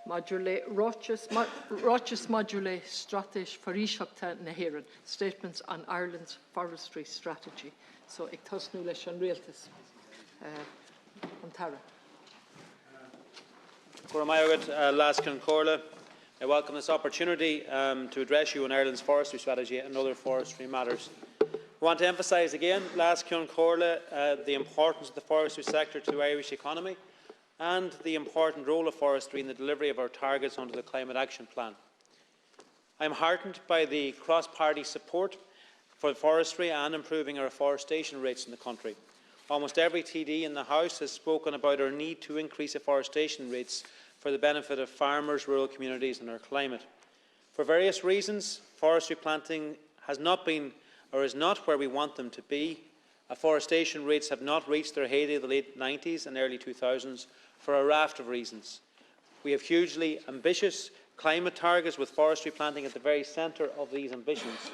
Rochas Module Strategy Farishabta Nahiran, Statements on Ireland's Forestry Strategy. So, ik tosnu leis an rialtas. Antara. I welcome this opportunity to address you on Ireland's forestry strategy and other forestry matters. I want to emphasise again, the importance of the forestry sector to the Irish economy and the important role of forestry in the delivery of our targets under the Climate Action Plan. I am heartened by the cross-party support for forestry and improving our afforestation rates in the country. Almost every TD in the House has spoken about our need to increase afforestation rates for the benefit of farmers, rural communities and our climate. For various reasons, forestry planting has not been or is not where we want them to be. Afforestation rates have not reached their heyday of the late 90s and early 2000s for a raft of reasons. We have hugely ambitious climate targets with forestry planting at the very centre of these ambitions.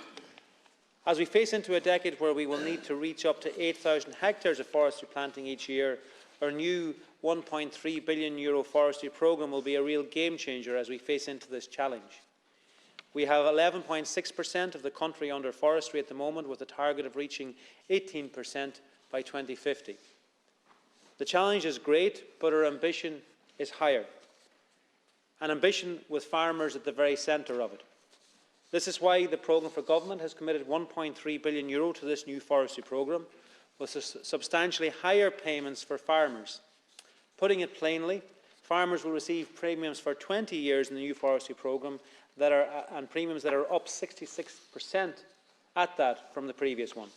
As we face into a decade where we will need to reach up to 8,000 hectares of forestry planting each year, our new €1.3 billion forestry programme will be a real game changer as we face into this challenge. We have 11.6% of the country under forestry at the moment, with a target of reaching 18% by 2050. The challenge is great, but our ambition is higher. An ambition with farmers at the very centre of it. This is why the programme for government has committed €1.3 billion to this new forestry programme, with substantially higher payments for farmers. Putting it plainly, farmers will receive premiums for 20 years in the new forestry programme and premiums that are up 66% at that from the previous one.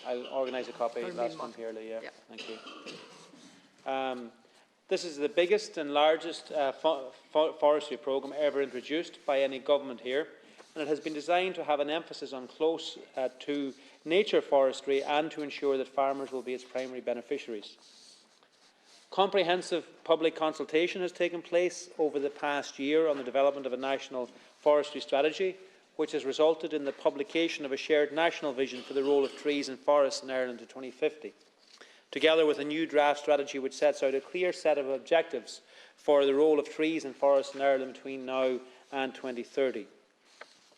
I'll organise a copy last month here, yeah. Thank you. This is the biggest and largest forestry programme ever introduced by any government here, and it has been designed to have an emphasis on close to nature forestry and to ensure that farmers will be its primary beneficiaries. Comprehensive public consultation has taken place over the past year on the development of a national forestry strategy, which has resulted in the publication of a shared national vision for the role of trees and forests in Ireland to 2050, together with a new draft strategy which sets out a clear set of objectives for the role of trees and forests in Ireland between now and 2030.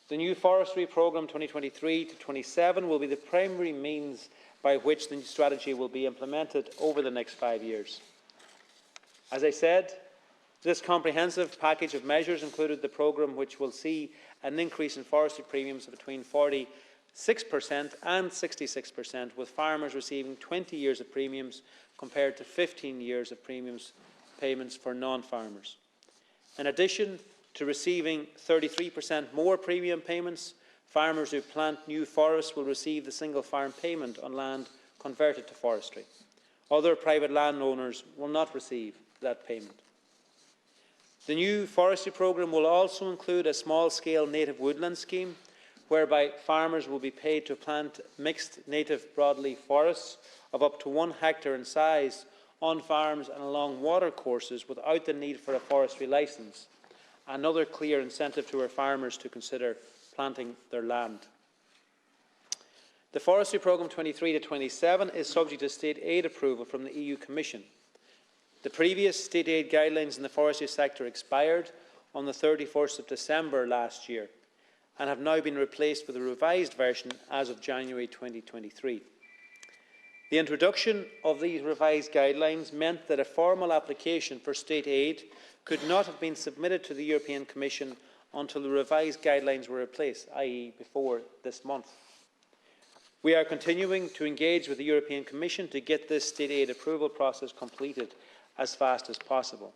The new forestry programme 2023 to 27 will be the primary means by which the strategy will be implemented over the next 5 years. As I said, this comprehensive package of measures included the programme which will see an increase in forestry premiums of between 46% and 66%, with farmers receiving 20 years of premiums compared to 15 years of payments for non-farmers. In addition to receiving 33% more premium payments, farmers who plant new forests will receive the single farm payment on land converted to forestry. Other private landowners will not receive that payment. The new forestry programme will also include a small-scale native woodland scheme, whereby farmers will be paid to plant mixed native broadleaf forests of up to 1 hectare in size on farms and along water courses without the need for a forestry licence, another clear incentive to our farmers to consider planting their land. The Forestry Programme 23 to 27 is subject to state aid approval from the EU Commission. The previous state aid guidelines in the forestry sector expired on the 31st of December last year and have now been replaced with a revised version as of January 2023. The introduction of these revised guidelines meant that a formal application for state aid could not have been submitted to the European Commission until the revised guidelines were in place, i.e. before this month. We are continuing to engage with the European Commission to get this state aid approval process completed as fast as possible,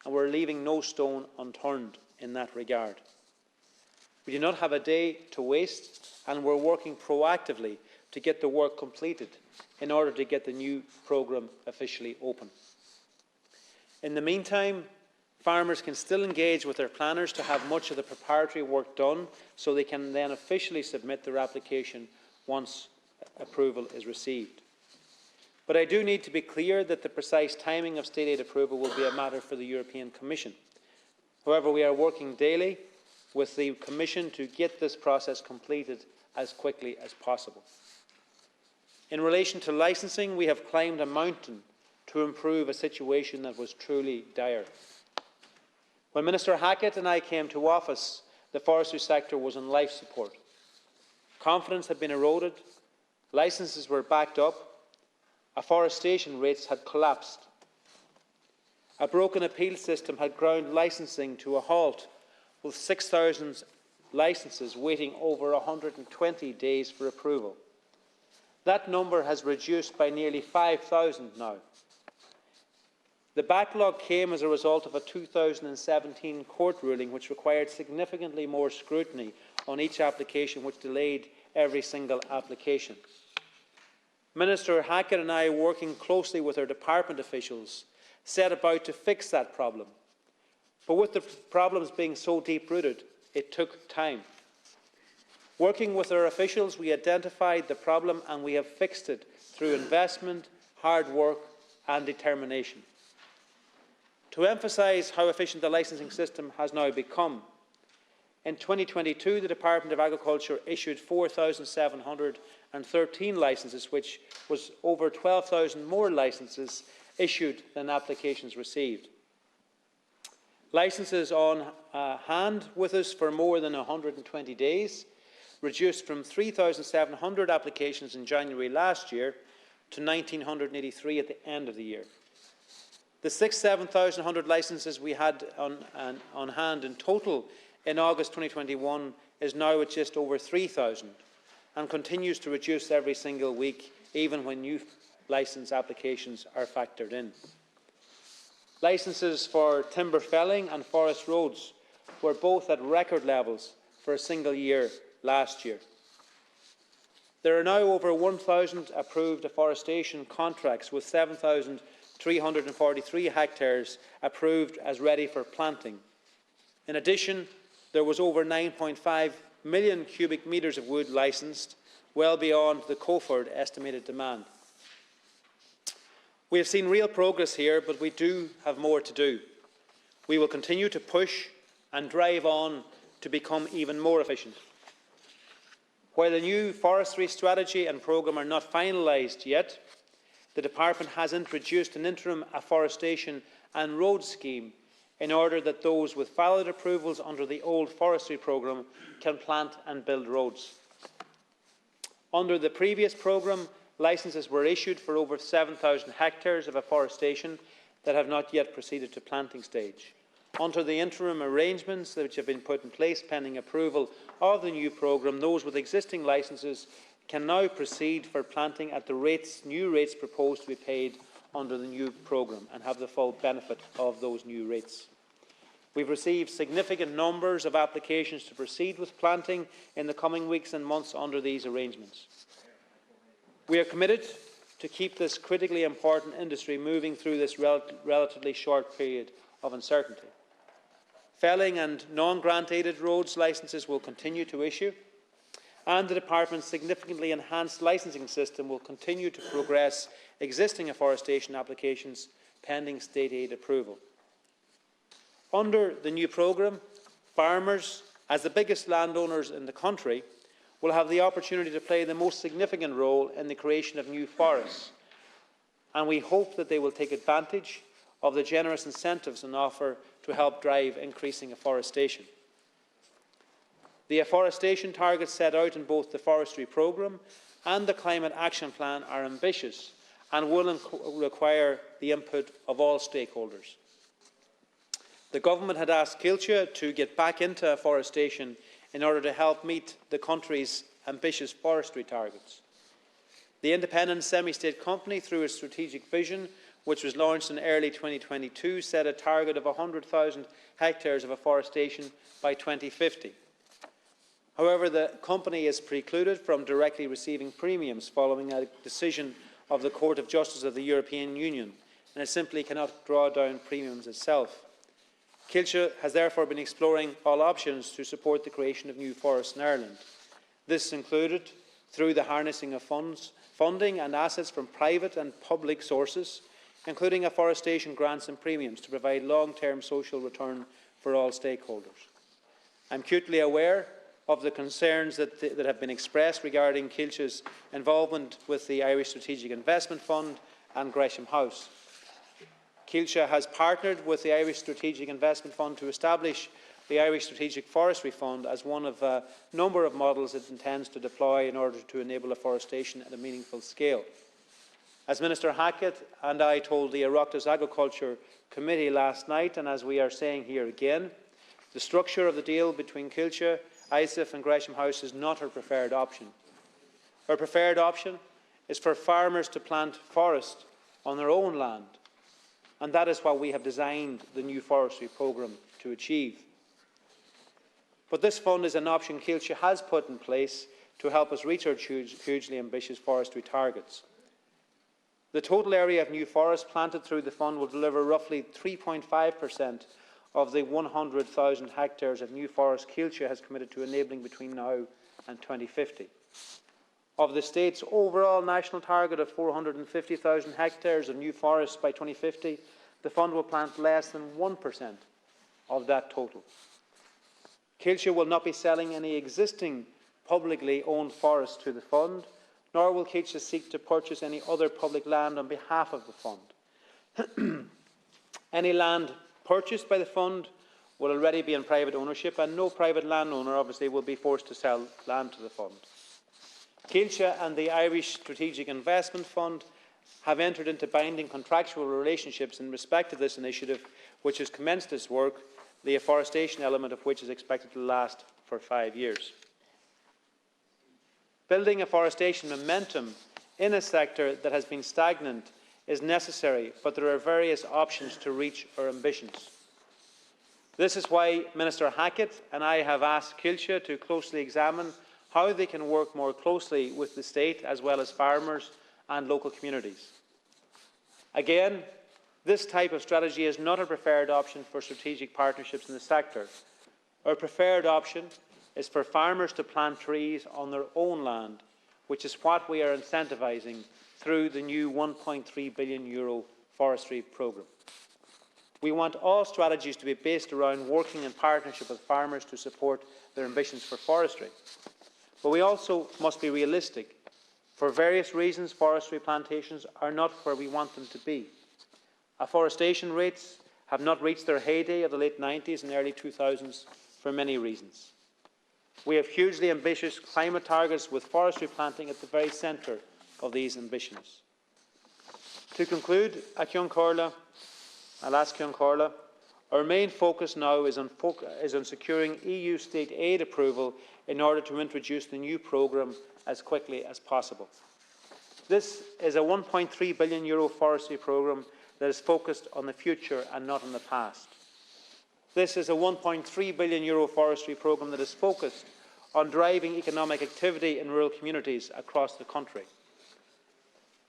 and we are leaving no stone unturned in that regard. We do not have a day to waste, and we are working proactively to get the work completed in order to get the new programme officially open. In the meantime, farmers can still engage with their planners to have much of the preparatory work done, so they can then officially submit their application once approval is received. But I do need to be clear that the precise timing of state aid approval will be a matter for the European Commission. However, we are working daily with the Commission to get this process completed as quickly as possible. In relation to licensing, we have climbed a mountain to improve a situation that was truly dire. When Minister Hackett and I came to office, the forestry sector was on life support. Confidence had been eroded, licences were backed up, afforestation rates had collapsed. A broken appeal system had ground licensing to a halt, with 6,000 licences waiting over 120 days for approval. That number has reduced by nearly 5,000 now. The backlog came as a result of a 2017 court ruling which required significantly more scrutiny on each application, which delayed every single application. Minister Hackett and I, working closely with our department officials, set about to fix that problem. But with the problems being so deep-rooted, it took time. Working with our officials, we identified the problem and we have fixed it through investment, hard work and determination. To emphasise how efficient the licensing system has now become, in 2022 the Department of Agriculture issued 4,713 licences, which was over 12,000 more licences issued than applications received. Licences on hand with us for more than 120 days reduced from 3,700 applications in January last year to 1,983 at the end of the year. The 7,100 licences we had on hand in total in August 2021 is now at just over 3,000 and continues to reduce every single week, even when new licence applications are factored in. Licences for timber felling and forest roads were both at record levels for a single year last year. There are now over 1,000 approved afforestation contracts, with 7,343 hectares approved as ready for planting. In addition, there was over 9.5 million cubic metres of wood licensed, well beyond the COFORD estimated demand. We have seen real progress here, but we do have more to do. We will continue to push and drive on to become even more efficient. While the new forestry strategy and programme are not finalised yet, the Department has introduced an interim afforestation and road scheme in order that those with valid approvals under the old forestry programme can plant and build roads. Under the previous programme, licences were issued for over 7,000 hectares of afforestation that have not yet proceeded to planting stage. Under the interim arrangements which have been put in place pending approval of the new programme, those with existing licences can now proceed for planting at the new rates proposed to be paid under the new programme and have the full benefit of those new rates. We've received significant numbers of applications to proceed with planting in the coming weeks and months under these arrangements. We are committed to keep this critically important industry moving through this relatively short period of uncertainty. Felling and non-grant aided roads licences will continue to issue, and the Department's significantly enhanced licensing system will continue to progress existing afforestation applications pending state aid approval. Under the new programme, farmers, as the biggest landowners in the country, will have the opportunity to play the most significant role in the creation of new forests, and we hope that they will take advantage of the generous incentives on offer to help drive increasing afforestation. The afforestation targets set out in both the forestry programme and the climate action plan are ambitious and will require the input of all stakeholders. The Government had asked Kilcha to get back into afforestation in order to help meet the country's ambitious forestry targets. The independent semi-state company, through its strategic vision, which was launched in early 2022, set a target of 100,000 hectares of afforestation by 2050. However, the company is precluded from directly receiving premiums following a decision of the Court of Justice of the European Union, and it simply cannot draw down premiums itself. Kilcha has therefore been exploring all options to support the creation of new forests in Ireland. This included through the harnessing of funding and assets from private and public sources, including afforestation grants and premiums to provide long-term social return for all stakeholders. I am acutely aware of the concerns that have been expressed regarding Kilsha's involvement with the Irish Strategic Investment Fund and Gresham House. Kilsha has partnered with the Irish Strategic Investment Fund to establish the Irish Strategic Forestry Fund as one of a number of models it intends to deploy in order to enable afforestation at a meaningful scale. As Minister Hackett and I told the Oireachtas Agriculture Committee last night, and as we are saying here again, the structure of the deal between Kilsha, ISIF and Gresham House is not our preferred option. Our preferred option is for farmers to plant forest on their own land, and that is what we have designed the new forestry programme to achieve. But this fund is an option Kilsha has put in place to help us reach our hugely ambitious forestry targets. The total area of new forest planted through the fund will deliver roughly 3.5% of the 100,000 hectares of new forest Kilsha has committed to enabling between now and 2050. Of the state's overall national target of 450,000 hectares of new forests by 2050, the fund will plant less than 1% of that total. Kilsha will not be selling any existing publicly owned forests to the fund, nor will Kilsha seek to purchase any other public land on behalf of the fund. Any land purchased by the fund will already be in private ownership, and no private landowner obviously will be forced to sell land to the fund. Kilsha and the Irish Strategic Investment Fund have entered into binding contractual relationships in respect of this initiative, which has commenced its work, the afforestation element of which is expected to last for 5 years. Building afforestation momentum in a sector that has been stagnant is necessary, but there are various options to reach our ambitions. This is why Minister Hackett and I have asked Kilsha to closely examine how they can work more closely with the state as well as farmers and local communities. Again, this type of strategy is not a preferred option for strategic partnerships in the sector. Our preferred option is for farmers to plant trees on their own land, which is what we are incentivising through the new €1.3 billion forestry programme. We want all strategies to be based around working in partnership with farmers to support their ambitions for forestry. But we also must be realistic. For various reasons, forestry plantations are not where we want them to be. Afforestation rates have not reached their heyday of the late 90s and early 2000s for many reasons. We have hugely ambitious climate targets with forestry planting at the very centre of these ambitions. To conclude, at Cion Comhairle, I'll ask Cion Comhairle, our main focus now is on securing EU state aid approval in order to introduce the new programme as quickly as possible. This is a €1.3 billion forestry programme that is focused on the future and not on the past. This is a €1.3 billion forestry programme that is focused on driving economic activity in rural communities across the country.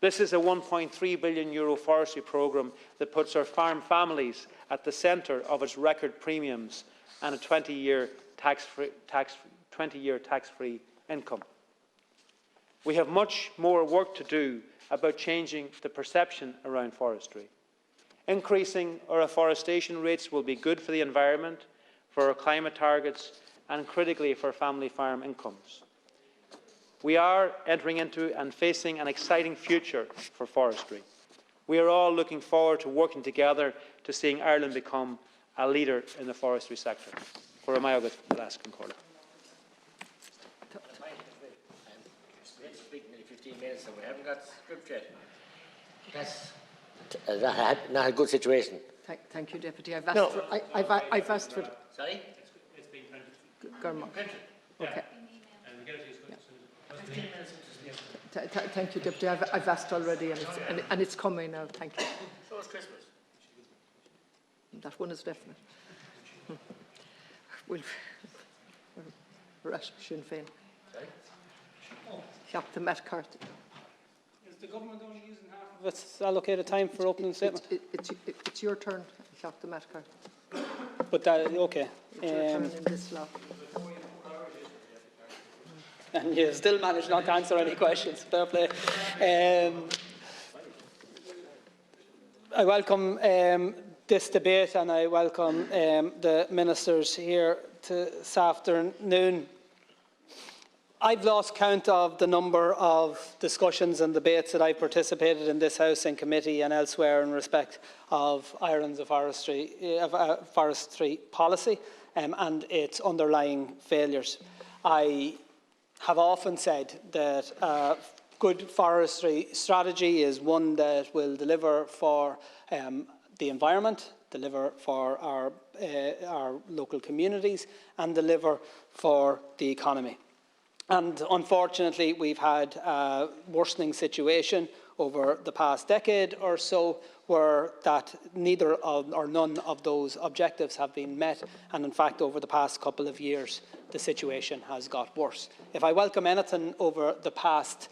This is a €1.3 billion forestry programme that puts our farm families at the centre of its record premiums and a 20-year tax-free income. We have much more work to do about changing the perception around forestry. Increasing our afforestation rates will be good for the environment, for our climate targets, and critically for family farm incomes. We are entering into and facing an exciting future for forestry. We are all looking forward to working together to seeing Ireland become a leader in the forestry sector. For a Mayogat, I'll ask Cion Comhairle. We had to speak nearly 15 minutes and we haven't got script yet. That's not a good situation. Thank you, Deputy. I've asked for... Sorry? It's been printed. Printed? Okay. And we get it to you as soon as 15 minutes. Thank you, Deputy. I've asked already, and it's coming now. Thank you. So it's Christmas. That one is definite. We'll rush Sinn Féin. Sorry? Ceap the Met Carthy. Is the government only using half of its allocated time for opening statement? It's your turn, Ceap the Met Carthy. But okay. It's your turn in this law. And you still manage not to answer any questions. Fair play. I welcome this debate and I welcome the ministers here this afternoon. I've lost count of the number of discussions and debates that I've participated in this House, in committee and elsewhere in respect of Ireland's forestry policy and its underlying failures. I have often said that good forestry strategy is one that will deliver for the environment, deliver for our local communities and deliver for the economy. And unfortunately, we've had a worsening situation over the past decade or so where that neither of, or none of those objectives have been met. And in fact, over the past couple of years, the situation has got worse. If I welcome anything over the past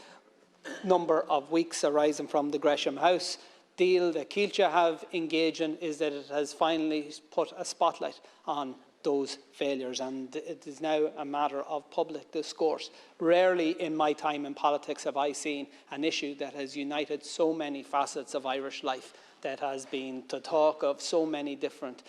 number of weeks arising from the Gresham House deal that Taoiseach have engaged in, is that it has finally put a spotlight on those failures, and it is now a matter of public discourse. Rarely in my time in politics have I seen an issue that has united so many facets of Irish life, that has been the talk of so many different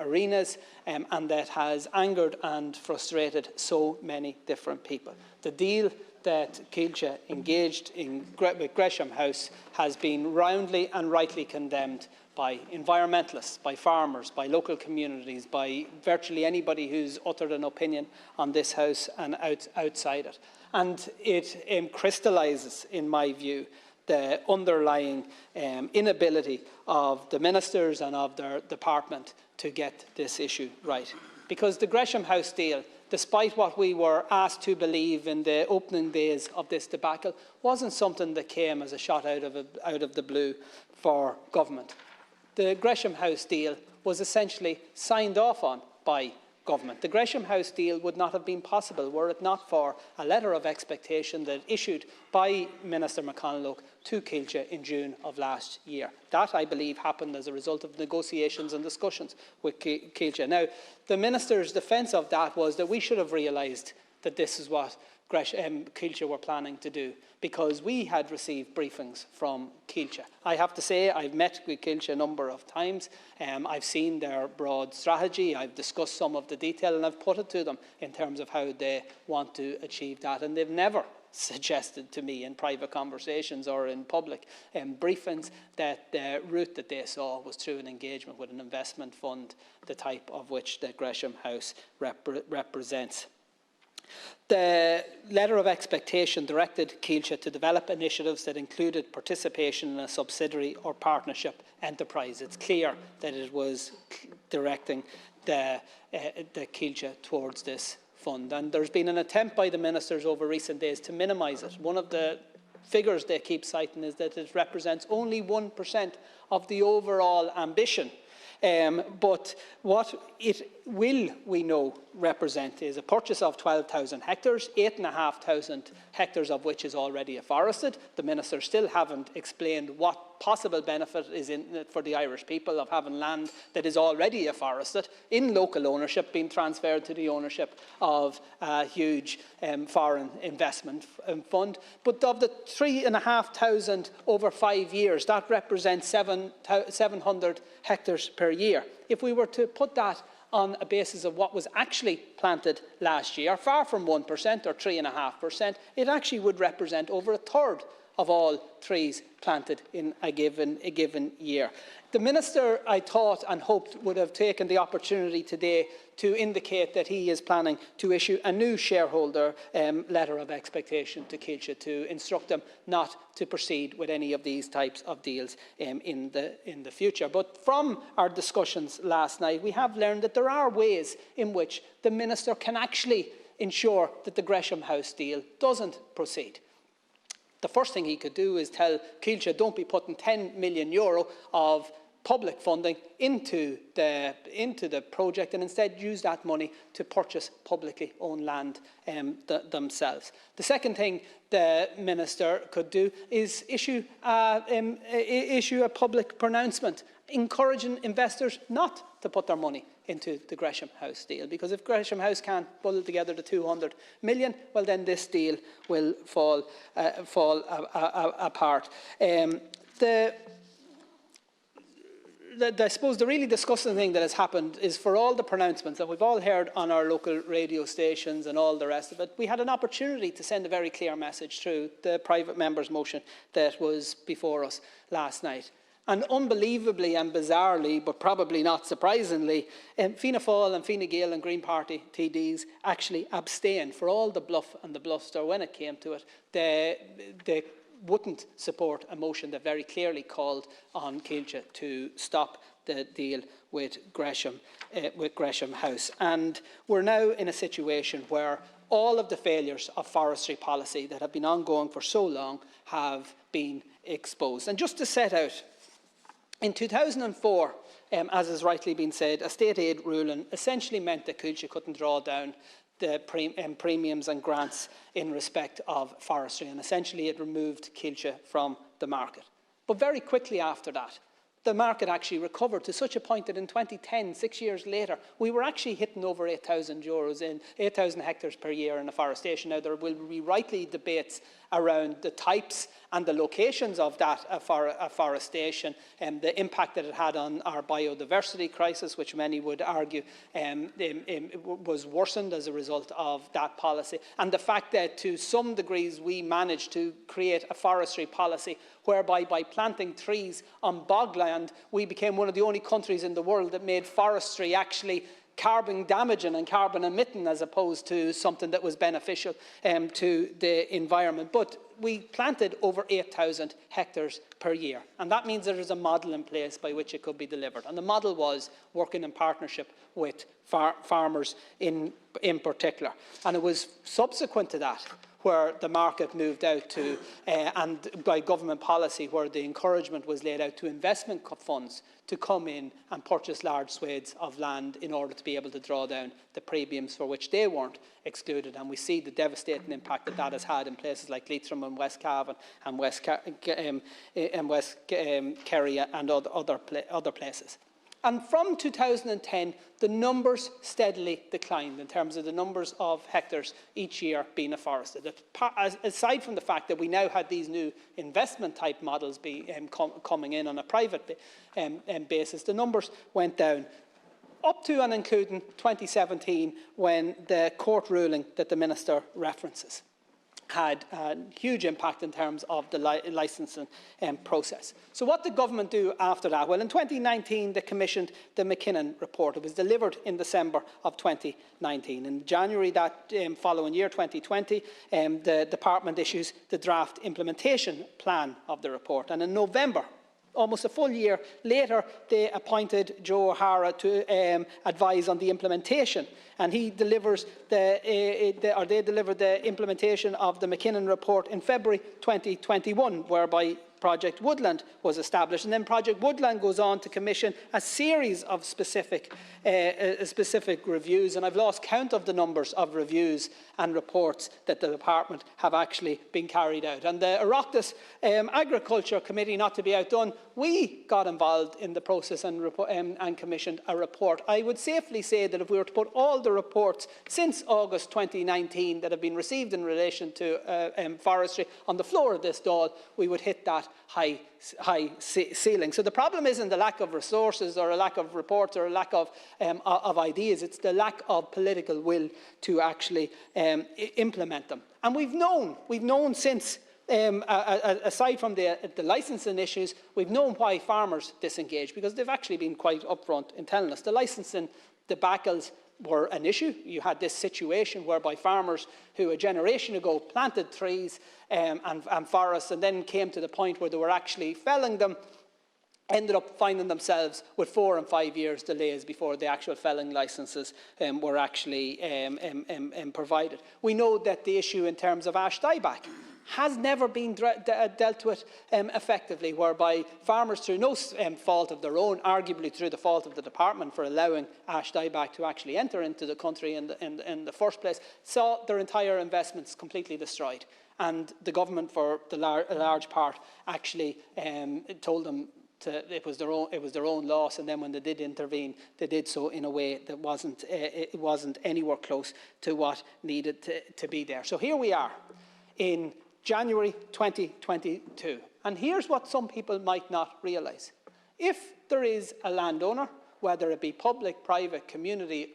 arenas, and that has angered and frustrated so many different people. The deal that Taoiseach engaged in with Gresham House has been roundly and rightly condemned by environmentalists, by farmers, by local communities, by virtually anybody who's uttered an opinion on this House and outside it. And it crystallises, in my view, the underlying inability of the ministers and of their department to get this issue right. Because the Gresham House deal, despite what we were asked to believe in the opening days of this debacle, wasn't something that came as a shot out of the blue for government. The Gresham House deal was essentially signed off on by government. The Gresham House deal would not have been possible were it not for a letter of expectation that issued by Minister McConalogue to Taoiseach in June of last year. That, I believe, happened as a result of negotiations and discussions with Taoiseach. Now, the Minister's defence of that was that we should have realised that this is what Taoiseach were planning to do, because we had received briefings from Taoiseach. I have to say, I've met with Taoiseach a number of times. I've seen their broad strategy. I've discussed some of the detail, and I've put it to them in terms of how they want to achieve that. And they've never suggested to me in private conversations or in public briefings that the route that they saw was through an engagement with an investment fund, the type of which the Gresham House represents. The letter of expectation directed Taoiseach to develop initiatives that included participation in a subsidiary or partnership enterprise. It's clear that it was directing the Taoiseach towards this fund. And there's been an attempt by the ministers over recent days to minimise it. One of the figures they keep citing is that it represents only 1% of the overall ambition. But what it will, we know, represent is a purchase of 12,000 hectares, 8,500 hectares of which is already afforested. The ministers still haven't explained what possible benefit is in it for the Irish people of having land that is already afforested in local ownership being transferred to the ownership of a huge foreign investment fund. But of the 3,500 over 5 years, that represents 700 hectares per year. If we were to put that on a basis of what was actually planted last year, far from 1% or 3.5%, it actually would represent over a third of all trees planted in a given year. The Minister, I thought and hoped, would have taken the opportunity today to indicate that he is planning to issue a new shareholder letter of expectation to Taoiseach to instruct them not to proceed with any of these types of deals in the future. But from our discussions last night, we have learned that there are ways in which the Minister can actually ensure that the Gresham House deal doesn't proceed. The first thing he could do is tell Taoiseach, don't be putting €10 million of public funding into the project, and instead use that money to purchase publicly owned land themselves. The second thing the Minister could do is issue a public pronouncement encouraging investors not to put their money into the Gresham House deal, because if Gresham House can't pull together the 200 million, well then this deal will fall apart. The I suppose the really disgusting thing that has happened is, for all the pronouncements that we've all heard on our local radio stations and all the rest of it, we had an opportunity to send a very clear message through the private member's motion that was before us last night. And unbelievably and bizarrely, but probably not surprisingly, Fianna Fáil and Fine Gael and Green Party TDs actually abstained for all the bluff and the bluster when it came to it. They wouldn't support a motion that very clearly called on Céilte to stop the deal with Gresham House. And we're now in a situation where all of the failures of forestry policy that have been ongoing for so long have been exposed. And just to set out, in 2004, as has rightly been said, a state aid ruling essentially meant that Céilte couldn't draw down the premiums and grants in respect of forestry, and essentially it removed Céilte from the market. But very quickly after that, the market actually recovered to such a point that in 2010, 6 years later, we were actually hitting over €8,000 in 8,000 hectares per year in afforestation. Now, there will be rightly debates around the types and the locations of that afforestation and the impact that it had on our biodiversity crisis, which many would argue was worsened as a result of that policy. And the fact that to some degrees we managed to create a forestry policy whereby by planting trees on bogland, we became one of the only countries in the world that made forestry actually carbon damaging and carbon emitting, as opposed to something that was beneficial to the environment. But we planted over 8,000 hectares per year, and that means there is a model in place by which it could be delivered. And the model was working in partnership with farmers in particular. And it was subsequent to that where the market moved out to, and by government policy, where the encouragement was laid out to investment funds to come in and purchase large swathes of land in order to be able to draw down the premiums for which they weren't excluded. And we see the devastating impact that that has had in places like Leitrim and West Cavan and West Kerry and other places. And from 2010, the numbers steadily declined in terms of the numbers of hectares each year being afforested. Aside from the fact that we now had these new investment type models coming in on a private basis, the numbers went down up to and including 2017, when the court ruling that the Minister references had a huge impact in terms of the licensing process. So what did government do after that? Well, in 2019, they commissioned the McKinnon report. It was delivered in December of 2019. In January that following year, 2020, the department issues the draft implementation plan of the report. And in November, almost a full year later, they appointed Joe O'Hara to advise on the implementation, and he delivers they delivered the implementation of the McKinnon report in February 2021, whereby Project Woodland was established. And then Project Woodland goes on to commission a series of specific reviews, and I've lost count of the numbers of reviews and reports that the department have actually been carried out. And the Oireachtas Agriculture Committee, not to be outdone, we got involved in the process and commissioned a report. I would safely say that if we were to put all the reports since August 2019 that have been received in relation to forestry on the floor of this Dáil, we would hit that high ceiling. So the problem isn't the lack of resources or a lack of reports or a lack of ideas, it's the lack of political will to actually implement them. And we've known since, aside from the licensing issues, we've known why farmers disengage, because they've actually been quite upfront in telling us. The licensing debacles were an issue. You had this situation whereby farmers who a generation ago planted trees and forests and then came to the point where they were actually felling them, ended up finding themselves with 4 and 5 years delays before the actual felling licences were actually provided. We know that the issue in terms of ash dieback has never been dealt with effectively, whereby farmers, through no fault of their own, arguably through the fault of the department for allowing ash dieback to actually enter into the country in the first place, saw their entire investments completely destroyed. And the government, for a large part, actually told them it was their own loss, and then when they did intervene, they did so in a way that wasn't anywhere close to what needed to be there. So here we are in January 2022, and here's what some people might not realise. If there is a landowner, whether it be public, private, community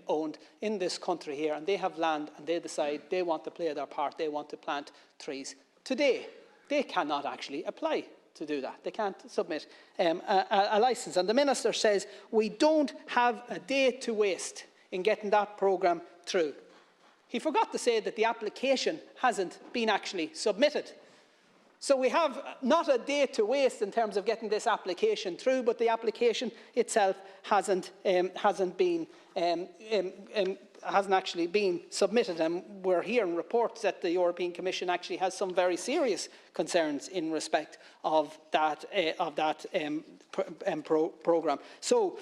owned in this country here, and they have land and they decide they want to play their part, they want to plant trees, today they cannot actually apply to do that. They can't submit a licence. And the Minister says we don't have a day to waste in getting that programme through. He forgot to say that the application hasn't been actually submitted. So we have not a day to waste in terms of getting this application through, but the application itself hasn't actually been submitted. And we're hearing reports that the European Commission actually has some very serious concerns in respect of that programme. So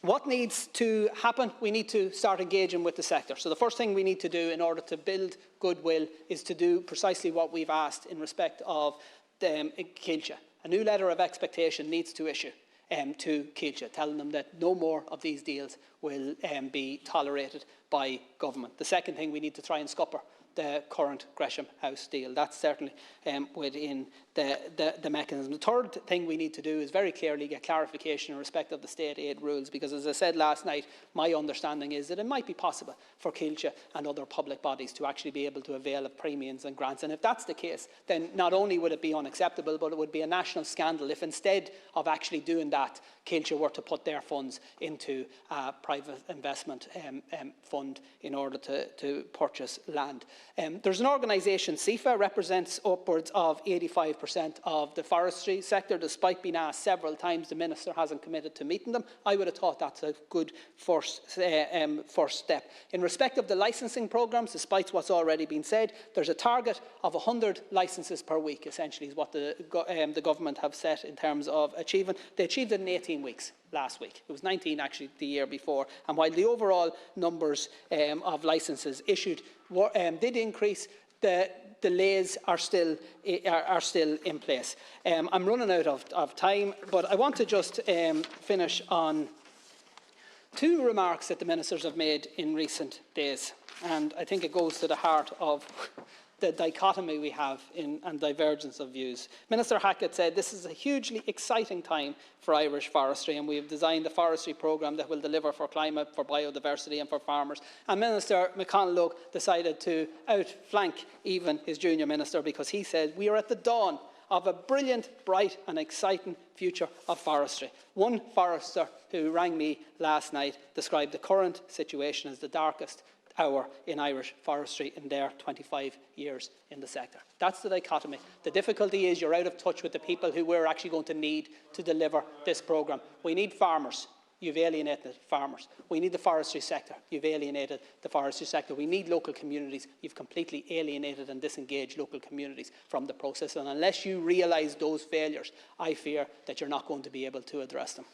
what needs to happen? We need to start engaging with the sector. So the first thing we need to do in order to build goodwill is to do precisely what we've asked in respect of Kilcha. A new letter of expectation needs to issue to Kilcha, telling them that no more of these deals will be tolerated by government. The second thing, we need to try and scupper the current Gresham House deal. That's certainly within the mechanism. The third thing we need to do is very clearly get clarification in respect of the state aid rules, because as I said last night, my understanding is that it might be possible for Kilcha and other public bodies to actually be able to avail of premiums and grants. And if that's the case, then not only would it be unacceptable, but it would be a national scandal if instead of actually doing that, Kilcha were to put their funds into a private investment fund in order to purchase land. There's an organisation, CIFA, represents upwards of 85% of the forestry sector. Despite being asked several times, the Minister hasn't committed to meeting them. I would have thought that's a good first step. In respect of the licensing programmes, despite what's already been said, there's a target of 100 licences per week, essentially, is what the government have set in terms of achieving. They achieved it in 18 weeks. Last week. It was 19 actually the year before. And while the overall numbers of licences issued did increase, the delays are still in place. I'm running out of time, but I want to just finish on two remarks that the ministers have made in recent days. And I think it goes to the heart of the dichotomy we have and divergence of views. Minister Hackett said this is a hugely exciting time for Irish forestry, and we have designed a forestry programme that will deliver for climate, for biodiversity and for farmers. And Minister McConalogue decided to outflank even his junior minister, because he said we are at the dawn of a brilliant, bright and exciting future of forestry. One forester who rang me last night described the current situation as the darkest hour in Irish forestry in their 25 years in the sector. That's the dichotomy. The difficulty is you're out of touch with the people who we're actually going to need to deliver this programme. We need farmers. You've alienated farmers. We need the forestry sector. You've alienated the forestry sector. We need local communities. You've completely alienated and disengaged local communities from the process. And unless you realise those failures, I fear that you're not going to be able to address them.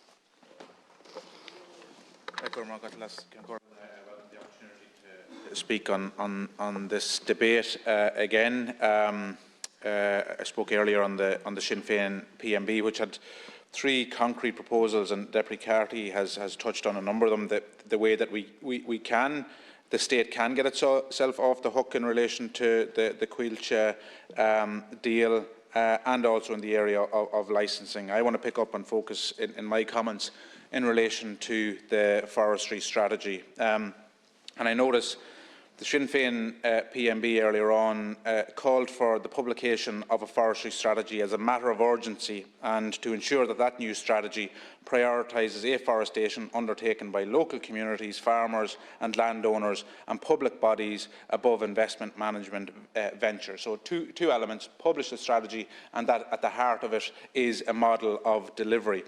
Speak on this debate again. I spoke earlier on the Sinn Féin PMB, which had three concrete proposals, and Deputy Carty has touched on a number of them. The way that the state can get itself off the hook in relation to the Quilcha deal, and also in the area of licensing. I want to pick up and focus in my comments in relation to the forestry strategy. And I notice the Sinn Féin PMB earlier on called for the publication of a forestry strategy as a matter of urgency, and to ensure that that new strategy prioritises afforestation undertaken by local communities, farmers and landowners and public bodies above investment management ventures. So two elements: publish the strategy, and that at the heart of it is a model of delivery.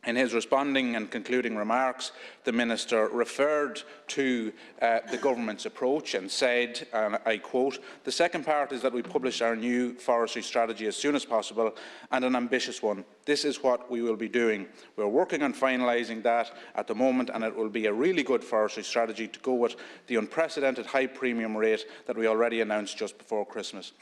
In his responding and concluding remarks, the Minister referred to the government's approach and said, and I quote, "The second part is that we publish our new forestry strategy as soon as possible, and an ambitious one. This is what we will be doing. We are working on finalising that at the moment, and it will be a really good forestry strategy to go with the unprecedented high premium rate that we already announced just before Christmas."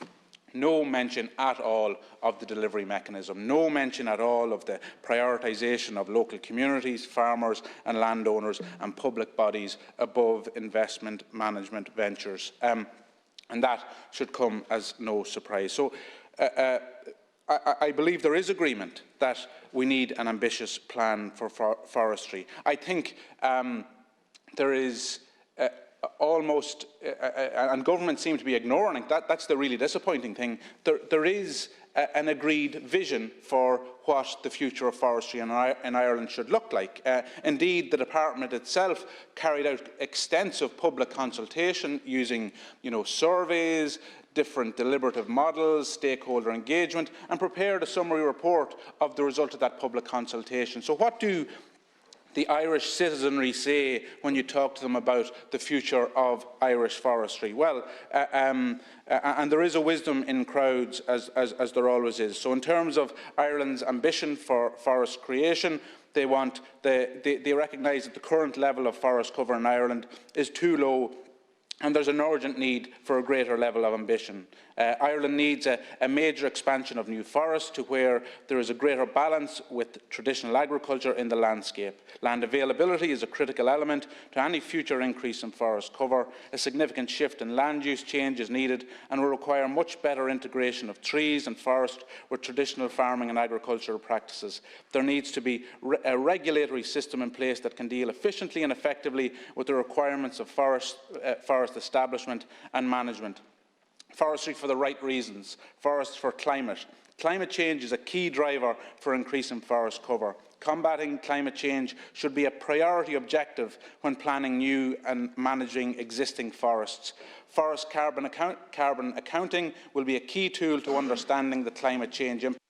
No mention at all of the delivery mechanism, no mention at all of the prioritisation of local communities, farmers and landowners and public bodies above investment management ventures. And that should come as no surprise. So I believe there is agreement that we need an ambitious plan for forestry. I think there is almost, and government seem to be ignoring it, that's the really disappointing thing, there is an agreed vision for what the future of forestry in Ireland should look like. Indeed, the department itself carried out extensive public consultation using, surveys, different deliberative models, stakeholder engagement, and prepared a summary report of the result of that public consultation. So what do the Irish citizenry say when you talk to them about the future of Irish forestry? Well, and there is a wisdom in crowds, as there always is. So in terms of Ireland's ambition for forest creation, they recognise that the current level of forest cover in Ireland is too low, and there's an urgent need for a greater level of ambition. Ireland needs a major expansion of new forests to where there is a greater balance with traditional agriculture in the landscape. Land availability is a critical element to any future increase in forest cover. A significant shift in land use change is needed and will require much better integration of trees and forest with traditional farming and agricultural practices. There needs to be a regulatory system in place that can deal efficiently and effectively with the requirements of forest establishment and management. Forestry for the right reasons, forests for climate. Climate change is a key driver for increasing forest cover. Combating climate change should be a priority objective when planning new and managing existing forests. Forest carbon accounting will be a key tool to understanding the climate change impact.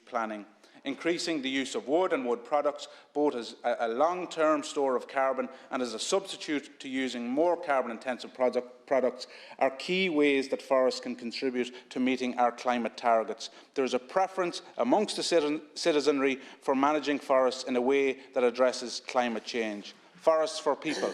Planning. Increasing the use of wood and wood products, both as a long-term store of carbon and as a substitute to using more carbon-intensive products, are key ways that forests can contribute to meeting our climate targets. There is a preference amongst the citizenry for managing forests in a way that addresses climate change. Forests for people.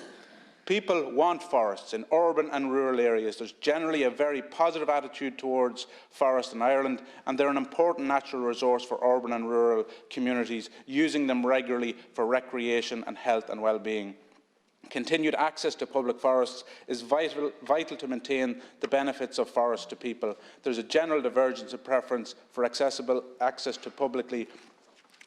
People want forests in urban and rural areas. There's generally a very positive attitude towards forests in Ireland, and they're an important natural resource for urban and rural communities, using them regularly for recreation and health and well-being. Continued access to public forests is vital to maintain the benefits of forests to people. There's a general divergence of preference for accessible access to publicly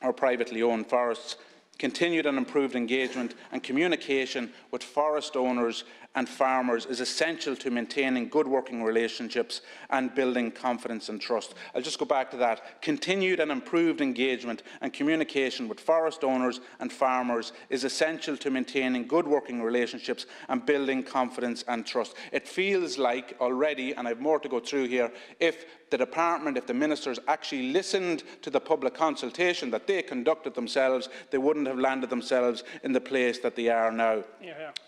or privately owned forests. Continued and improved engagement and communication with forest owners and farmers is essential to maintaining good working relationships and building confidence and trust. I'll just go back to that. Continued and improved engagement and communication with forest owners and farmers is essential to maintaining good working relationships and building confidence and trust. It feels like already, and I have more to go through here, if the department, if the ministers actually listened to the public consultation that they conducted themselves, they wouldn't have landed themselves in the place that they are now.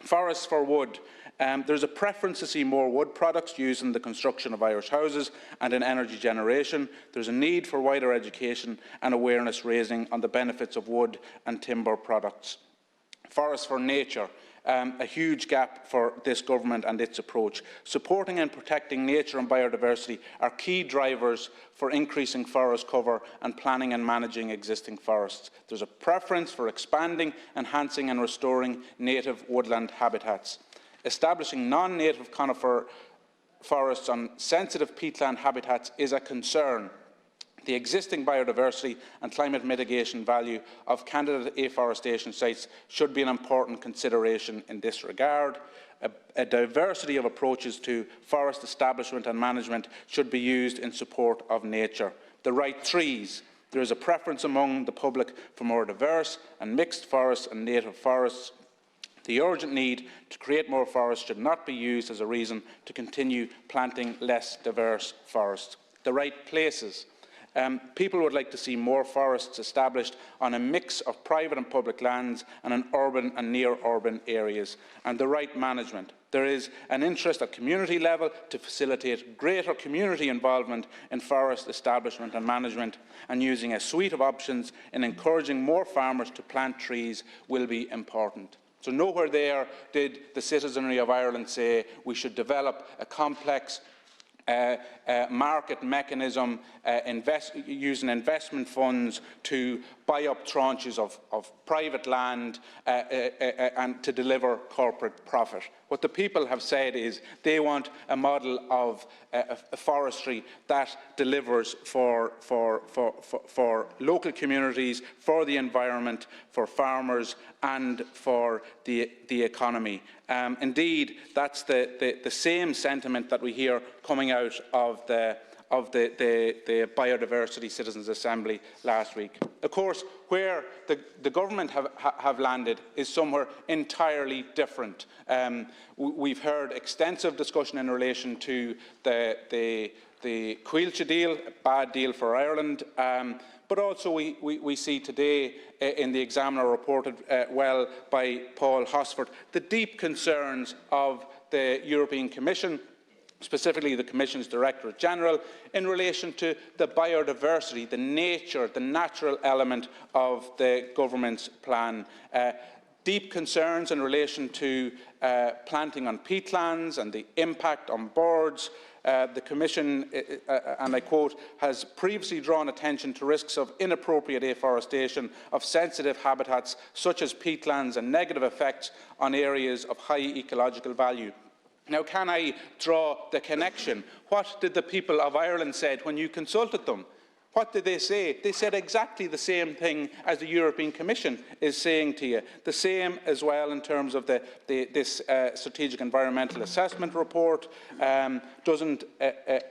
Forests for wood. There's a preference to see more wood products used in the construction of Irish houses and in energy generation. There's a need for wider education and awareness raising on the benefits of wood and timber products. Forests for nature. A huge gap for this government and its approach. Supporting and protecting nature and biodiversity are key drivers for increasing forest cover and planning and managing existing forests. There's a preference for expanding, enhancing and restoring native woodland habitats. Establishing non-native conifer forests on sensitive peatland habitats is a concern. The existing biodiversity and climate mitigation value of candidate afforestation sites should be an important consideration in this regard. A diversity of approaches to forest establishment and management should be used in support of nature. The right trees. There is a preference among the public for more diverse and mixed forests and native forests. The urgent need to create more forests should not be used as a reason to continue planting less diverse forests. The right places. People would like to see more forests established on a mix of private and public lands and in urban and near-urban areas, and the right management. There is an interest at community level to facilitate greater community involvement in forest establishment and management, and using a suite of options in encouraging more farmers to plant trees will be important. So nowhere there did the citizenry of Ireland say we should develop a complex market mechanism using investment funds to buy up tranches of private land and to deliver corporate profit. What the people have said is they want a model of forestry that delivers for local communities, for the environment, for farmers and for the economy. Indeed, that's the same sentiment that we hear coming out of the Biodiversity Citizens' Assembly last week. Of course, where the government have landed is somewhere entirely different. We've heard extensive discussion in relation to the Coillte deal, a bad deal for Ireland, but also we see today in the Examiner reported well by Paul Hosford the deep concerns of the European Commission, specifically the Commission's Directorate-General, in relation to the biodiversity, the nature, the natural element of the government's plan. Deep concerns in relation to planting on peatlands and the impact on birds. The Commission, and I quote, has previously drawn attention to risks of inappropriate afforestation of sensitive habitats such as peatlands and negative effects on areas of high ecological value. Now, can I draw the connection? What did the people of Ireland say when you consulted them? What did they say? They said exactly the same thing as the European Commission is saying to you. The same as well in terms of this Strategic Environmental Assessment report doesn't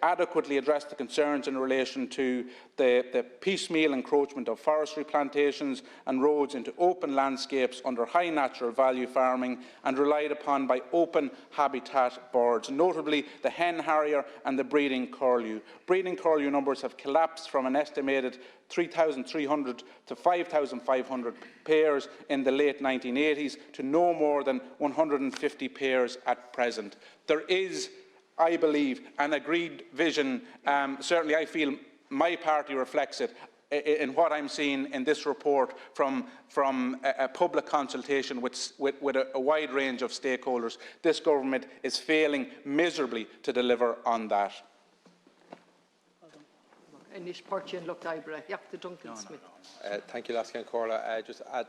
adequately address the concerns in relation to the piecemeal encroachment of forestry plantations and roads into open landscapes under high natural value farming and relied upon by open habitat birds, notably the hen harrier and the breeding curlew. Breeding curlew numbers have collapsed from an estimated 3,300 to 5,500 pairs in the late 1980s to no more than 150 pairs at present. There is, I believe, an agreed vision. Certainly I feel my party reflects it in what I'm seeing in this report from a public consultation with a wide range of stakeholders. This government is failing miserably to deliver on that. Thank you, Laskin Corla. Just at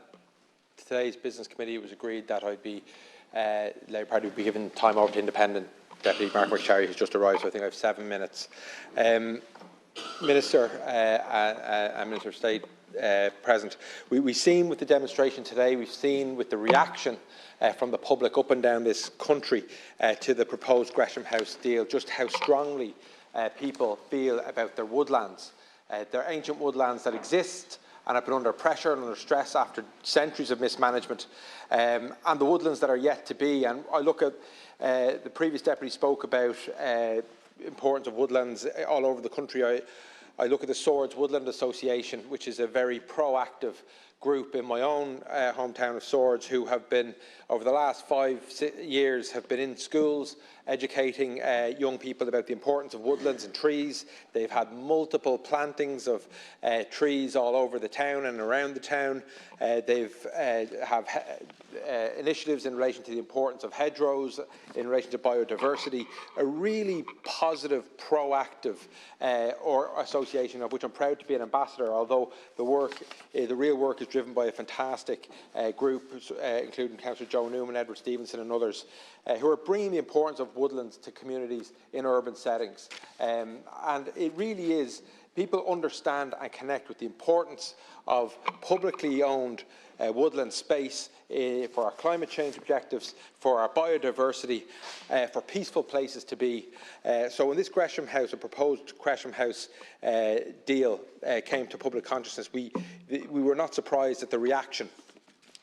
today's Business Committee, it was agreed that Labour Party would be given time over to independent Deputy Mark McSherry, who's just arrived, so I think I have 7 minutes. Minister and Minister of State present. We've seen with the demonstration today, we've seen with the reaction from the public up and down this country to the proposed Gresham House deal, just how strongly people feel about their woodlands. They're ancient woodlands that exist and have been under pressure and under stress after centuries of mismanagement, and the woodlands that are yet to be. And I look at the previous deputy spoke about importance of woodlands all over the country. I look at the Swords Woodland Association, which is a very proactive group in my own hometown of Swords, who have been, over the last 5 years, have been in schools educating young people about the importance of woodlands and trees. They've had multiple plantings of trees all over the town and around the town. They've have initiatives in relation to the importance of hedgerows, in relation to biodiversity, a really positive, proactive association of which I'm proud to be an ambassador, although the real work is driven by a fantastic group, including Councillor Joe Newman, Edward Stevenson and others, who are bringing the importance of woodlands to communities in urban settings. And it really is, people understand and connect with the importance of publicly owned woodland space for our climate change objectives, for our biodiversity, for peaceful places to be. So when this Gresham House, a proposed Gresham House deal came to public consciousness, we were not surprised at the reaction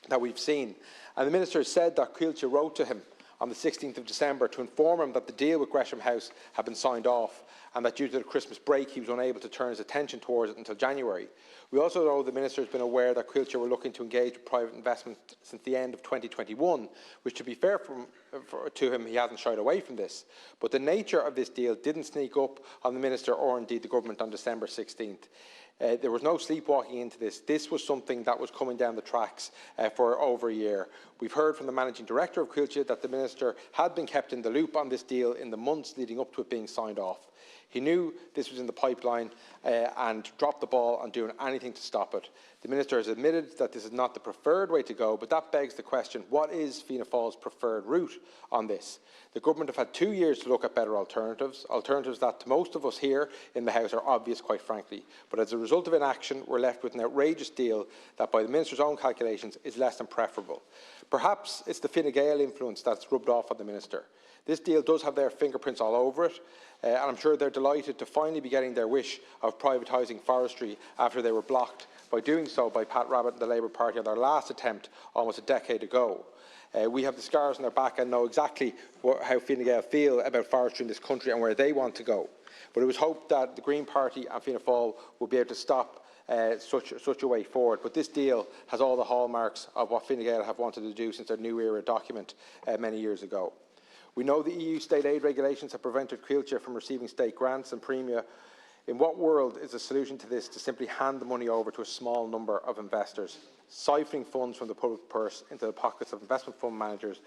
that we've seen. And the Minister said that Coillte wrote to him on the 16th of December to inform him that the deal with Gresham House had been signed off and that due to the Christmas break he was unable to turn his attention towards it until January. We also know the Minister has been aware that Coillte were looking to engage with private investment since the end of 2021, which, to be fair to him, he hasn't shied away from this. But the nature of this deal didn't sneak up on the Minister or indeed the Government on December 16th. There was no sleepwalking into this. This was something that was coming down the tracks for over a year. We've heard from the Managing Director of Coillte that the Minister had been kept in the loop on this deal in the months leading up to it being signed off. He knew this was in the pipeline and dropped the ball on doing anything to stop it. The Minister has admitted that this is not the preferred way to go, but that begs the question, what is Fianna Fáil's preferred route on this? The Government have had 2 years to look at better alternatives that to most of us here in the House are obvious, quite frankly. But as a result of inaction, we're left with an outrageous deal that, by the Minister's own calculations, is less than preferable. Perhaps it's the Fine Gael influence that's rubbed off on the Minister. This deal does have their fingerprints all over it, and I'm sure they're delighted to finally be getting their wish of privatising forestry after they were blocked by doing so by Pat Rabbitte and the Labour Party on their last attempt almost a decade ago. We have the scars on their back and know exactly how Fine Gael feel about forestry in this country and where they want to go. But it was hoped that the Green Party and Fianna Fáil would be able to stop such a way forward. But this deal has all the hallmarks of what Fine Gael have wanted to do since their New Era document many years ago. We know the EU state aid regulations have prevented Coillte from receiving state grants and premia. In what world is the solution to this to simply hand the money over to a small number of investors, siphoning funds from the public purse into the pockets of investment fund managers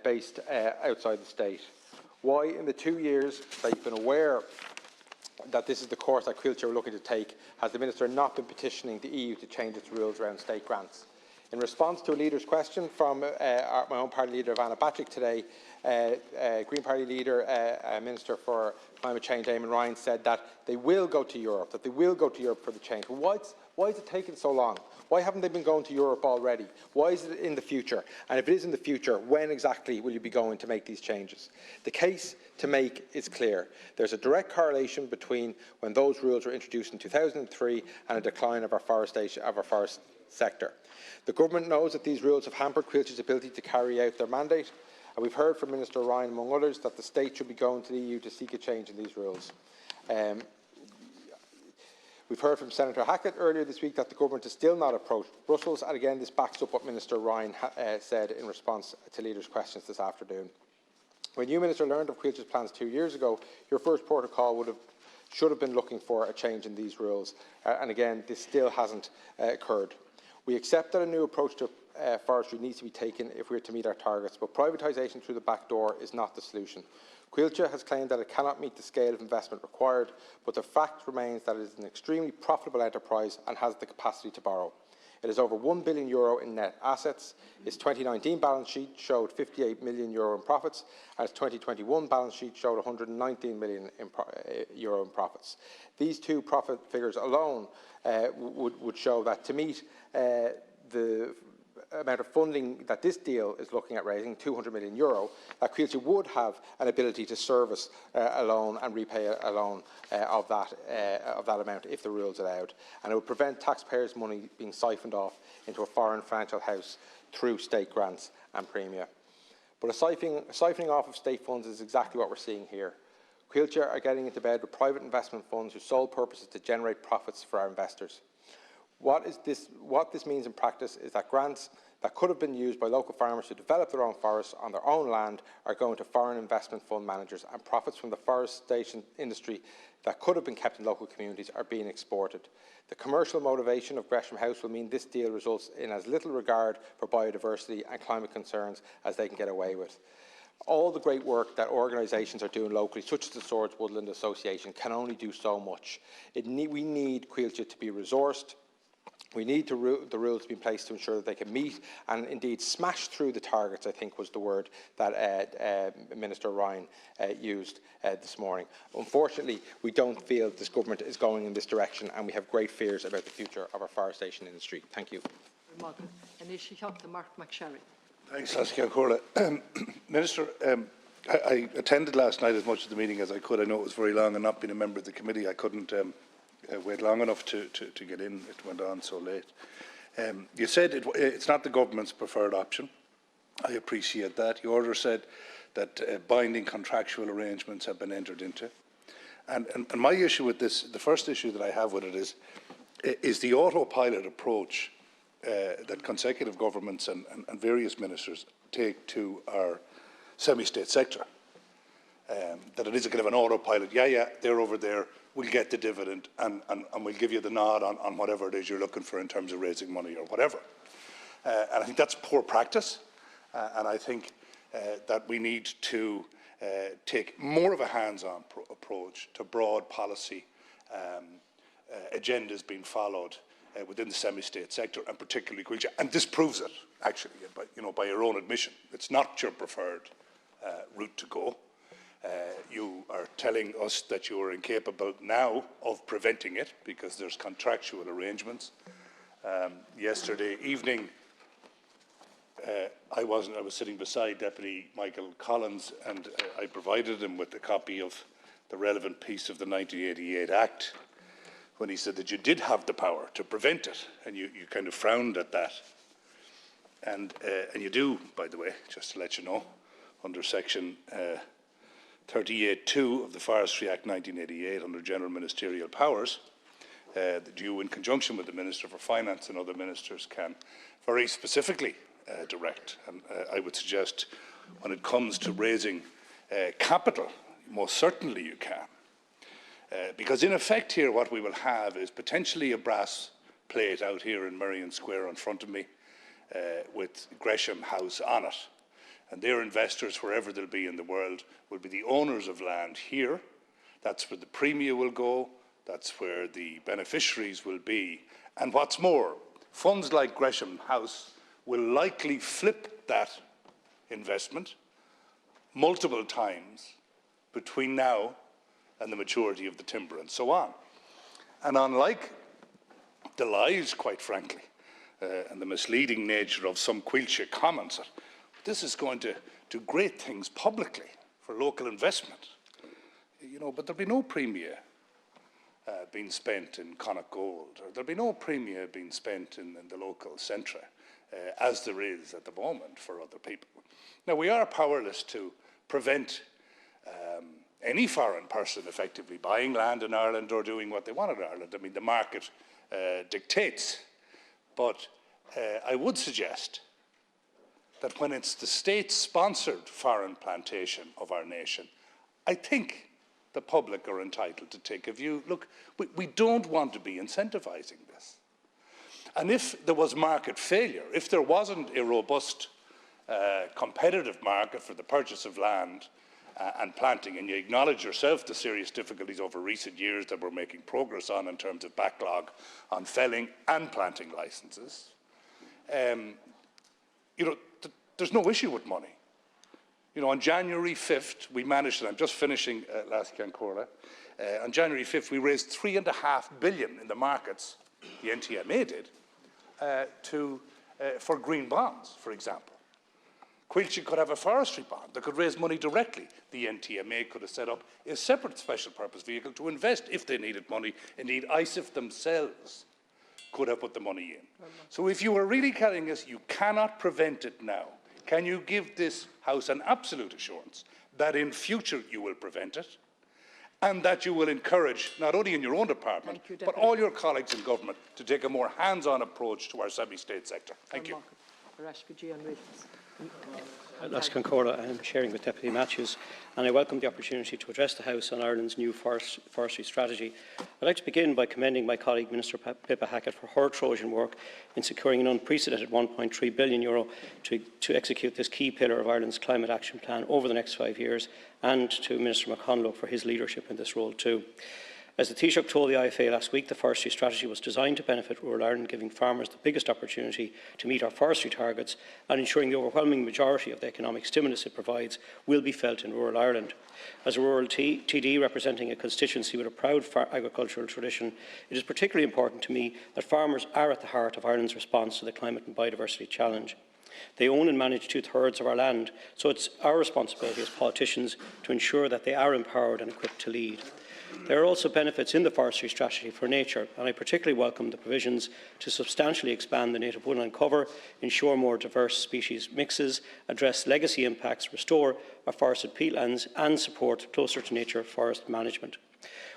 based outside the state? Why, in the 2 years that you've been aware that this is the course that Coillte are looking to take, has the Minister not been petitioning the EU to change its rules around state grants? In response to a leader's question from my own party leader, Ivana Bacik, today, Green Party leader, Minister for Climate Change, Eamon Ryan, said that they will go to Europe, for the change. Well, why is it taking so long? Why haven't they been going to Europe already? Why is it in the future? And if it is in the future, when exactly will you be going to make these changes? The case to make is clear. There's a direct correlation between when those rules were introduced in 2003 and a decline of our forest sector. The Government knows that these rules have hampered Coilte's ability to carry out their mandate, and we've heard from Minister Ryan, among others, that the state should be going to the EU to seek a change in these rules. We've heard from Senator Hackett earlier this week that the Government has still not approached Brussels, and again this backs up what Minister Ryan said in response to leaders' questions this afternoon. When you, Minister, learned of Coilte's plans 2 years ago, your first port of call should have been looking for a change in these rules, and again this still hasn't occurred. We accept that a new approach to forestry needs to be taken if we are to meet our targets, but privatisation through the back door is not the solution. Coillte has claimed that it cannot meet the scale of investment required, but the fact remains that it is an extremely profitable enterprise and has the capacity to borrow. It has over €1 billion in net assets. Its 2019 balance sheet showed €58 million in profits, and its 2021 balance sheet showed €119 million in profits. These two profit figures alone would show that to meet the amount of funding that this deal is looking at raising, €200 million, that Coillte would have an ability to service a loan and repay a loan of that amount if the rules allowed. And it would prevent taxpayers' money being siphoned off into a foreign financial house through state grants and premia. But a siphoning off of state funds is exactly what we're seeing here. Coillte are getting into bed with private investment funds whose sole purpose is to generate profits for our investors. What this means in practice is that grants that could have been used by local farmers to develop their own forests on their own land are going to foreign investment fund managers, and profits from the forestation industry that could have been kept in local communities are being exported. The commercial motivation of Gresham House will mean this deal results in as little regard for biodiversity and climate concerns as they can get away with. All the great work that organisations are doing locally, such as the Swords Woodland Association, can only do so much. We need Coillte to be resourced. We need the rules to be in place to ensure that they can meet and indeed smash through the targets, I think was the word that Minister Ryan used this morning. Unfortunately, we don't feel this Government is going in this direction, and we have great fears about the future of our forestation industry. Thank you. Thanks, Saskia Corla. Minister, I attended last night as much of the meeting as I could. I know it was very long, and not being a member of the committee, I couldn't wait long enough to get in. It went on so late. You said it's not the government's preferred option. I appreciate that. You also said that binding contractual arrangements have been entered into. And my issue with this, the first issue that I have with it is the autopilot approach that consecutive governments and various ministers take to our semi-state sector. That it is a kind of an autopilot. Yeah, they're over there. We'll get the dividend and we'll give you the nod on whatever it is you're looking for in terms of raising money or whatever. And I think that's poor practice. And I think that we need to take more of a hands-on approach to broad policy agendas being followed within the semi-state sector, and particularly agriculture. And this proves it, actually, by your own admission. It's not your preferred route to go. You are telling us that you are incapable now of preventing it because there's contractual arrangements. Yesterday evening, I was sitting beside Deputy Michael Collins, and I provided him with a copy of the relevant piece of the 1988 Act, when he said that you did have the power to prevent it, and you kind of frowned at that. And you do, by the way, just to let you know, under Section 38(2) of the Forestry Act 1988, under General Ministerial Powers, that you, in conjunction with the Minister for Finance and other ministers, can very specifically direct. And I would suggest, when it comes to raising capital, most certainly you can. Because in effect here, what we will have is potentially a brass plate out here in Merrion Square in front of me with Gresham House on it. And their investors, wherever they'll be in the world, will be the owners of land here. That's where the premium will go. That's where the beneficiaries will be. And what's more, funds like Gresham House will likely flip that investment multiple times between now and the maturity of the timber and so on. And unlike the lies, quite frankly, and the misleading nature of some Quilcha comments, this is going to do great things publicly for local investment. But there'll be no premium being spent in Connacht Gold, or there'll be no premium being spent in the local centre, as there is at the moment for other people. Now, we are powerless to prevent any foreign person effectively buying land in Ireland or doing what they want in Ireland. I mean, the market dictates. But I would suggest that when it's the state-sponsored foreign plantation of our nation, I think the public are entitled to take a view. Look, we don't want to be incentivising this. And if there was market failure, if there wasn't a robust competitive market for the purchase of land and planting, and you acknowledge yourself the serious difficulties over recent years that we're making progress on in terms of backlog on felling and planting licences, there's no issue with money. On January 5th, we managed, and I'm just finishing last Cancora, on January 5th, we raised $3.5 billion in the markets, the NTMA did, for green bonds, for example. Quilcha could have a forestry bond that could raise money directly. The NTMA could have set up a separate special purpose vehicle to invest if they needed money. Indeed, ISIF themselves could have put the money in. So if you were really telling us you cannot prevent it now, can you give this House an absolute assurance that in future you will prevent it, and that you will encourage, not only in your own department, but all your colleagues in government to take a more hands-on approach to our semi-state sector? Thank you. Las Concora, I'm sharing with Deputy Matthews, and I welcome the opportunity to address the House on Ireland's new forestry strategy. I'd like to begin by commending my colleague Minister Pippa Hackett for her Trojan work in securing an unprecedented €1.3 billion to execute this key pillar of Ireland's climate action plan over the next 5 years, and to Minister McConlough for his leadership in this role too. As the Taoiseach told the IFA last week, the forestry strategy was designed to benefit rural Ireland, giving farmers the biggest opportunity to meet our forestry targets and ensuring the overwhelming majority of the economic stimulus it provides will be felt in rural Ireland. As a rural TD representing a constituency with a proud agricultural tradition, it is particularly important to me that farmers are at the heart of Ireland's response to the climate and biodiversity challenge. They own and manage 2/3 of our land, so it's our responsibility as politicians to ensure that they are empowered and equipped to lead. There are also benefits in the forestry strategy for nature, and I particularly welcome the provisions to substantially expand the native woodland cover, ensure more diverse species mixes, address legacy impacts, restore our forested peatlands and support closer to nature forest management.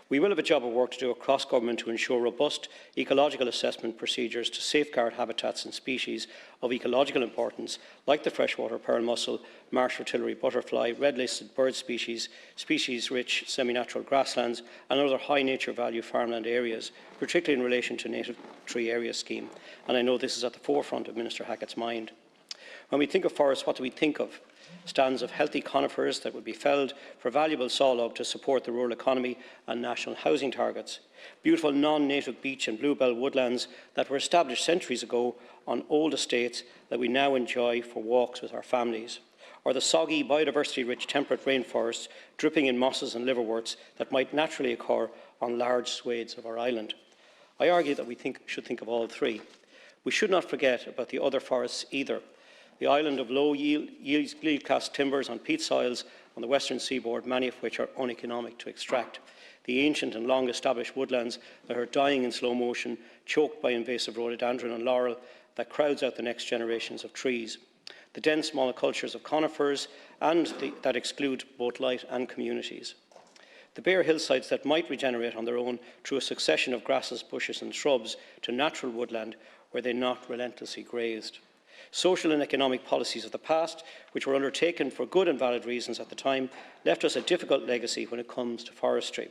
We will have a job of work to do across government to ensure robust ecological assessment procedures to safeguard habitats and species of ecological importance, like the freshwater pearl mussel, marsh fritillary butterfly, red-listed bird species, species-rich semi-natural grasslands and other high nature value farmland areas, particularly in relation to native tree area scheme. And I know this is at the forefront of Minister Hackett's mind. When we think of forests, what do we think of? Stands of healthy conifers that would be felled for valuable sawlog to support the rural economy and national housing targets. Beautiful non-native beech and bluebell woodlands that were established centuries ago on old estates that we now enjoy for walks with our families. Or the soggy, biodiversity-rich temperate rainforests dripping in mosses and liverworts that might naturally occur on large swathes of our island. I argue that we should think of all three. We should not forget about the other forests either. The island of low-yield cast timbers on peat soils on the western seaboard, many of which are uneconomic to extract. The ancient and long-established woodlands that are dying in slow motion, choked by invasive rhododendron and laurel that crowds out the next generations of trees. The dense monocultures of conifers and that exclude both light and communities. The bare hillsides that might regenerate on their own through a succession of grasses, bushes and shrubs to natural woodland were they not relentlessly grazed. Social and economic policies of the past, which were undertaken for good and valid reasons at the time, left us a difficult legacy when it comes to forestry.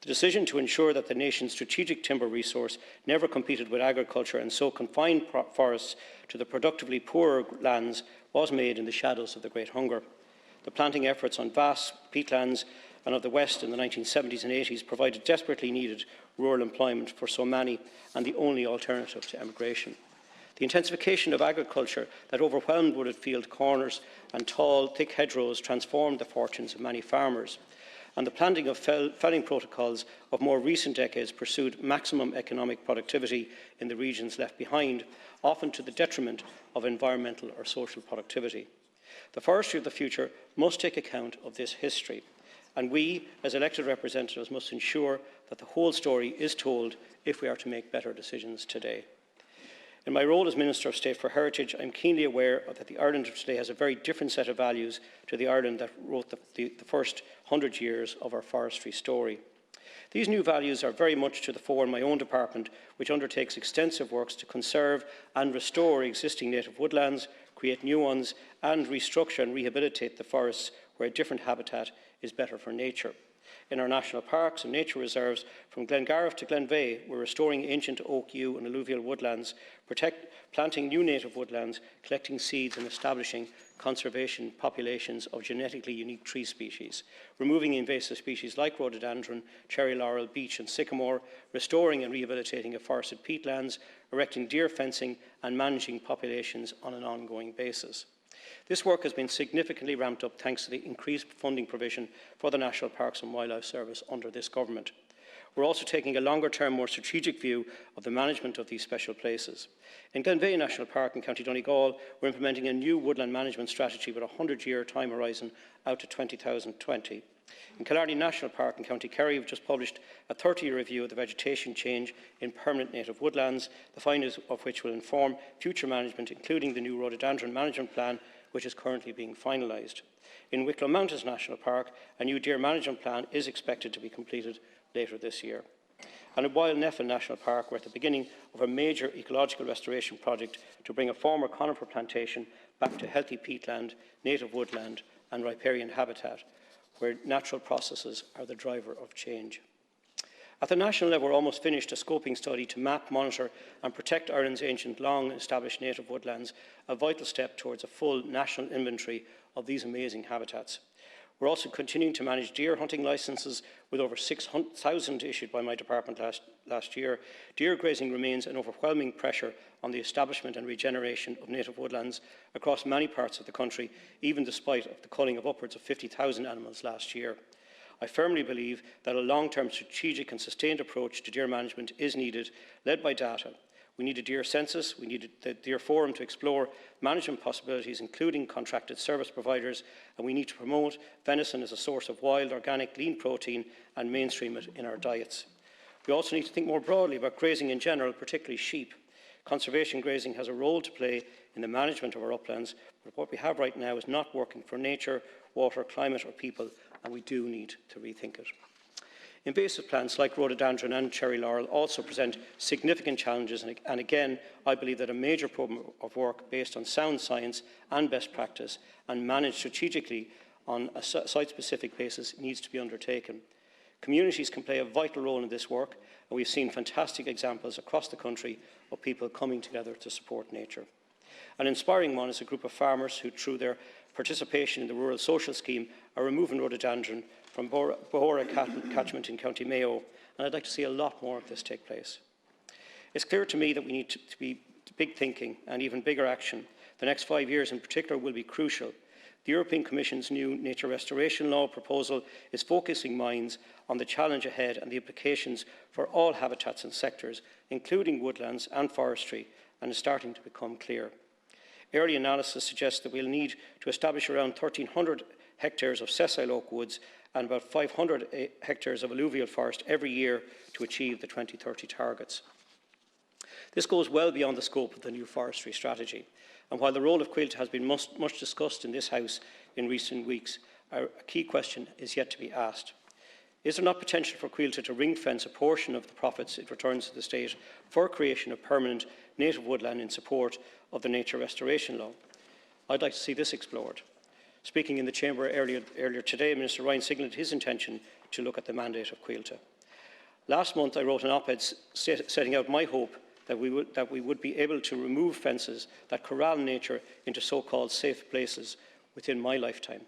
The decision to ensure that the nation's strategic timber resource never competed with agriculture and so confined forests to the productively poorer lands was made in the shadows of the Great Hunger. The planting efforts on vast peatlands and of the West in the 1970s and 80s provided desperately needed rural employment for so many and the only alternative to emigration. The intensification of agriculture that overwhelmed wooded field corners and tall, thick hedgerows transformed the fortunes of many farmers. And the planting of felling protocols of more recent decades pursued maximum economic productivity in the regions left behind, often to the detriment of environmental or social productivity. The forestry of the future must take account of this history, and we, as elected representatives, must ensure that the whole story is told if we are to make better decisions today. In my role as Minister of State for Heritage, I am keenly aware that the Ireland of today has a very different set of values to the Ireland that wrote the first 100 years of our forestry story. These new values are very much to the fore in my own department, which undertakes extensive works to conserve and restore existing native woodlands, create new ones, and restructure and rehabilitate the forests where a different habitat is better for nature. In our national parks and nature reserves, from Glengariff to Glenveigh, we're restoring ancient oak, yew and alluvial woodlands, planting new native woodlands, collecting seeds and establishing conservation populations of genetically unique tree species, removing invasive species like rhododendron, cherry laurel, beech and sycamore, restoring and rehabilitating forested peatlands, erecting deer fencing and managing populations on an ongoing basis. This work has been significantly ramped up thanks to the increased funding provision for the National Parks and Wildlife Service under this government. We're also taking a longer-term, more strategic view of the management of these special places. In Glenveigh National Park in County Donegal, we're implementing a new woodland management strategy with a 100-year time horizon out to 2020. In Killarney National Park in County Kerry, we've just published a 30-year review of the vegetation change in permanent native woodlands, the findings of which will inform future management, including the new rhododendron management plan, which is currently being finalised. In Wicklow Mountains National Park, a new deer management plan is expected to be completed later this year. And at Boyle-Neffin National Park, we're at the beginning of a major ecological restoration project to bring a former conifer plantation back to healthy peatland, native woodland and riparian habitat, where natural processes are the driver of change. At the national level, we're almost finished a scoping study to map, monitor and protect Ireland's ancient, long-established native woodlands, a vital step towards a full national inventory of these amazing habitats. We're also continuing to manage deer hunting licences with over 6,000 issued by my department last year. Deer grazing remains an overwhelming pressure on the establishment and regeneration of native woodlands across many parts of the country, even despite the culling of upwards of 50,000 animals last year. I firmly believe that a long-term strategic and sustained approach to deer management is needed, led by data. We need a deer census, we need the deer forum to explore management possibilities, including contracted service providers, and we need to promote venison as a source of wild, organic, lean protein and mainstream it in our diets. We also need to think more broadly about grazing in general, particularly sheep. Conservation grazing has a role to play in the management of our uplands, but what we have right now is not working for nature, water, climate or people, and we do need to rethink it. Invasive plants like rhododendron and cherry laurel also present significant challenges, and again, I believe that a major program of work based on sound science and best practice and managed strategically on a site-specific basis needs to be undertaken. Communities can play a vital role in this work, and we've seen fantastic examples across the country of people coming together to support nature. An inspiring one is a group of farmers who, through their participation in the Rural Social Scheme, are removing rhododendron from Bohora catchment in County Mayo, and I'd like to see a lot more of this take place. It's clear to me that we need to be big thinking and even bigger action. The next 5 years in particular will be crucial. The European Commission's new nature restoration law proposal is focusing minds on the challenge ahead and the implications for all habitats and sectors, including woodlands and forestry, and is starting to become clear. Early analysis suggests that we'll need to establish around 1,300 hectares of sessile oak woods and about 500 hectares of alluvial forest every year to achieve the 2030 targets. This goes well beyond the scope of the new forestry strategy, and while the role of Quilta has been much discussed in this House in recent weeks, a key question is yet to be asked. Is there not potential for Quilta to ring-fence a portion of the profits it returns to the state for creation of permanent native woodland in support of the nature restoration law? I'd like to see this explored. Speaking in the Chamber earlier today, Minister Ryan signalled his intention to look at the mandate of Quilta. Last month I wrote an op-ed setting out my hope that we would be able to remove fences that corral nature into so-called safe places within my lifetime.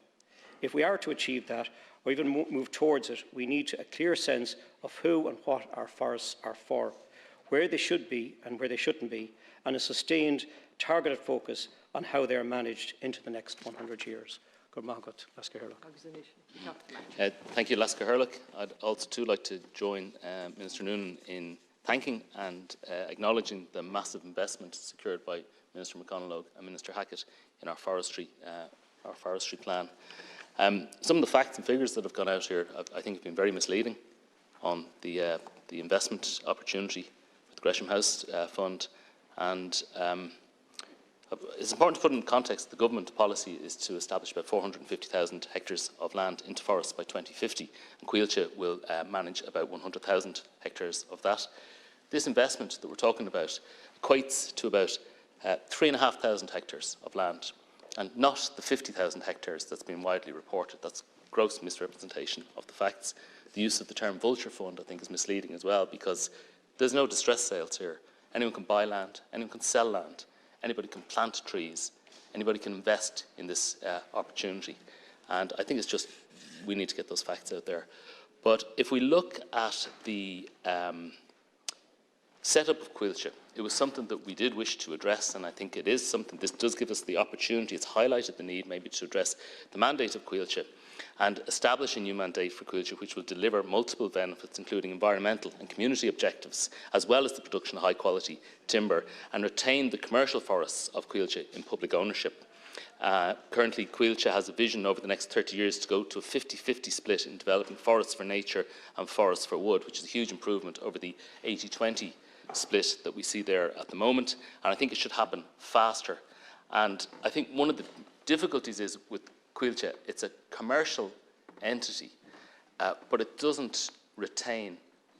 If we are to achieve that, or even move towards it, we need a clear sense of who and what our forests are for, where they should be and where they shouldn't be, and a sustained, targeted focus on how they are managed into the next 100 years. Thank you, Laska Hurlock. I'd also too like to join Minister Noonan in thanking and acknowledging the massive investment secured by Minister McConalogue and Minister Hackett in our forestry plan. Some of the facts and figures that have gone out here, I think, have been very misleading on the investment opportunity with the Gresham House Fund, and it's important to put in context the government policy is to establish about 450,000 hectares of land into forests by 2050, and Quilta will manage about 100,000 hectares of that. This investment that we're talking about equates to about 3,500 hectares of land, and not the 50,000 hectares that's been widely reported. That's gross misrepresentation of the facts. The use of the term vulture fund, I think, is misleading as well, because there's no distress sales here. Anyone can buy land, anyone can sell land, anybody can plant trees, anybody can invest in this opportunity. And I think it's just, we need to get those facts out there. But if we look at the setup of Quilta, it was something that we did wish to address, and I think it is something, this does give us the opportunity, it's highlighted the need maybe to address the mandate of Quilta and establish a new mandate for Quilta which will deliver multiple benefits, including environmental and community objectives, as well as the production of high quality timber, and retain the commercial forests of Quilta in public ownership. Currently, Quilta has a vision over the next 30 years to go to a 50-50 split in developing forests for nature and forests for wood, which is a huge improvement over the 80-20 split that we see there at the moment, and I think it should happen faster. And I think one of the difficulties is with Quilta, it's a commercial entity, but it doesn't retain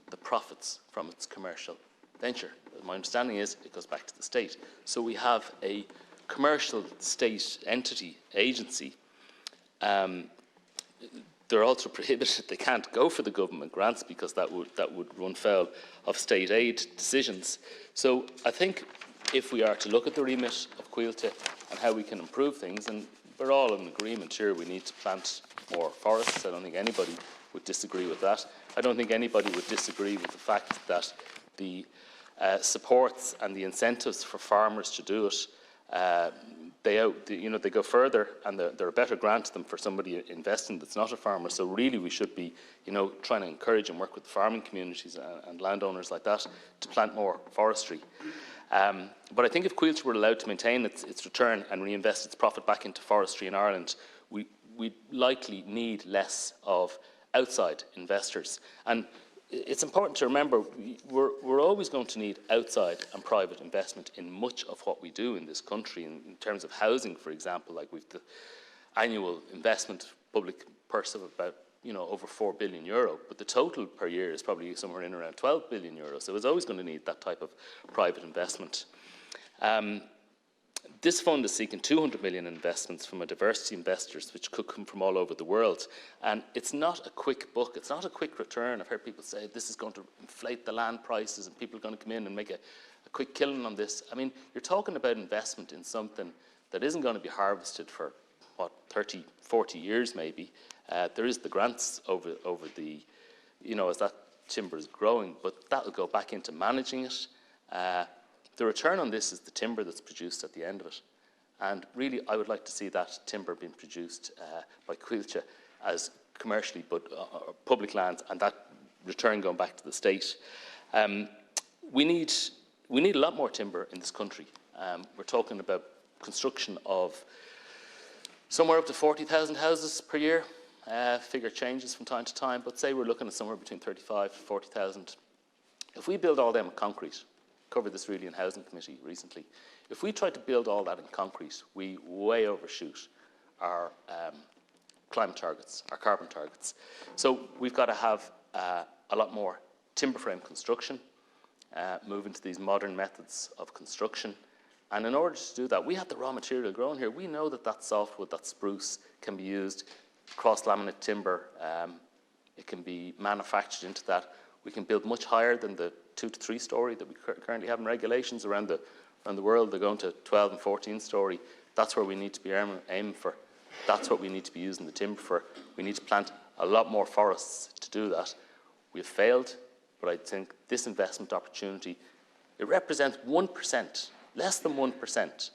the profits from its commercial venture. My understanding is it goes back to the state. So we have a commercial state entity, agency. They're also prohibited, they can't go for the government grants because that would run foul of state aid decisions. So I think if we are to look at the remit of Quilta and how we can improve things, and we're all in agreement here, we need to plant more forests. I don't think anybody would disagree with that. I don't think anybody would disagree with the fact that the supports and the incentives for farmers to do it, they go further, and they're a better grant than for somebody investing that's not a farmer. So really, we should be, trying to encourage and work with farming communities and landowners like that to plant more forestry. But I think if Quilta were allowed to maintain its return and reinvest its profit back into forestry in Ireland, we'd likely need less of outside investors. And it's important to remember we're always going to need outside and private investment in much of what we do in this country. In terms of housing, for example, like we've the annual investment public purse of about over €4 billion, but the total per year is probably somewhere in around €12 billion. So it's always going to need that type of private investment. This fund is seeking 200 million investments from a diversity of investors, which could come from all over the world. And it's not a quick buck, it's not a quick return. I've heard people say this is going to inflate the land prices and people are going to come in and make a a quick killing on this. I mean, you're talking about investment in something that isn't going to be harvested for, what, 30, 40 years maybe. There is the grants over the, as that timber is growing, but that will go back into managing it. The return on this is the timber that's produced at the end of it. And really, I would like to see that timber being produced by Coillte as commercially, but public lands, and that return going back to the state. We need a lot more timber in this country. We're talking about construction of somewhere up to 40,000 houses per year. Figure changes from time to time, but say we're looking at somewhere between 35 to 40,000. If we build all them in concrete, covered this really in Housing Committee recently, if we try to build all that in concrete, we way overshoot our climate targets, our carbon targets. So we've got to have a lot more timber frame construction, move into these modern methods of construction. And in order to do that, we have the raw material growing here. We know that that softwood, that spruce, can be used, cross-laminate timber. It can be manufactured into that. We can build much higher than the 2 to 3 story that we currently have in regulations around the world. They're going to 12 and 14 story. That's where we need to be aiming for. That's what we need to be using the timber for. We need to plant a lot more forests to do that. We've failed, but I think this investment opportunity, it represents 1%, less than 1%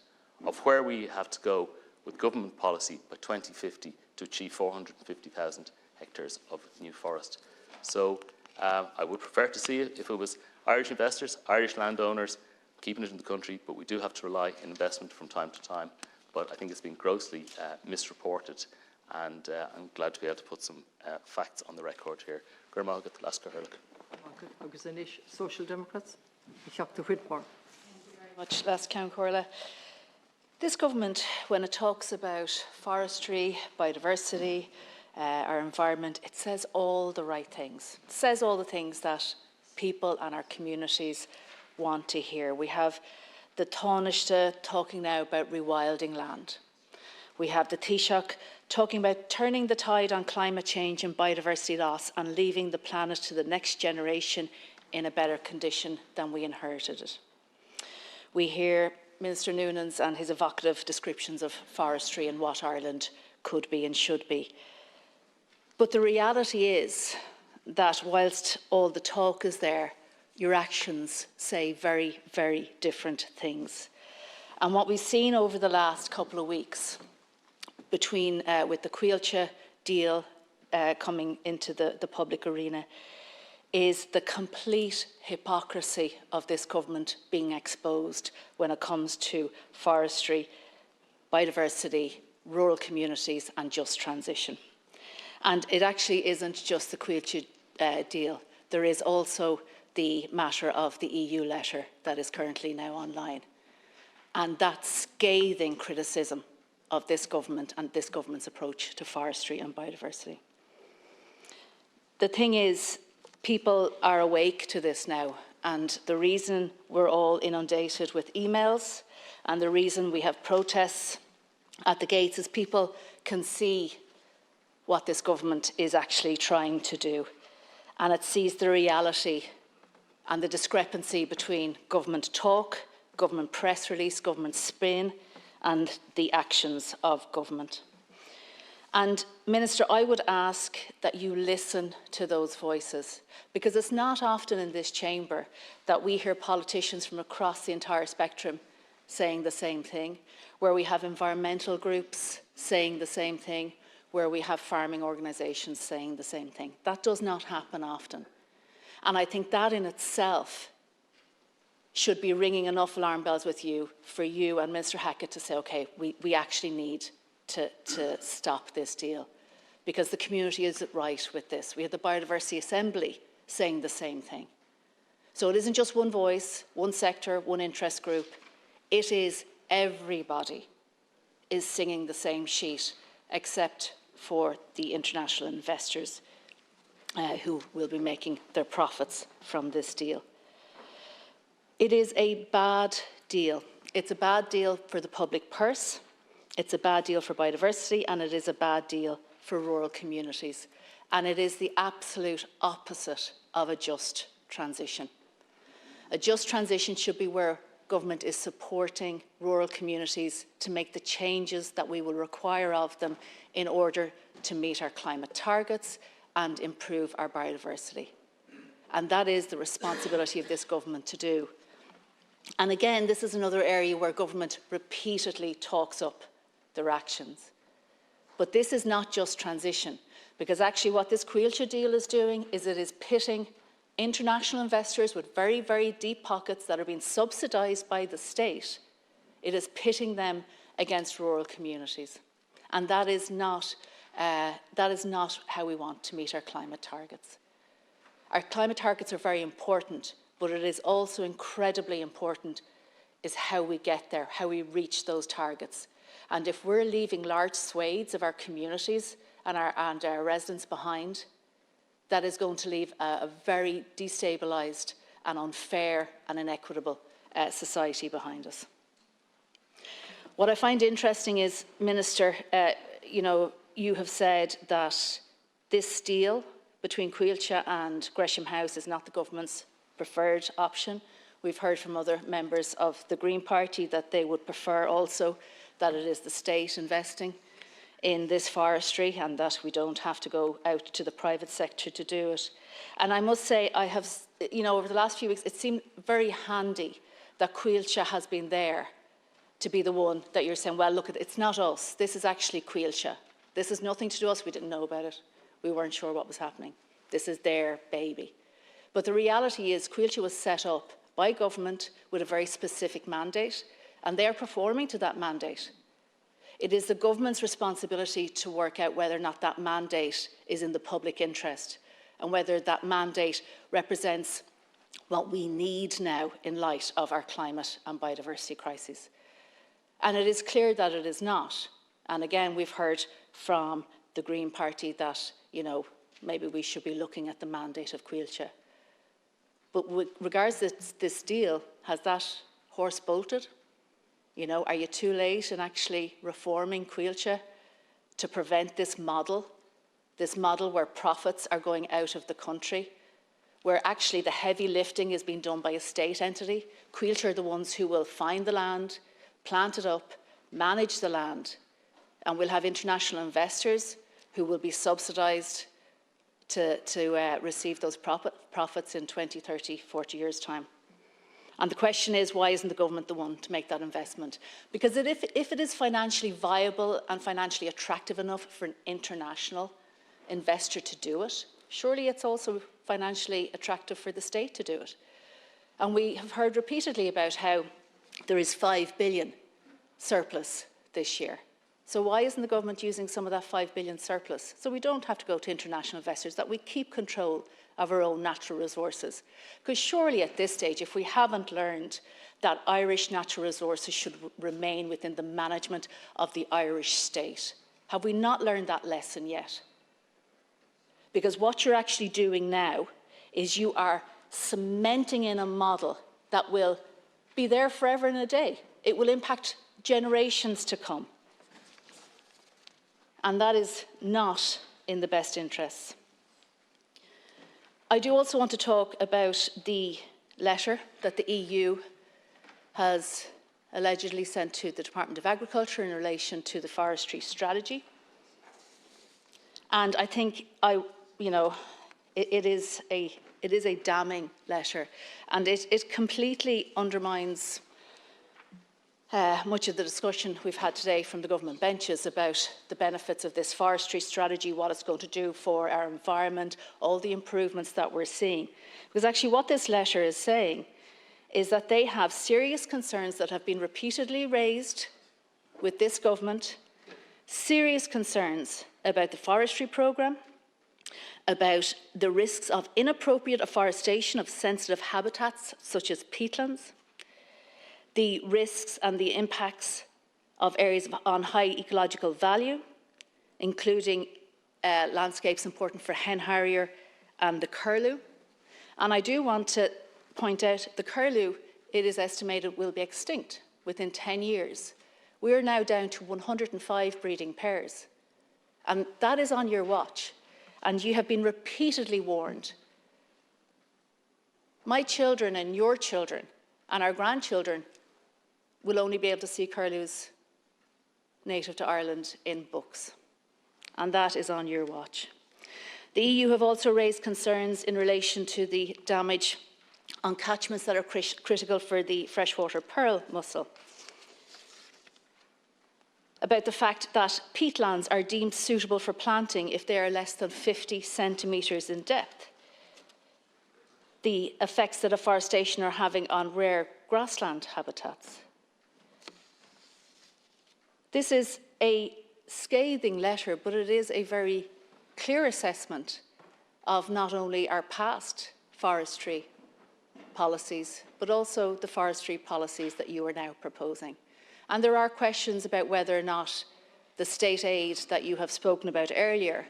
of where we have to go with government policy by 2050 to achieve 450,000 hectares of new forest. So I would prefer to see it if it was Irish investors, Irish landowners, keeping it in the country, but we do have to rely on investment from time to time. But I think it's been grossly misreported, and I'm glad to be able to put some facts on the record here. Gurmalgat Lasker Hurlik. Social Democrats. Whitmore. Thank you very much, Lasker Corla. This government, when it talks about forestry, biodiversity, our environment, it says all the right things. It says all the things that people and our communities want to hear. We have the Taoiseach talking now about rewilding land. We have the Taoiseach talking about turning the tide on climate change and biodiversity loss and leaving the planet to the next generation in a better condition than we inherited it. We hear Minister Noonan's and his evocative descriptions of forestry and what Ireland could be and should be. But the reality is that whilst all the talk is there, your actions say very, very different things. And what we've seen over the last couple of weeks between with the Coillte deal coming into the public arena is the complete hypocrisy of this government being exposed when it comes to forestry, biodiversity, rural communities and just transition. And it actually isn't just the Coillte deal. There is also the matter of the EU letter that is currently now online. And that scathing criticism of this government and this government's approach to forestry and biodiversity. The thing is, people are awake to this now, and the reason we're all inundated with emails and the reason we have protests at the gates is people can see what this government is actually trying to do, and it sees the reality and the discrepancy between government talk, government press release, government spin, and the actions of government. And Minister, I would ask that you listen to those voices, because it's not often in this chamber that we hear politicians from across the entire spectrum saying the same thing, where we have environmental groups saying the same thing, where we have farming organisations saying the same thing. That does not happen often. And I think that in itself should be ringing enough alarm bells with you, for you and Minister Hackett to say, OK, we actually need to stop this deal, because the community isn't right with this. We had the Biodiversity Assembly saying the same thing. So it isn't just one voice, one sector, one interest group. It is everybody is singing the same sheet, except for the international investors who will be making their profits from this deal. It is a bad deal. It's a bad deal for the public purse, it's a bad deal for biodiversity, and it is a bad deal for rural communities. And it is the absolute opposite of a just transition. A just transition should be where government is supporting rural communities to make the changes that we will require of them in order to meet our climate targets and improve our biodiversity. And that is the responsibility of this government to do. And again, this is another area where government repeatedly talks up their actions. But this is not just transition, because actually what this Coillte deal is doing is it is pitting international investors with very, very deep pockets that are being subsidised by the state. It is pitting them against rural communities. And that is not how we want to meet our climate targets. Our climate targets are very important, but it is also incredibly important is how we get there, how we reach those targets. And if we're leaving large swathes of our communities and our residents behind, that is going to leave a very destabilised and unfair and inequitable society behind us. What I find interesting is, Minister, you have said that this deal between Coillte and Gresham House is not the government's preferred option. We've heard from other members of the Green Party that they would prefer also that it is the state investing in this forestry and that we don't have to go out to the private sector to do it. And I must say, I have, over the last few weeks, it seemed very handy that Coillte has been there to be the one that you're saying, well, look, it's not us. This is actually Coillte. This has nothing to do with us. We didn't know about it. We weren't sure what was happening. This is their baby. But the reality is Coillte was set up by government with a very specific mandate, and they're performing to that mandate. It is the government's responsibility to work out whether or not that mandate is in the public interest and whether that mandate represents what we need now in light of our climate and biodiversity crises. And it is clear that it is not. And again, we've heard from the Green Party that, maybe we should be looking at the mandate of Coillte. But with regards to this deal, has that horse bolted? Are you too late in actually reforming Coillte to prevent this model where profits are going out of the country, where actually the heavy lifting is being done by a state entity? Coillte are the ones who will find the land, plant it up, manage the land, and we'll have international investors who will be subsidised to receive those profits in 20, 30, 40 years' time. And the question is, why isn't the government the one to make that investment? Because if it is financially viable and financially attractive enough for an international investor to do it, surely it's also financially attractive for the state to do it. And we have heard repeatedly about how there is 5 billion surplus this year. So why isn't the government using some of that 5 billion surplus? So we don't have to go to international investors, that we keep control of our own natural resources. Because surely at this stage, if we haven't learned that Irish natural resources should remain within the management of the Irish state, have we not learned that lesson yet? Because what you're actually doing now is you are cementing in a model that will be there forever and a day. It will impact generations to come. And that is not in the best interests. I do also want to talk about the letter that the EU has allegedly sent to the Department of Agriculture in relation to the forestry strategy. And I think it is a damning letter, and it completely undermines much of the discussion we've had today from the government benches about the benefits of this forestry strategy, what it's going to do for our environment, all the improvements that we're seeing. Because actually what this letter is saying is that they have serious concerns that have been repeatedly raised with this government, serious concerns about the forestry programme, about the risks of inappropriate afforestation of sensitive habitats such as peatlands, the risks and the impacts of areas on high ecological value, including landscapes important for hen harrier and the curlew. And I do want to point out the curlew, it is estimated, will be extinct within 10 years. We are now down to 105 breeding pairs. And that is on your watch. And you have been repeatedly warned My children and your children and our grandchildren will only be able to see curlews native to Ireland in books. And that is on your watch. The EU have also raised concerns in relation to the damage on catchments that are critical for the freshwater pearl mussel, about the fact that peatlands are deemed suitable for planting if they are less than 50 centimetres in depth, the effects that afforestation are having on rare grassland habitats. This is a scathing letter, but it is a very clear assessment of not only our past forestry policies, but also the forestry policies that you are now proposing. And there are questions about whether or not the state aid that you have spoken about earlier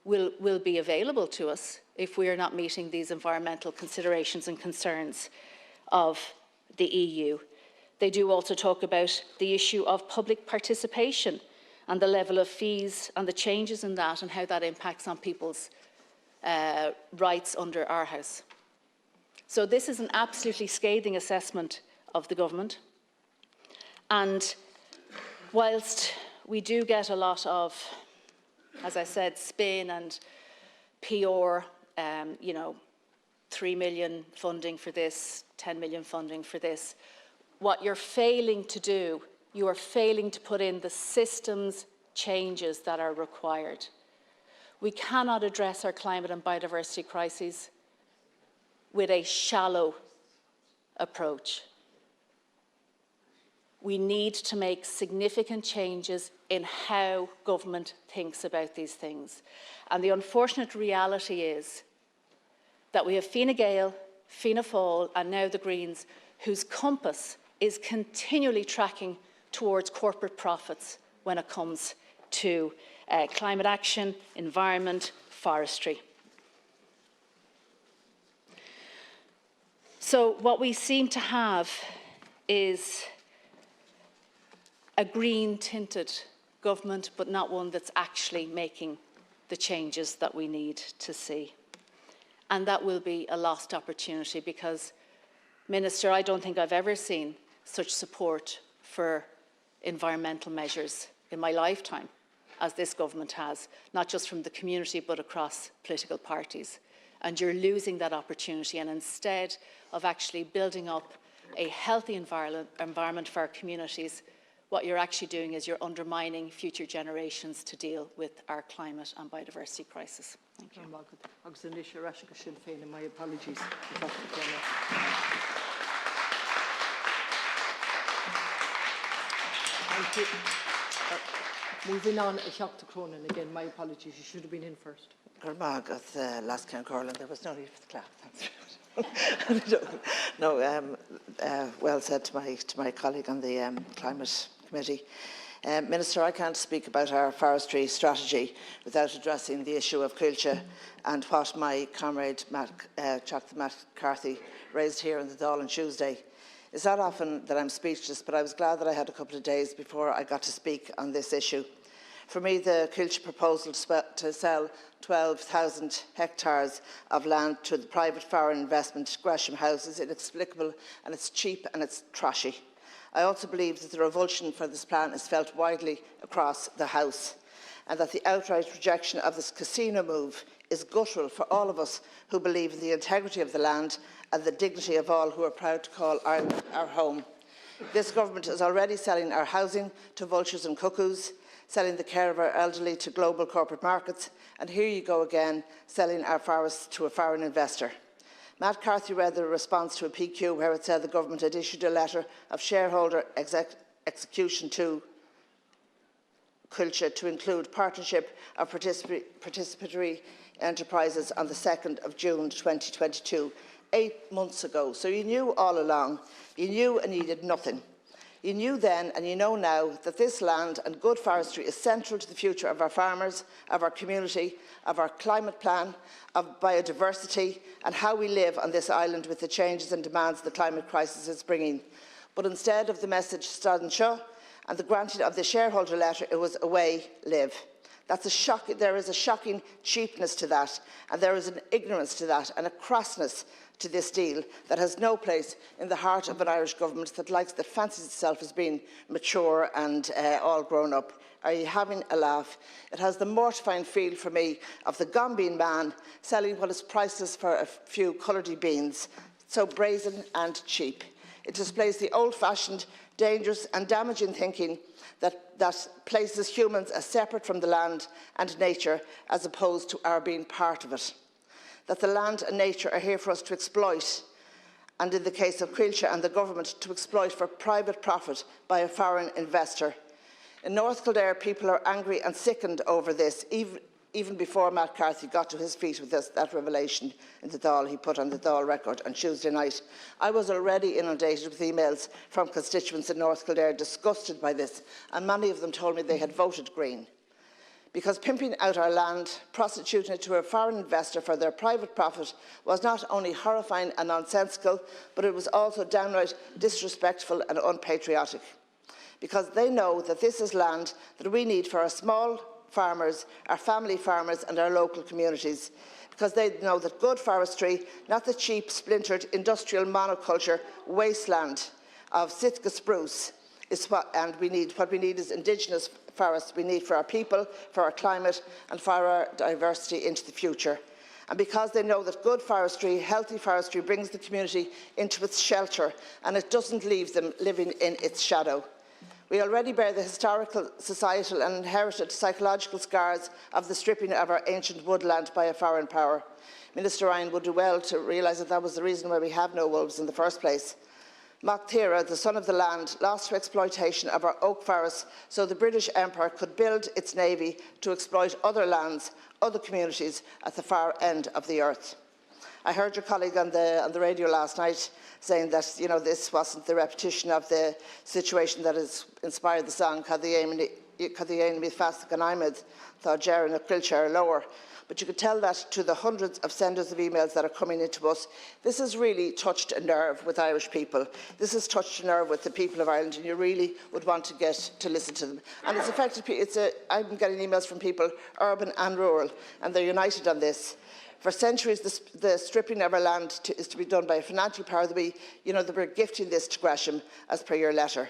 will be available to us if we are not meeting these environmental considerations and concerns of the EU. They do also talk about the issue of public participation and the level of fees and the changes in that and how that impacts on people's rights under our house. So this is an absolutely scathing assessment of the government. And whilst we do get a lot of, as I said, spin and PR, 3 million funding for this, 10 million funding for this, what you're failing to do, you are failing to put in the systems changes that are required. We cannot address our climate and biodiversity crises with a shallow approach. We need to make significant changes in how government thinks about these things. And the unfortunate reality is that we have Fine Gael, Fianna Fáil, and now the Greens, whose compass is continually tracking towards corporate profits when it comes to climate action, environment, forestry. So what we seem to have is a green-tinted government, but not one that's actually making the changes that we need to see. And that will be a lost opportunity because, Minister, I don't think I've ever seen such support for environmental measures in my lifetime as this government has, not just from the community but across political parties. And you're losing that opportunity, and instead of actually building up a healthy environment for our communities, what you're actually doing is you're undermining future generations to deal with our climate and biodiversity crisis. Thank you. My apologies. Thank you. Moving on, Dr. Cronin, again, my apologies, you should have been in first. Last Count Corlin, there was no need for the clap. No, well said to my colleague on the Climate Committee. Minister, I can't speak about our forestry strategy without addressing the issue of Culture and what my comrade Jonathan McCarthy raised here in the Dáil on Tuesday. It's not often that I'm speechless, but I was glad that I had a couple of days before I got to speak on this issue. For me, the Culture proposal to sell 12,000 hectares of land to the private foreign investment Gresham House is inexplicable, and it's cheap and it's trashy. I also believe that the revulsion for this plan is felt widely across the House, and that the outright rejection of this casino move is guttural for all of us who believe in the integrity of the land and the dignity of all who are proud to call Ireland our home. This government is already selling our housing to vultures and cuckoos, selling the care of our elderly to global corporate markets, and here you go again, selling our forests to a foreign investor. Matt Carthy read the response to a PQ where it said the government had issued a letter of shareholder execution to Culture to include partnership of participatory enterprises on the 2nd of June 2022, 8 months ago. So you knew all along. You knew and you did nothing. You knew then and you know now that this land and good forestry is central to the future of our farmers, of our community, of our climate plan, of biodiversity and how we live on this island with the changes and demands the climate crisis is bringing. But instead of the message Stad and Shaw and the granting of the shareholder letter, it was away, live. There is a shocking cheapness to that, and there is an ignorance to that, and a crassness to this deal that has no place in the heart of an Irish government that fancies itself as being mature and all grown up. Are you having a laugh? It has the mortifying feel for me of the gone-bean man selling what is priceless for a few coloured beans, so brazen and cheap. It displays the old-fashioned, dangerous and damaging thinking that places humans as separate from the land and nature as opposed to our being part of it. That the land and nature are here for us to exploit, and in the case of Coillte and the government, to exploit for private profit by a foreign investor. In North Kildare, people are angry and sickened over this, even before Matt Carthy got to his feet with that revelation in the Dáil he put on the Dáil record on Tuesday night. I was already inundated with emails from constituents in North Kildare disgusted by this, and many of them told me they had voted Green. Because pimping out our land, prostituting it to a foreign investor for their private profit was not only horrifying and nonsensical, but it was also downright disrespectful and unpatriotic. Because they know that this is land that we need for our small farmers, our family farmers and our local communities. Because they know that good forestry, not the cheap, splintered, industrial monoculture wasteland of Sitka spruce, is what we need is indigenous forests we need for our people, for our climate and for our diversity into the future. And because they know that good forestry, healthy forestry, brings the community into its shelter and it doesn't leave them living in its shadow. We already bear the historical, societal and inherited psychological scars of the stripping of our ancient woodland by a foreign power. Minister Ryan would do well to realise that was the reason why we have no wolves in the first place. Mac Tira, the son of the land, lost to exploitation of our oak forests so the British Empire could build its navy to exploit other lands, other communities at the far end of the earth. I heard your colleague on the radio last night saying that this wasn't the repetition of the situation that has inspired the song Cad the Éanamh Fast Gan Imid, Thá Ger na Coillte lower. But you could tell that to the hundreds of senders of emails that are coming into us. This has really touched a nerve with Irish people. This has touched a nerve with the people of Ireland, and you really would want to get to listen to them. And it's affected people. I've been getting emails from people, urban and rural, and they're united on this. For centuries, the stripping of our land is to be done by a financial power that we're gifting this to Gresham, as per your letter.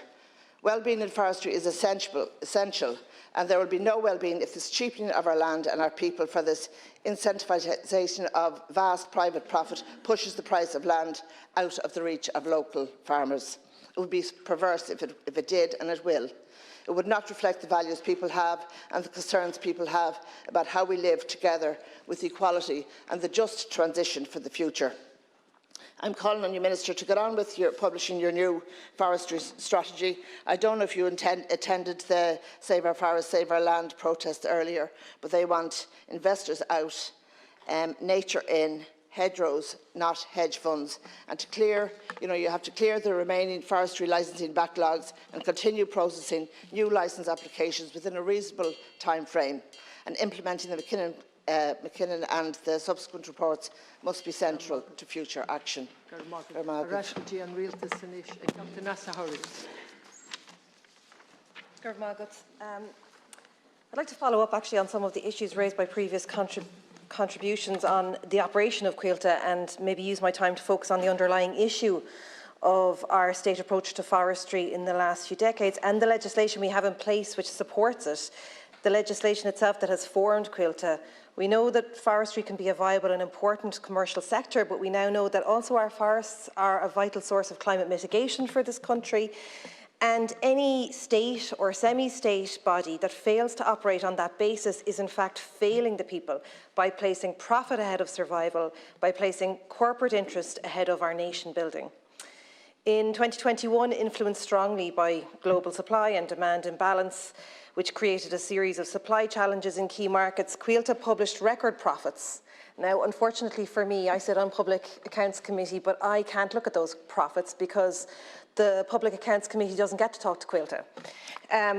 Well-being in forestry is essential, and there will be no well-being if this cheapening of our land and our people for this incentivisation of vast private profit pushes the price of land out of the reach of local farmers. It would be perverse if it did, and it will. It would not reflect the values people have and the concerns people have about how we live together with equality and the just transition for the future. I'm calling on you, Minister, to get on with publishing your new forestry strategy. I don't know if you attended the Save Our Forests, Save Our Land protest earlier, but they want investors out, nature in, hedgerows, not hedge funds, and to clear, you have to clear the remaining forestry licensing backlogs and continue processing new licence applications within a reasonable time frame, and implementing the McKinnon and the subsequent reports must be central to future action. I'd like to follow up actually on some of the issues raised by previous contributions on the operation of Coillte, and maybe use my time to focus on the underlying issue of our state approach to forestry in the last few decades and the legislation we have in place which supports it, the legislation itself that has formed Coillte. We know that forestry can be a viable and important commercial sector, but we now know that also our forests are a vital source of climate mitigation for this country. And any state or semi-state body that fails to operate on that basis is in fact failing the people by placing profit ahead of survival, by placing corporate interest ahead of our nation building. In 2021, influenced strongly by global supply and demand imbalance, which created a series of supply challenges in key markets, Coillte published record profits. Now, unfortunately for me, I sit on Public Accounts Committee, but I can't look at those profits because the Public Accounts Committee doesn't get to talk to Coillte.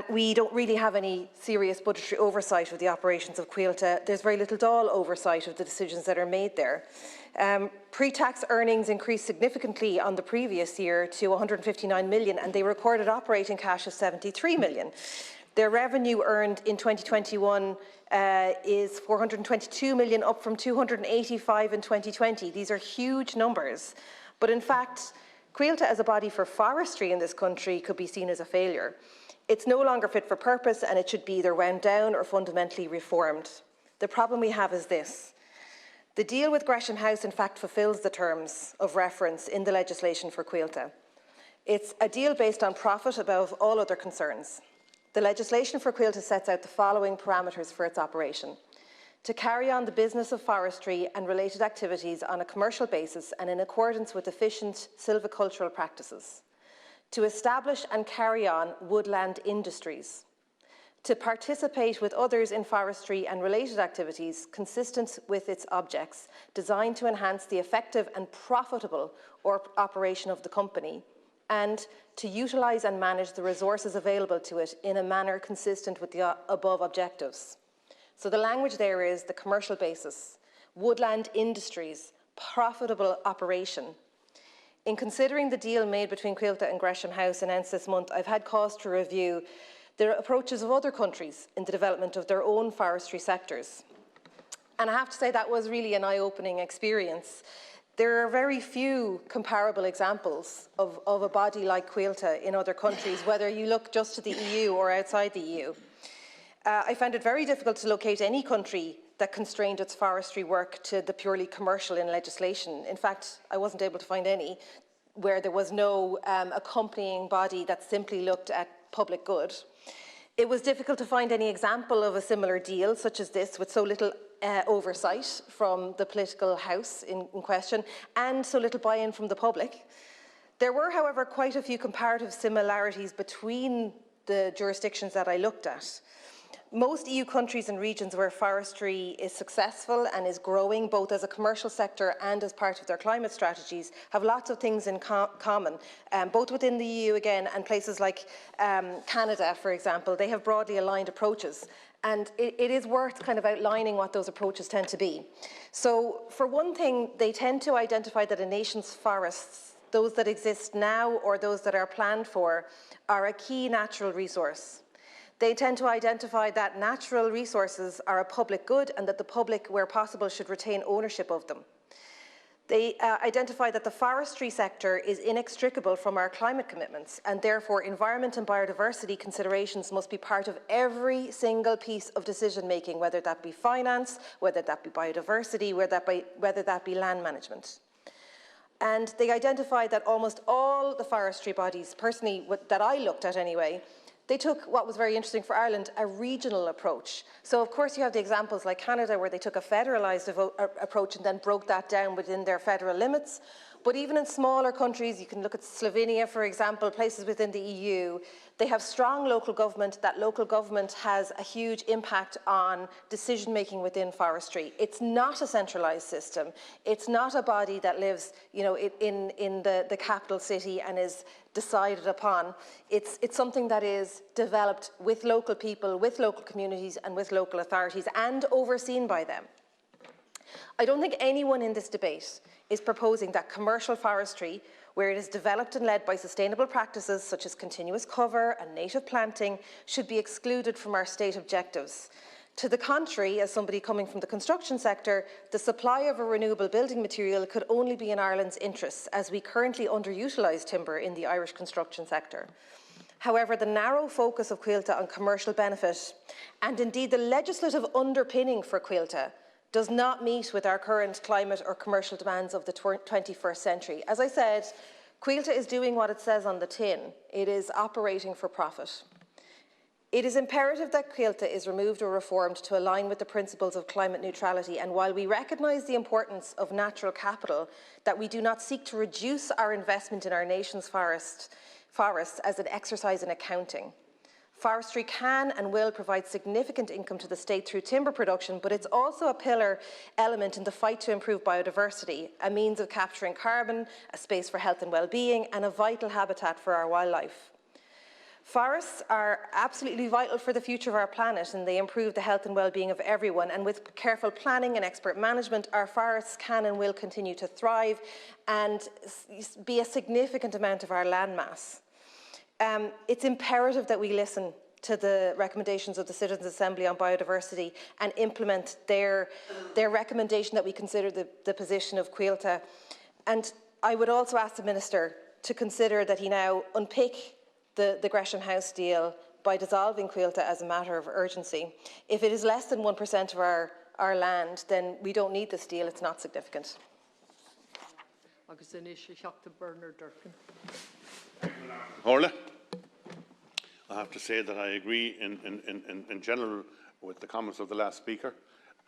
We don't really have any serious budgetary oversight of the operations of Coillte. There's very little Dáil oversight of the decisions that are made there. Pre-tax earnings increased significantly on the previous year to 159 million, and they recorded operating cash of 73 million. Their revenue earned in 2021 is 422 million, up from 285 in 2020. These are huge numbers. But in fact, Coillte as a body for forestry in this country could be seen as a failure. It's no longer fit for purpose, and it should be either wound down or fundamentally reformed. The problem we have is this. The deal with Gresham House, in fact, fulfills the terms of reference in the legislation for Coillte. It's a deal based on profit above all other concerns. The legislation for Coillte sets out the following parameters for its operation: to carry on the business of forestry and related activities on a commercial basis and in accordance with efficient silvicultural practices, to establish and carry on woodland industries, to participate with others in forestry and related activities consistent with its objects, designed to enhance the effective and profitable operation of the company, and to utilise and manage the resources available to it in a manner consistent with the above objectives. So the language there is the commercial basis, woodland industries, profitable operation. In considering the deal made between Coillte and Gresham House announced this month, I've had cause to review the approaches of other countries in the development of their own forestry sectors. And I have to say that was really an eye-opening experience. There are very few comparable examples of a body like Coillte in other countries, whether you look just to the EU or outside the EU. I found it very difficult to locate any country that constrained its forestry work to the purely commercial in legislation. In fact, I wasn't able to find any where there was no accompanying body that simply looked at public good. It was difficult to find any example of a similar deal such as this with so little oversight from the political house in question and so little buy-in from the public. There were, however, quite a few comparative similarities between the jurisdictions that I looked at. Most EU countries and regions where forestry is successful and is growing, both as a commercial sector and as part of their climate strategies, have lots of things in common, both within the EU again and places like Canada, for example. They have broadly aligned approaches. And it is worth kind of outlining what those approaches tend to be. So, for one thing, they tend to identify that a nation's forests, those that exist now or those that are planned for, are a key natural resource. They tend to identify that natural resources are a public good and that the public, where possible, should retain ownership of them. They identify that the forestry sector is inextricable from our climate commitments, and therefore environment and biodiversity considerations must be part of every single piece of decision-making, whether that be finance, whether that be biodiversity, whether that be land management. And they identify that almost all the forestry bodies, personally, that I looked at anyway, they took what was very interesting for Ireland, a regional approach. So, of course, you have the examples like Canada, where they took a federalised approach and then broke that down within their federal limits. But even in smaller countries, you can look at Slovenia, for example, places within the EU, they have strong local government. That local government has a huge impact on decision-making within forestry. It's not a centralised system. It's not a body that lives, in the capital city and is decided upon. It's something that is developed with local people, with local communities and with local authorities and overseen by them. I don't think anyone in this debate is proposing that commercial forestry, where it is developed and led by sustainable practices such as continuous cover and native planting, should be excluded from our state objectives. To the contrary, as somebody coming from the construction sector, the supply of a renewable building material could only be in Ireland's interests, as we currently underutilise timber in the Irish construction sector. However, the narrow focus of Coillte on commercial benefit, and indeed the legislative underpinning for Coillte, does not meet with our current climate or commercial demands of the 21st century. As I said, Coillte is doing what it says on the tin. It is operating for profit. It is imperative that Coillte is removed or reformed to align with the principles of climate neutrality, and while we recognise the importance of natural capital, that we do not seek to reduce our investment in our nation's forests as an exercise in accounting. Forestry can and will provide significant income to the state through timber production, but it's also a pillar element in the fight to improve biodiversity, a means of capturing carbon, a space for health and well-being, and a vital habitat for our wildlife. Forests are absolutely vital for the future of our planet, and they improve the health and well-being of everyone. And with careful planning and expert management, our forests can and will continue to thrive and be a significant amount of our land mass. It's imperative that we listen to the recommendations of the Citizens' Assembly on biodiversity and implement their recommendation that we consider the position of Cuilta. And I would also ask the Minister to consider that he now unpick the Gresham House deal by dissolving Cuilta as a matter of urgency. If it is less than 1% of our land, then we don't need this deal. It's not significant. Orla. I have to say that I agree in general with the comments of the last speaker.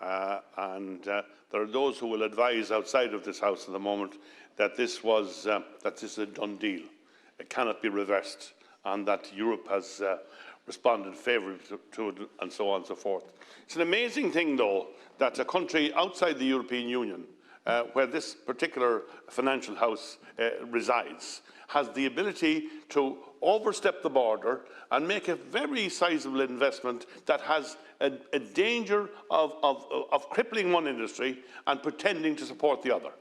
And there are those who will advise outside of this House at the moment that this is a done deal. It cannot be reversed, and that Europe has responded favourably to it, and so on and so forth. It's an amazing thing, though, that a country outside the European Union, where this particular financial house resides, has the ability to overstep the border and make a very sizable investment that has a danger of crippling one industry and pretending to support the other.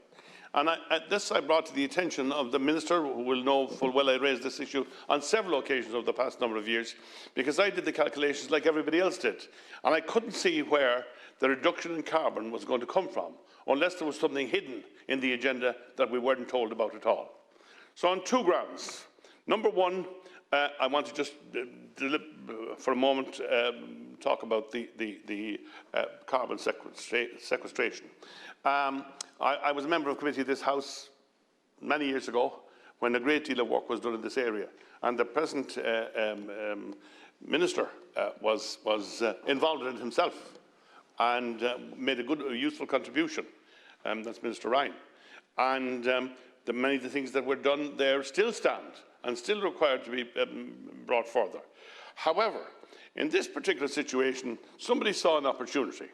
And this I brought to the attention of the Minister, who will know full well I raised this issue on several occasions over the past number of years, because I did the calculations like everybody else did. And I couldn't see where the reduction in carbon was going to come from, unless there was something hidden in the agenda that we weren't told about at all. So on two grounds. Number one, I want to just, for a moment, talk about the carbon sequestration. I was a member of committee of this House many years ago when a great deal of work was done in this area, and the present Minister was involved in it himself and made a useful contribution. That's Minister Ryan. And many of the things that were done there still stand and still required to be brought further. However, in this particular situation, somebody saw an opportunity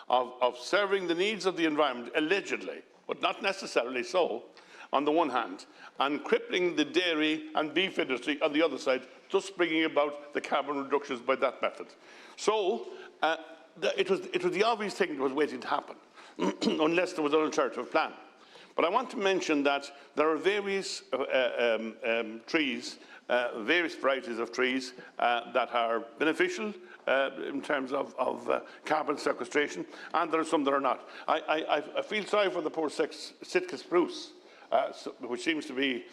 of serving the needs of the environment, allegedly, but not necessarily so, on the one hand, and crippling the dairy and beef industry on the other side, thus bringing about the carbon reductions by that method. So it was the obvious thing that was waiting to happen, unless there was an alternative plan. But I want to mention that there are various trees, various varieties of trees that are beneficial in terms of carbon sequestration, and there are some that are not. I feel sorry for the poor Sitka spruce, which seems to be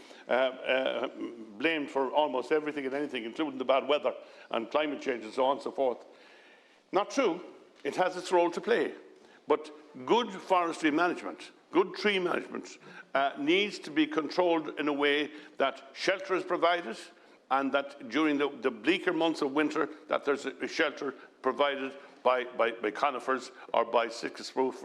blamed for almost everything and anything, including the bad weather and climate change and so on and so forth. Not true. It has its role to play. But good forestry management, good tree management, needs to be controlled in a way that shelter is provided, and that during the bleaker months of winter, that there's a shelter provided by conifers or by Sitka spruce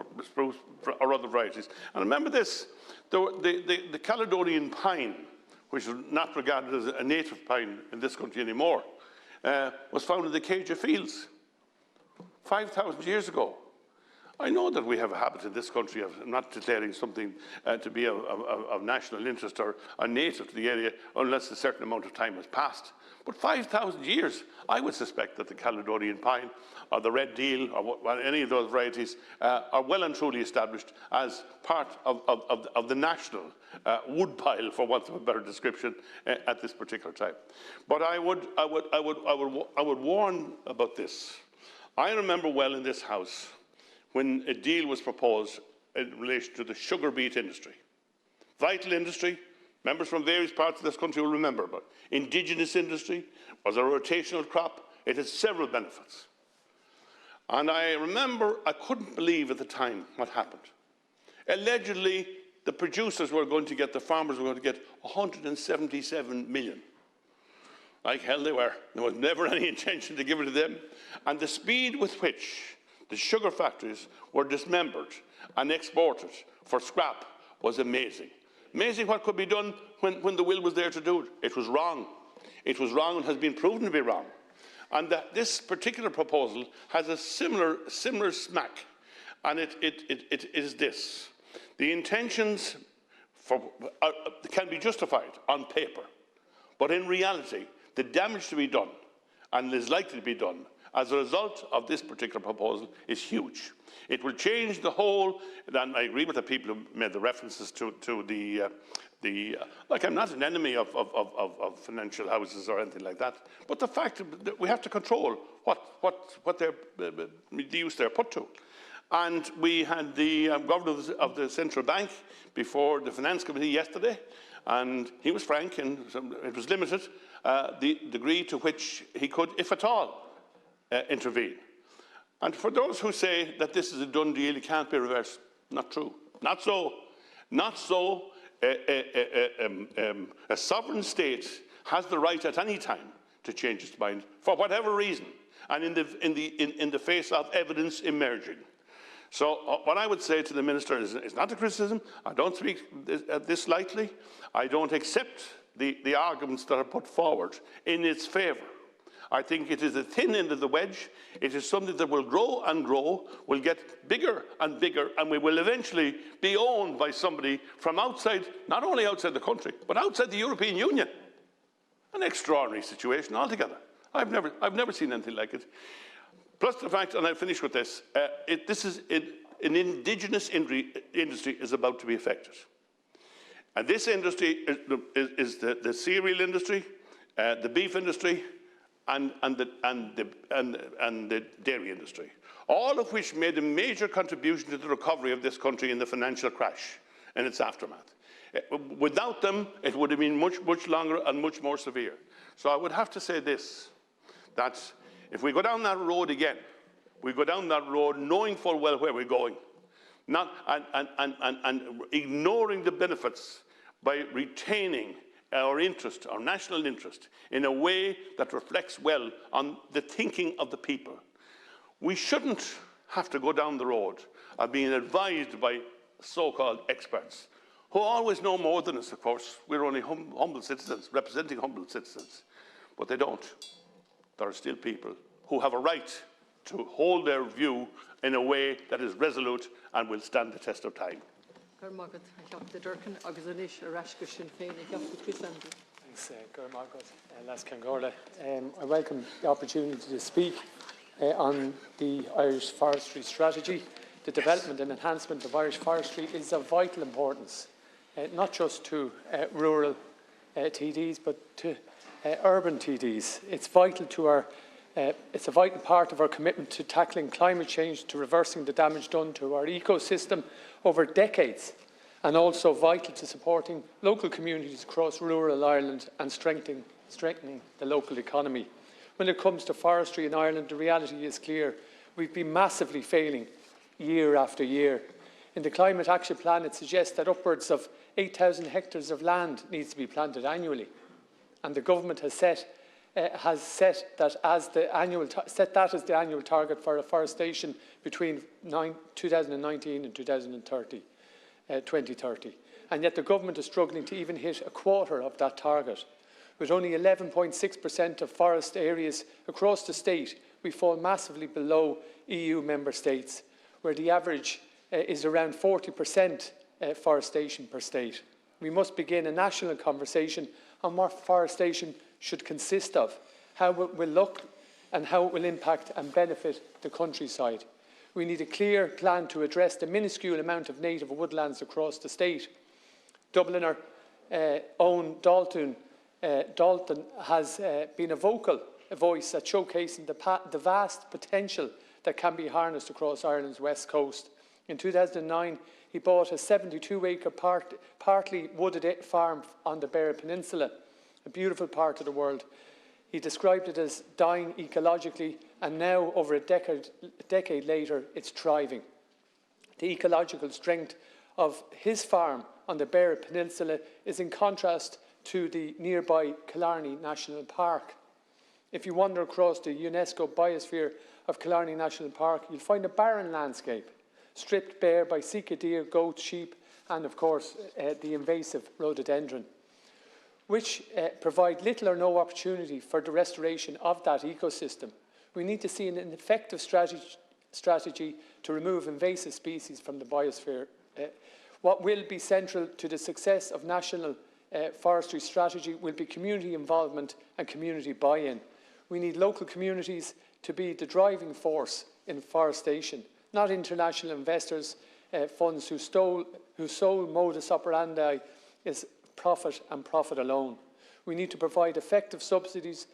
or other varieties. And remember this, the Caledonian pine, which is not regarded as a native pine in this country anymore, was found in the Cage of Fields 5,000 years ago. I know that we have a habit in this country of not declaring something to be of national interest or native to the area unless a certain amount of time has passed. But 5,000 years, I would suspect that the Caledonian pine or the red deal or any of those varieties are well and truly established as part of the national woodpile, for want of a better description, at this particular time. But I would warn about this. I remember well in this House when a deal was proposed in relation to the sugar beet industry. Vital industry, members from various parts of this country will remember, but indigenous industry was a rotational crop. It has several benefits. And I remember I couldn't believe at the time what happened. Allegedly, the producers were going to get, the farmers were going to get 177 million. Like hell they were. There was never any intention to give it to them. And the speed with which the sugar factories were dismembered and exported for scrap was amazing. Amazing what could be done when the will was there to do it. It was wrong. It was wrong and has been proven to be wrong. And that this particular proposal has a similar smack. And it is this. The intentions can be justified on paper. But in reality, the damage to be done, and is likely to be done, as a result of this particular proposal is huge. It will change the whole, and I agree with the people who made the references to like, I'm not an enemy of financial houses or anything like that, but the fact that we have to control what the use they're put to. And we had the governor of the central bank before the finance committee yesterday, and he was frank, and it was limited, the degree to which he could, if at all, intervene. And for those who say that this is a done deal, it can't be reversed, not true. Not so. Not so. A sovereign state has the right at any time to change its mind for whatever reason, and in the face of evidence emerging. So what I would say to the Minister is not a criticism. I don't speak this lightly. I don't accept the arguments that are put forward in its favour. I think it is a thin end of the wedge. It is something that will grow and grow, will get bigger and bigger, and we will eventually be owned by somebody from outside, not only outside the country, but outside the European Union. An extraordinary situation altogether. I've never seen anything like it. Plus the fact, and I'll finish with this, an indigenous industry is about to be affected. And this industry is the cereal industry, the beef industry, and the dairy industry, all of which made a major contribution to the recovery of this country in the financial crash and its aftermath. Without them, it would have been much, much longer and much more severe. So I would have to say this, that if we go down that road again, we go down that road knowing full well where we're going, and ignoring the benefits by retaining our interest, our national interest, in a way that reflects well on the thinking of the people. We shouldn't have to go down the road of being advised by so-called experts, who always know more than us, of course. We're only humble citizens, representing humble citizens. But they don't. There are still people who have a right to hold their view in a way that is resolute and will stand the test of time. Thanks, I welcome the opportunity to speak on the Irish forestry strategy. The development and enhancement of Irish forestry is of vital importance, not just to rural TDs, but to urban TDs. It's vital to our it's a vital part of our commitment to tackling climate change, to reversing the damage done to our ecosystem over decades, and also vital to supporting local communities across rural Ireland and strengthening the local economy. When it comes to forestry in Ireland, the reality is clear. We've been massively failing year after year. In the Climate Action Plan, it suggests that upwards of 8,000 hectares of land needs to be planted annually, and the government has set that as the annual target for afforestation between 2019 and 2030. And yet the government is struggling to even hit a quarter of that target. With only 11.6% of forest areas across the state, we fall massively below EU member states, where the average is around 40% forestation per state. We must begin a national conversation on what forestation should consist of, how it will look and how it will impact and benefit the countryside. We need a clear plan to address the minuscule amount of native woodlands across the state. Dubliner own Dalton has been a vocal voice at showcasing the vast potential that can be harnessed across Ireland's west coast. In 2009, he bought a 72-acre partly wooded farm on the Beara Peninsula, a beautiful part of the world. He described it as dying ecologically, and now, over a decade later, it's thriving. The ecological strength of his farm on the Beara Peninsula is in contrast to the nearby Killarney National Park. If you wander across the UNESCO biosphere of Killarney National Park, you'll find a barren landscape, stripped bare by sika deer, goats, sheep, and of course the invasive rhododendron, which provide little or no opportunity for the restoration of that ecosystem. We need to see an effective strategy to remove invasive species from the biosphere. What will be central to the success of national forestry strategy will be community involvement and community buy-in. We need local communities to be the driving force in forestation, not international investors, funds whose sole modus operandi is profit and profit alone. We need to provide effective subsidies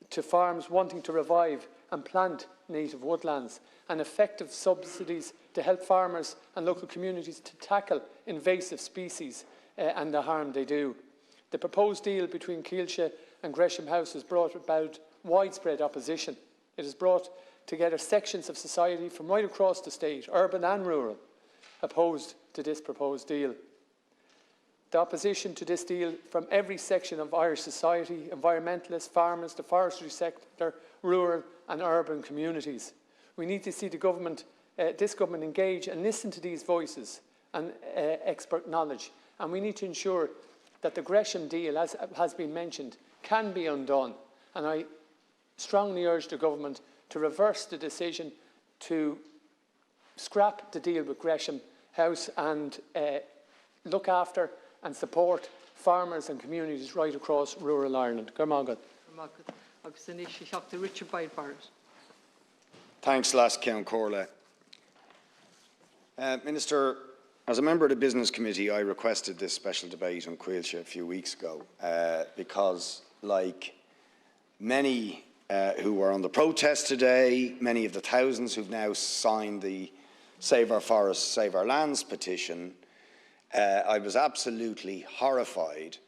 to farms wanting to revive and plant native woodlands, and effective subsidies to help farmers and local communities to tackle invasive species and the harm they do. The proposed deal between Coillte and Gresham House has brought about widespread opposition. It has brought together sections of society from right across the state, urban and rural, opposed to this proposed deal. The opposition to this deal from every section of Irish society, environmentalists, farmers, the forestry sector, rural and urban communities. We need to see the government, this government engage and listen to these voices and expert knowledge. And we need to ensure that the Gresham deal, as has been mentioned, can be undone. And I strongly urge the government to reverse the decision to scrap the deal with Gresham House and look after and support farmers and communities right across rural Ireland. Richard Boyd Barrett. Thanks, Las Ceann Comhairle. Minister, as a member of the Business Committee, I requested this special debate on Coillte a few weeks ago because, like many who were on the protest today, many of the thousands who've now signed the Save Our Forests, Save Our Lands petition, I was absolutely horrified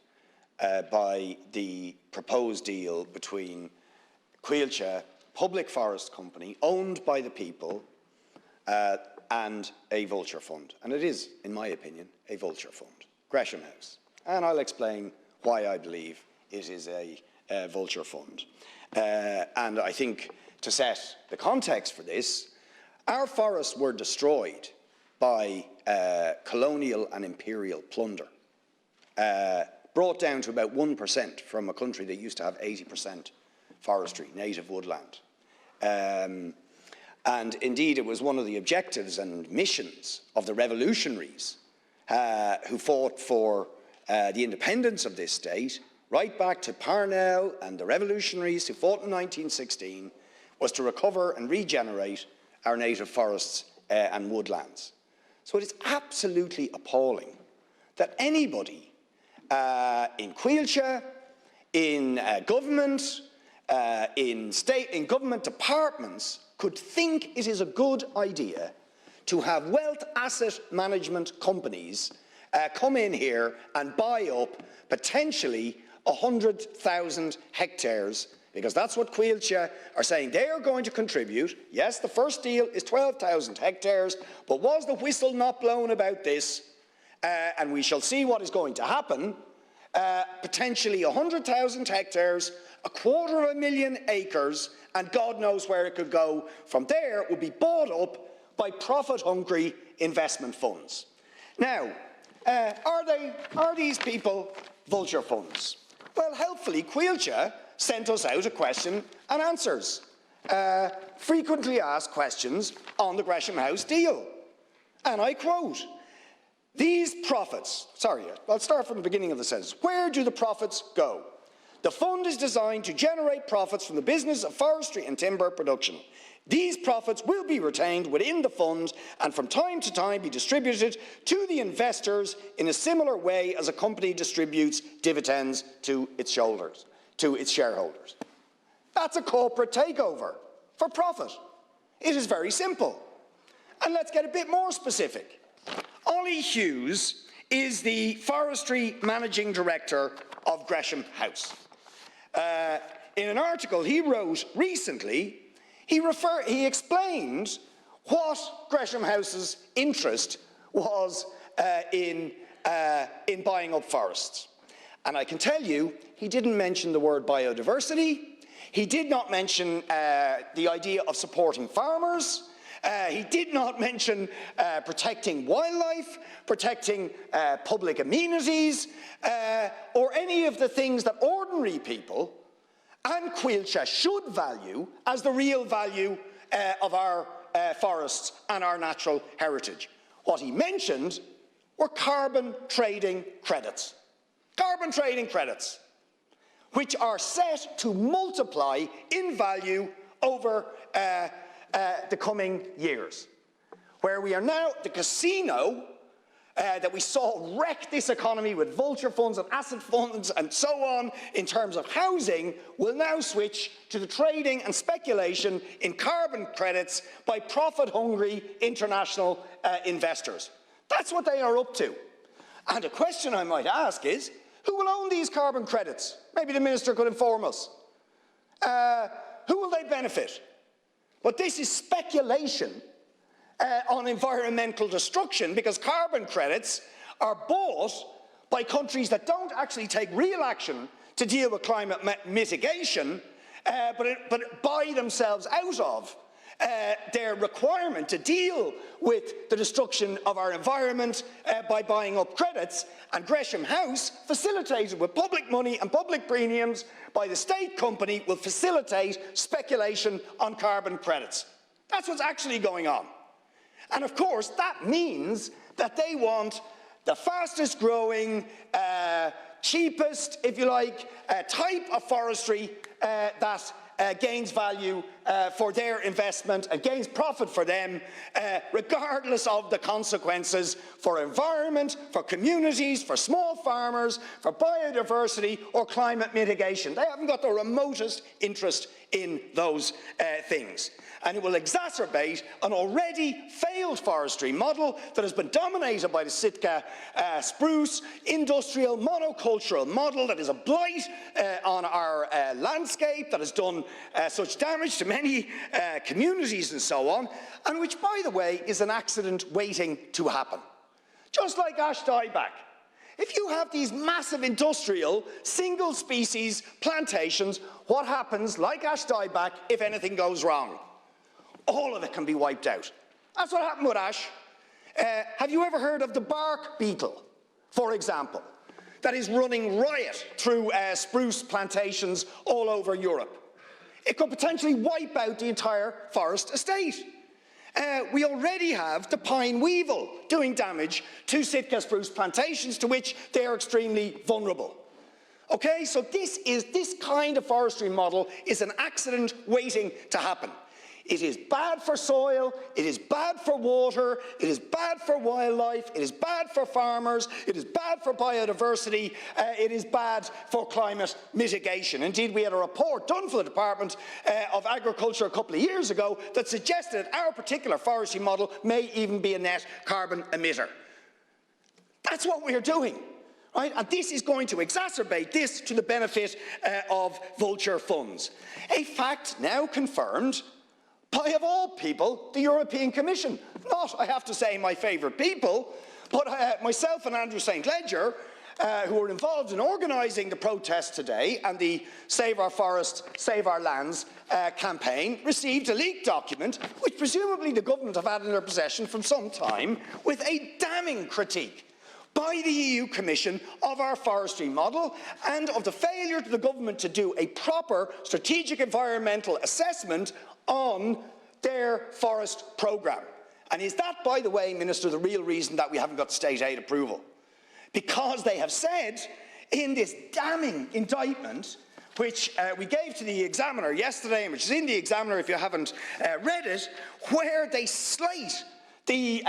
by the proposed deal between Coillte, public forest company owned by the people, and a vulture fund. And it is, in my opinion, a vulture fund, Gresham House. And I'll explain why I believe it is a vulture fund. And I think to set the context for this, our forests were destroyed by colonial and imperial plunder, brought down to about 1% from a country that used to have 80% forestry, native woodland. And indeed, it was one of the objectives and missions of the revolutionaries who fought for the independence of this state, right back to Parnell and the revolutionaries who fought in 1916, was to recover and regenerate our native forests and woodlands. So it is absolutely appalling that anybody in Coillte, in government, in government departments could think it is a good idea to have wealth asset management companies come in here and buy up potentially 100,000 hectares, because that's what Coillte are saying they are going to contribute. Yes, the first deal is 12,000 hectares, but was the whistle not blown about this? And we shall see what is going to happen. Potentially 100,000 hectares, 250,000 acres, and God knows where it could go from there. It would be bought up by profit-hungry investment funds. Now, are these people vulture funds? Well, helpfully, Coillte sent us out a question and answers. Frequently asked questions on the Gresham House deal. And I quote, these profits, sorry, I'll start from the beginning of the sentence. Where do the profits go? The fund is designed to generate profits from the business of forestry and timber production. These profits will be retained within the fund and from time to time be distributed to the investors in a similar way as a company distributes dividends to its shareholders. That's a corporate takeover for profit. It is very simple. And let's get a bit more specific. Ollie Hughes is the forestry managing director of Gresham House. In an article he wrote recently, he explained what Gresham House's interest was in buying up forests. And I can tell you, he didn't mention the word biodiversity. He did not mention the idea of supporting farmers. He did not mention protecting wildlife, protecting public amenities, or any of the things that ordinary people and Coillte should value as the real value of our forests and our natural heritage. What he mentioned were carbon trading credits. Carbon trading credits, which are set to multiply in value over the coming years, where we are now the casino that we saw wreck this economy with vulture funds and asset funds and so on in terms of housing, will now switch to the trading and speculation in carbon credits by profit-hungry international investors. That's what they are up to. And a question I might ask is, who will own these carbon credits? Maybe the Minister could inform us. Who will they benefit? But this is speculation on environmental destruction, because carbon credits are bought by countries that don't actually take real action to deal with climate mitigation, but buy themselves out of their requirement to deal with the destruction of our environment by buying up credits. And Gresham House, facilitated with public money and public premiums by the state company, will facilitate speculation on carbon credits. That's what's actually going on. And of course, that means that they want the fastest growing, cheapest, if you like, type of forestry that gains value for their investment and gains profit for them, regardless of the consequences for environment, for communities, for small farmers, for biodiversity or climate mitigation. They haven't got the remotest interest in those things. And it will exacerbate an already failed forestry model that has been dominated by the Sitka spruce industrial monocultural model that is a blight on our landscape, that has done such damage to many communities and so on, and which, by the way, is an accident waiting to happen. Just like ash dieback. If you have these massive industrial single species plantations, what happens, like ash dieback, if anything goes wrong? All of it can be wiped out. That's what happened with ash. Have you ever heard of the bark beetle, for example, that is running riot through spruce plantations all over Europe? It could potentially wipe out the entire forest estate. We already have the pine weevil doing damage to Sitka spruce plantations, to which they are extremely vulnerable. Okay, so this kind of forestry model is an accident waiting to happen. It is bad for soil, it is bad for water, it is bad for wildlife, it is bad for farmers, it is bad for biodiversity, it is bad for climate mitigation. Indeed, we had a report done for the Department of Agriculture a couple of years ago that suggested that our particular forestry model may even be a net carbon emitter. That's what we are doing. Right? And this is going to exacerbate this to the benefit of vulture funds. A fact now confirmed by, of all people, the European Commission. Not, I have to say, my favourite people, but myself and Andrew St. Ledger, who were involved in organising the protest today and the Save Our Forest, Save Our Lands campaign, received a leaked document, which presumably the government have had in their possession from some time, with a damning critique by the EU Commission of our forestry model and of the failure of the government to do a proper strategic environmental assessment on their forest programme. And is that, by the way, Minister, the real reason that we haven't got state aid approval? Because they have said in this damning indictment, which we gave to the Examiner yesterday, and which is in the Examiner if you haven't read it, where they slate the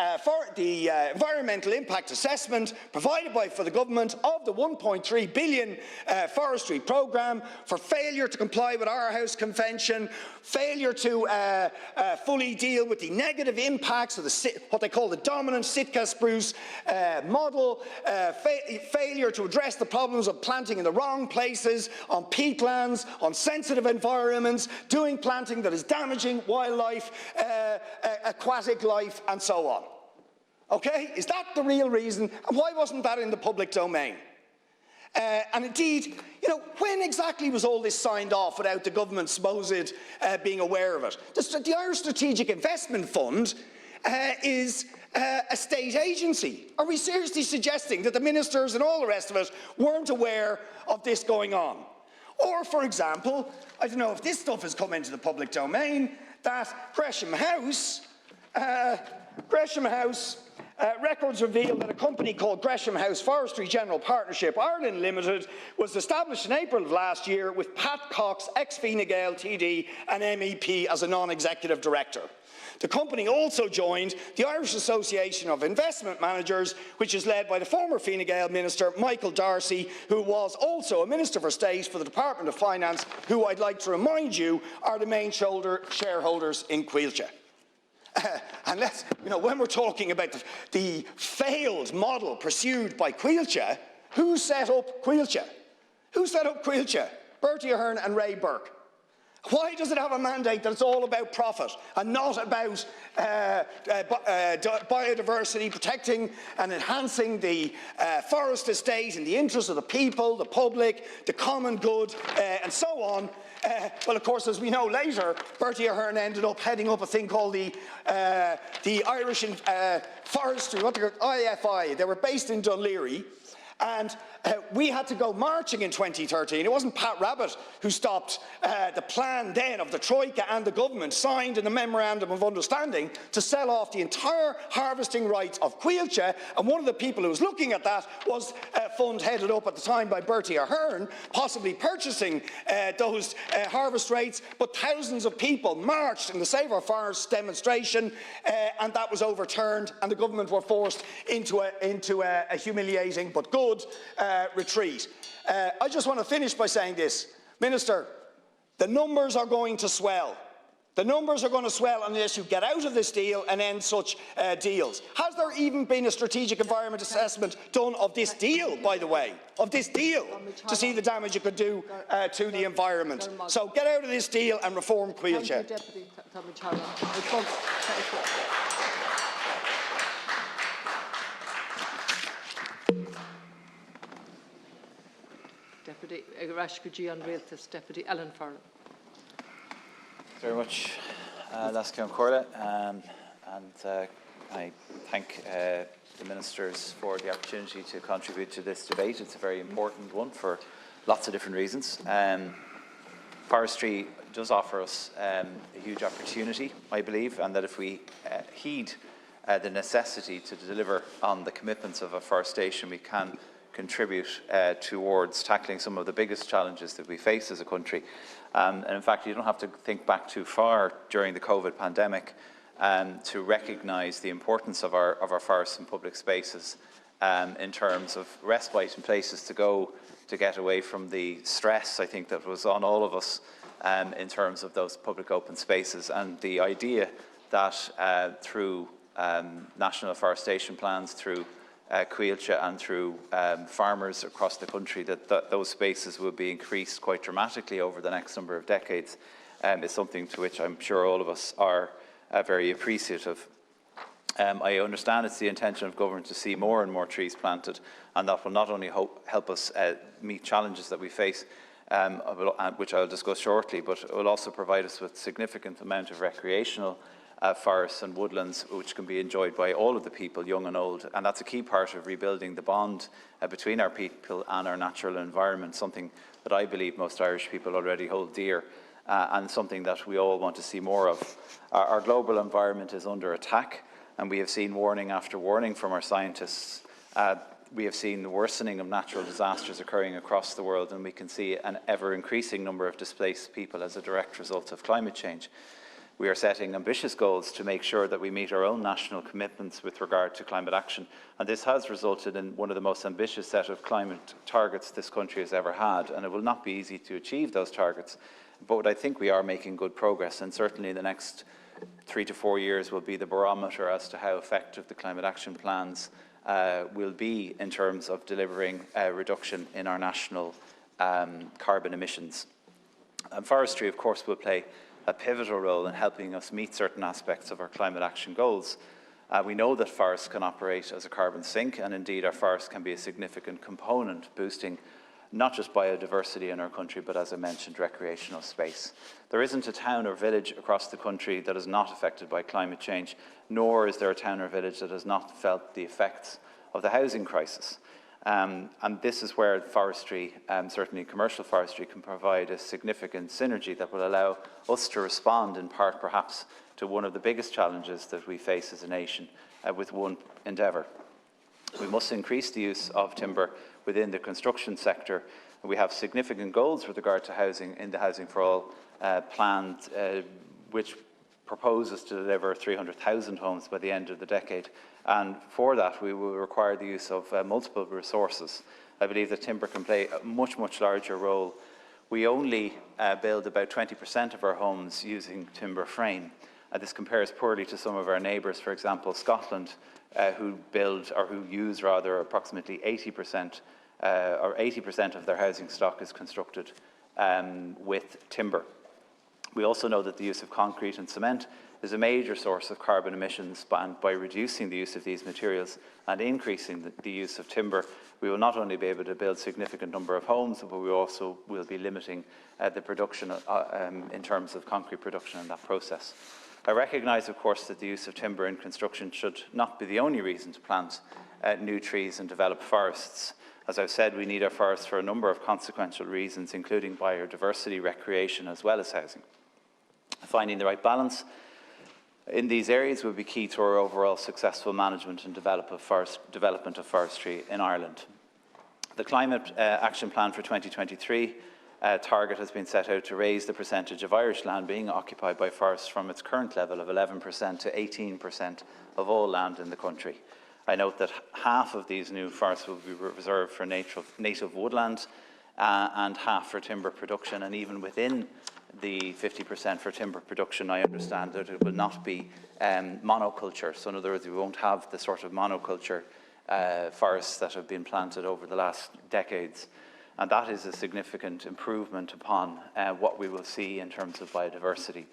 environmental impact assessment provided for the government of the 1.3 billion forestry programme for failure to comply with our House Convention, failure to fully deal with the negative impacts of what they call the dominant Sitka spruce model, failure to address the problems of planting in the wrong places, on peatlands, on sensitive environments, doing planting that is damaging wildlife, aquatic life, and so on. Okay? Is that the real reason? And why wasn't that in the public domain? And indeed, you know, when exactly was all this signed off without the government supposed being aware of it? The Irish Strategic Investment Fund is a state agency. Are we seriously suggesting that the ministers and all the rest of it weren't aware of this going on? Or, for example, I don't know if this stuff has come into the public domain, that Gresham House records reveal that a company called Gresham House Forestry General Partnership Ireland Limited was established in April of last year with Pat Cox, ex-Fine Gael TD and MEP as a non-executive director. The company also joined the Irish Association of Investment Managers, which is led by the former Fine Gael Minister Michael Darcy, who was also a Minister for State for the Department of Finance, who I'd like to remind you are the main shareholders in Coillte. And when we're talking about the failed model pursued by Coillte, who set up Coillte? Who set up Coillte? Bertie Ahern and Ray Burke. Why does it have a mandate that it's all about profit and not about biodiversity, protecting and enhancing the forest estate in the interest of the people, the public, the common good, and so on? Well, of course, as we know later, Bertie Ahern ended up heading up a thing called the Irish Forestry, what they call IFI. They were based in Dunleary. And we had to go marching in 2013. It wasn't Pat Rabbitte who stopped the plan then of the Troika and the government signed in the Memorandum of Understanding to sell off the entire harvesting rights of Coillte. And one of the people who was looking at that was a fund headed up at the time by Bertie Ahern, possibly purchasing those harvest rates. But thousands of people marched in the Save Our Forests demonstration, and that was overturned, and the government were forced into a humiliating but good retreat. I just want to finish by saying this. Minister, the numbers are going to swell. The numbers are going to swell unless you get out of this deal and end such deals. Has there even been a strategic environment assessment done of this deal, by the way, of this deal, to see the damage it could do to the environment? So get out of this deal and reform Coillte. Deputy Rashkuji on Realtas, Deputy Ellen Farrell. Thanks very much, Lascian Corla, and I thank the ministers for the opportunity to contribute to this debate. It's a very important one for lots of different reasons. Forestry does offer us a huge opportunity, I believe, and that if we heed the necessity to deliver on the commitments of afforestation, we can contribute towards tackling some of the biggest challenges that we face as a country. And in fact, you don't have to think back too far during the COVID pandemic to recognise the importance of our forests and public spaces in terms of respite and places to go to get away from the stress, I think, that was on all of us in terms of those public open spaces. And the idea that through national afforestation plans, through Coillte and through farmers across the country, that those spaces will be increased quite dramatically over the next number of decades is something to which I'm sure all of us are very appreciative. I understand it's the intention of government to see more and more trees planted, and that will not only help us meet challenges that we face, which I'll discuss shortly, but it will also provide us with a significant amount of recreational forests and woodlands which can be enjoyed by all of the people, young and old. And that's a key part of rebuilding the bond between our people and our natural environment, something that I believe most Irish people already hold dear and something that we all want to see more of. Our global environment is under attack, and we have seen warning after warning from our scientists. We have seen the worsening of natural disasters occurring across the world, and we can see an ever-increasing number of displaced people as a direct result of climate change. We are setting ambitious goals to make sure that we meet our own national commitments with regard to climate action, and this has resulted in one of the most ambitious set of climate targets this country has ever had, and it will not be easy to achieve those targets, but I think we are making good progress, and certainly the next 3 to 4 years will be the barometer as to how effective the climate action plans will be in terms of delivering a reduction in our national carbon emissions. And forestry, of course, will play a pivotal role in helping us meet certain aspects of our climate action goals. We know that forests can operate as a carbon sink, and indeed our forests can be a significant component boosting not just biodiversity in our country, but as I mentioned, recreational space. There isn't a town or village across the country that is not affected by climate change, nor is there a town or village that has not felt the effects of the housing crisis. And this is where forestry, certainly commercial forestry, can provide a significant synergy that will allow us to respond in part perhaps to one of the biggest challenges that we face as a nation with one endeavour. We must increase the use of timber within the construction sector. We have significant goals with regard to housing in the Housing for All plan, which proposes to deliver 300,000 homes by the end of the decade. And for that, we will require the use of multiple resources. I believe that timber can play a much, much larger role. We only build about 20% of our homes using timber frame. This compares poorly to some of our neighbours, for example, Scotland, who build, or who use rather, approximately 80% or 80% of their housing stock is constructed with timber. We also know that the use of concrete and cement is a major source of carbon emissions, and by reducing the use of these materials and increasing the use of timber, we will not only be able to build a significant number of homes, but we also will be limiting the production in terms of concrete production in that process. I recognise, of course, that the use of timber in construction should not be the only reason to plant new trees and develop forests. As I've said, we need our forests for a number of consequential reasons, including biodiversity, recreation, as well as housing. Finding the right balance in these areas will be key to our overall successful management and development of forestry in Ireland. The Climate Action Plan for 2023 target has been set out to raise the percentage of Irish land being occupied by forests from its current level of 11% to 18% of all land in the country. I note that half of these new forests will be reserved for native woodland and half for timber production, and even within the 50% for timber production, I understand that it will not be monoculture. So in other words, we won't have the sort of monoculture forests that have been planted over the last decades. And that is a significant improvement upon what we will see in terms of biodiversity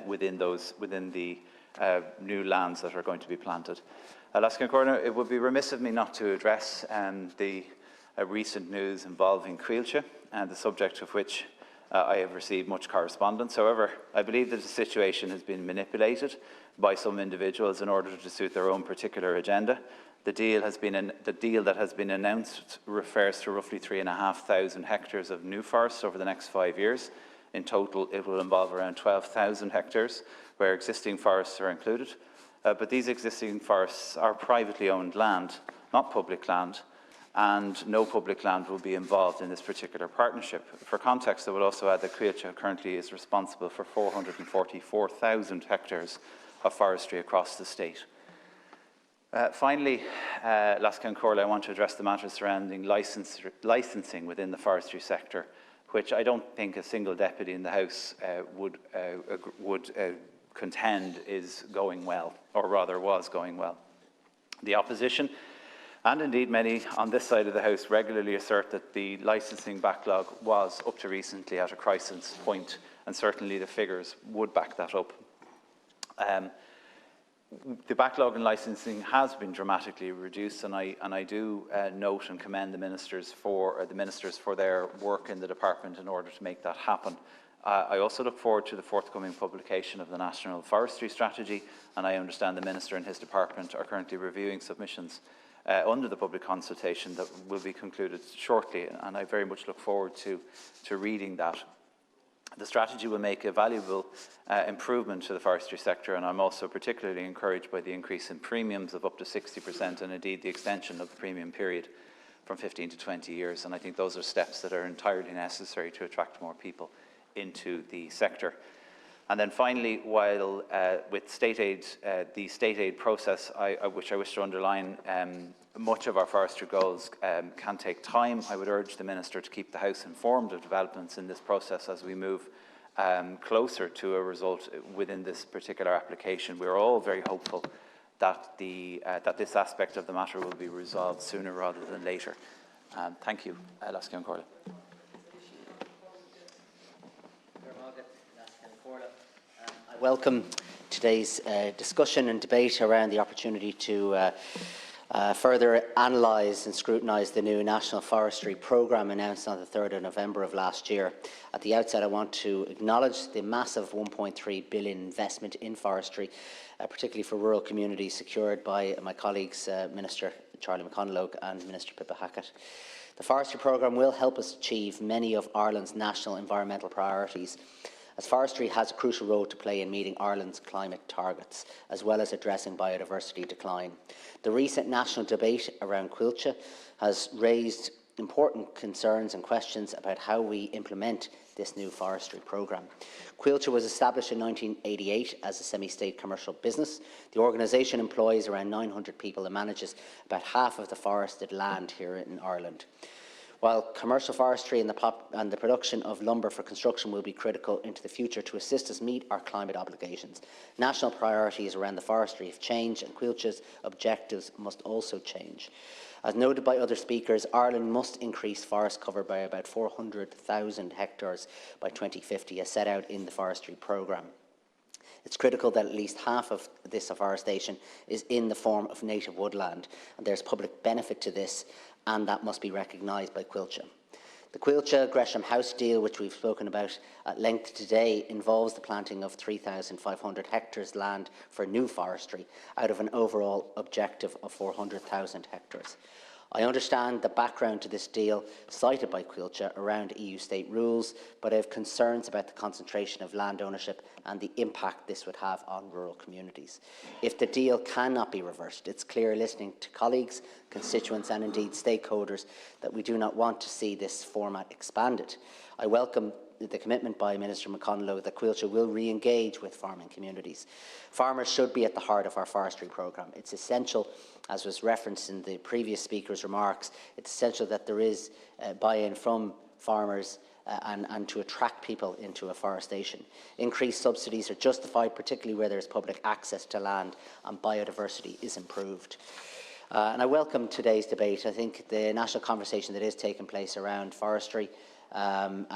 within the new lands that are going to be planted. It would be remiss of me not to address the recent news involving Caoilte, the subject of which I have received much correspondence. However, I believe that the situation has been manipulated by some individuals in order to suit their own particular agenda. The deal that has been announced refers to roughly 3,500 hectares of new forests over the next 5 years. In total, it will involve around 12,000 hectares, where existing forests are included. But these existing forests are privately owned land, not public land, and no public land will be involved in this particular partnership. For context, I would also add that Caoilte currently is responsible for 444,000 hectares of forestry across the state. Finally, Lascancórla, I want to address the matters surrounding licensing within the forestry sector, which I don't think a single deputy in the House would contend is going well, or rather was going well. The opposition, and indeed many on this side of the House, regularly assert that the licensing backlog was up to recently at a crisis point, and certainly the figures would back that up. The backlog in licensing has been dramatically reduced, and I do note and commend the ministers for their work in the department in order to make that happen. I also look forward to the forthcoming publication of the National Forestry Strategy, and I understand the Minister and his department are currently reviewing submissions under the public consultation that will be concluded shortly, and I very much look forward to reading that. The strategy will make a valuable improvement to the forestry sector, and I'm also particularly encouraged by the increase in premiums of up to 60%, and indeed the extension of the premium period from 15 to 20 years. And I think those are steps that are entirely necessary to attract more people into the sector. And then finally, while with state aid, the state aid process, which I wish to underline, much of our forestry goals can take time. I would urge the Minister to keep the House informed of developments in this process as we move closer to a result within this particular application. We are all very hopeful that this aspect of the matter will be resolved sooner rather than later. Thank you, Lascancórla. I welcome today's discussion and debate around the opportunity to further analyse and scrutinise the new National Forestry Programme announced on the 3rd of November of last year. At the outset, I want to acknowledge the massive £1.3 billion investment in forestry, particularly for rural communities, secured by my colleagues, Minister Charlie McConalogue and Minister Pippa Hackett. The forestry programme will help us achieve many of Ireland's national environmental priorities, as forestry has a crucial role to play in meeting Ireland's climate targets, as well as addressing biodiversity decline. The recent national debate around Cuilcha has raised important concerns and questions about how we implement this new forestry programme. Cuilcha was established in 1988 as a semi-state commercial business. The organisation employs around 900 people and manages about half of the forested land here in Ireland. While commercial forestry and the production of lumber for construction will be critical into the future to assist us meet our climate obligations, national priorities around the forestry have changed, and Cuilcha's objectives must also change. As noted by other speakers, Ireland must increase forest cover by about 400,000 hectares by 2050, as set out in the forestry programme. It's critical that at least half of this afforestation is in the form of native woodland, and there's public benefit to this, and that must be recognised by Cuilcha. The Cuilcha-Gresham House deal, which we've spoken about at length today, involves the planting of 3,500 hectares land for new forestry out of an overall objective of 400,000 hectares. I understand the background to this deal cited by Cuilcha around EU state rules, but I have concerns about the concentration of land ownership and the impact this would have on rural communities. If the deal cannot be reversed, it's clear, listening to colleagues, constituents and indeed stakeholders, that we do not want to see this format expanded. I welcome the commitment by Minister McConalogue that Cuilcha will re-engage with farming communities. Farmers should be at the heart of our forestry programme. It's essential, as was referenced in the previous speaker's remarks, it's essential that there is buy-in from farmers and to attract people into afforestation. Increased subsidies are justified, particularly where there is public access to land and biodiversity is improved. And I welcome today's debate. I think the national conversation that is taking place around forestry and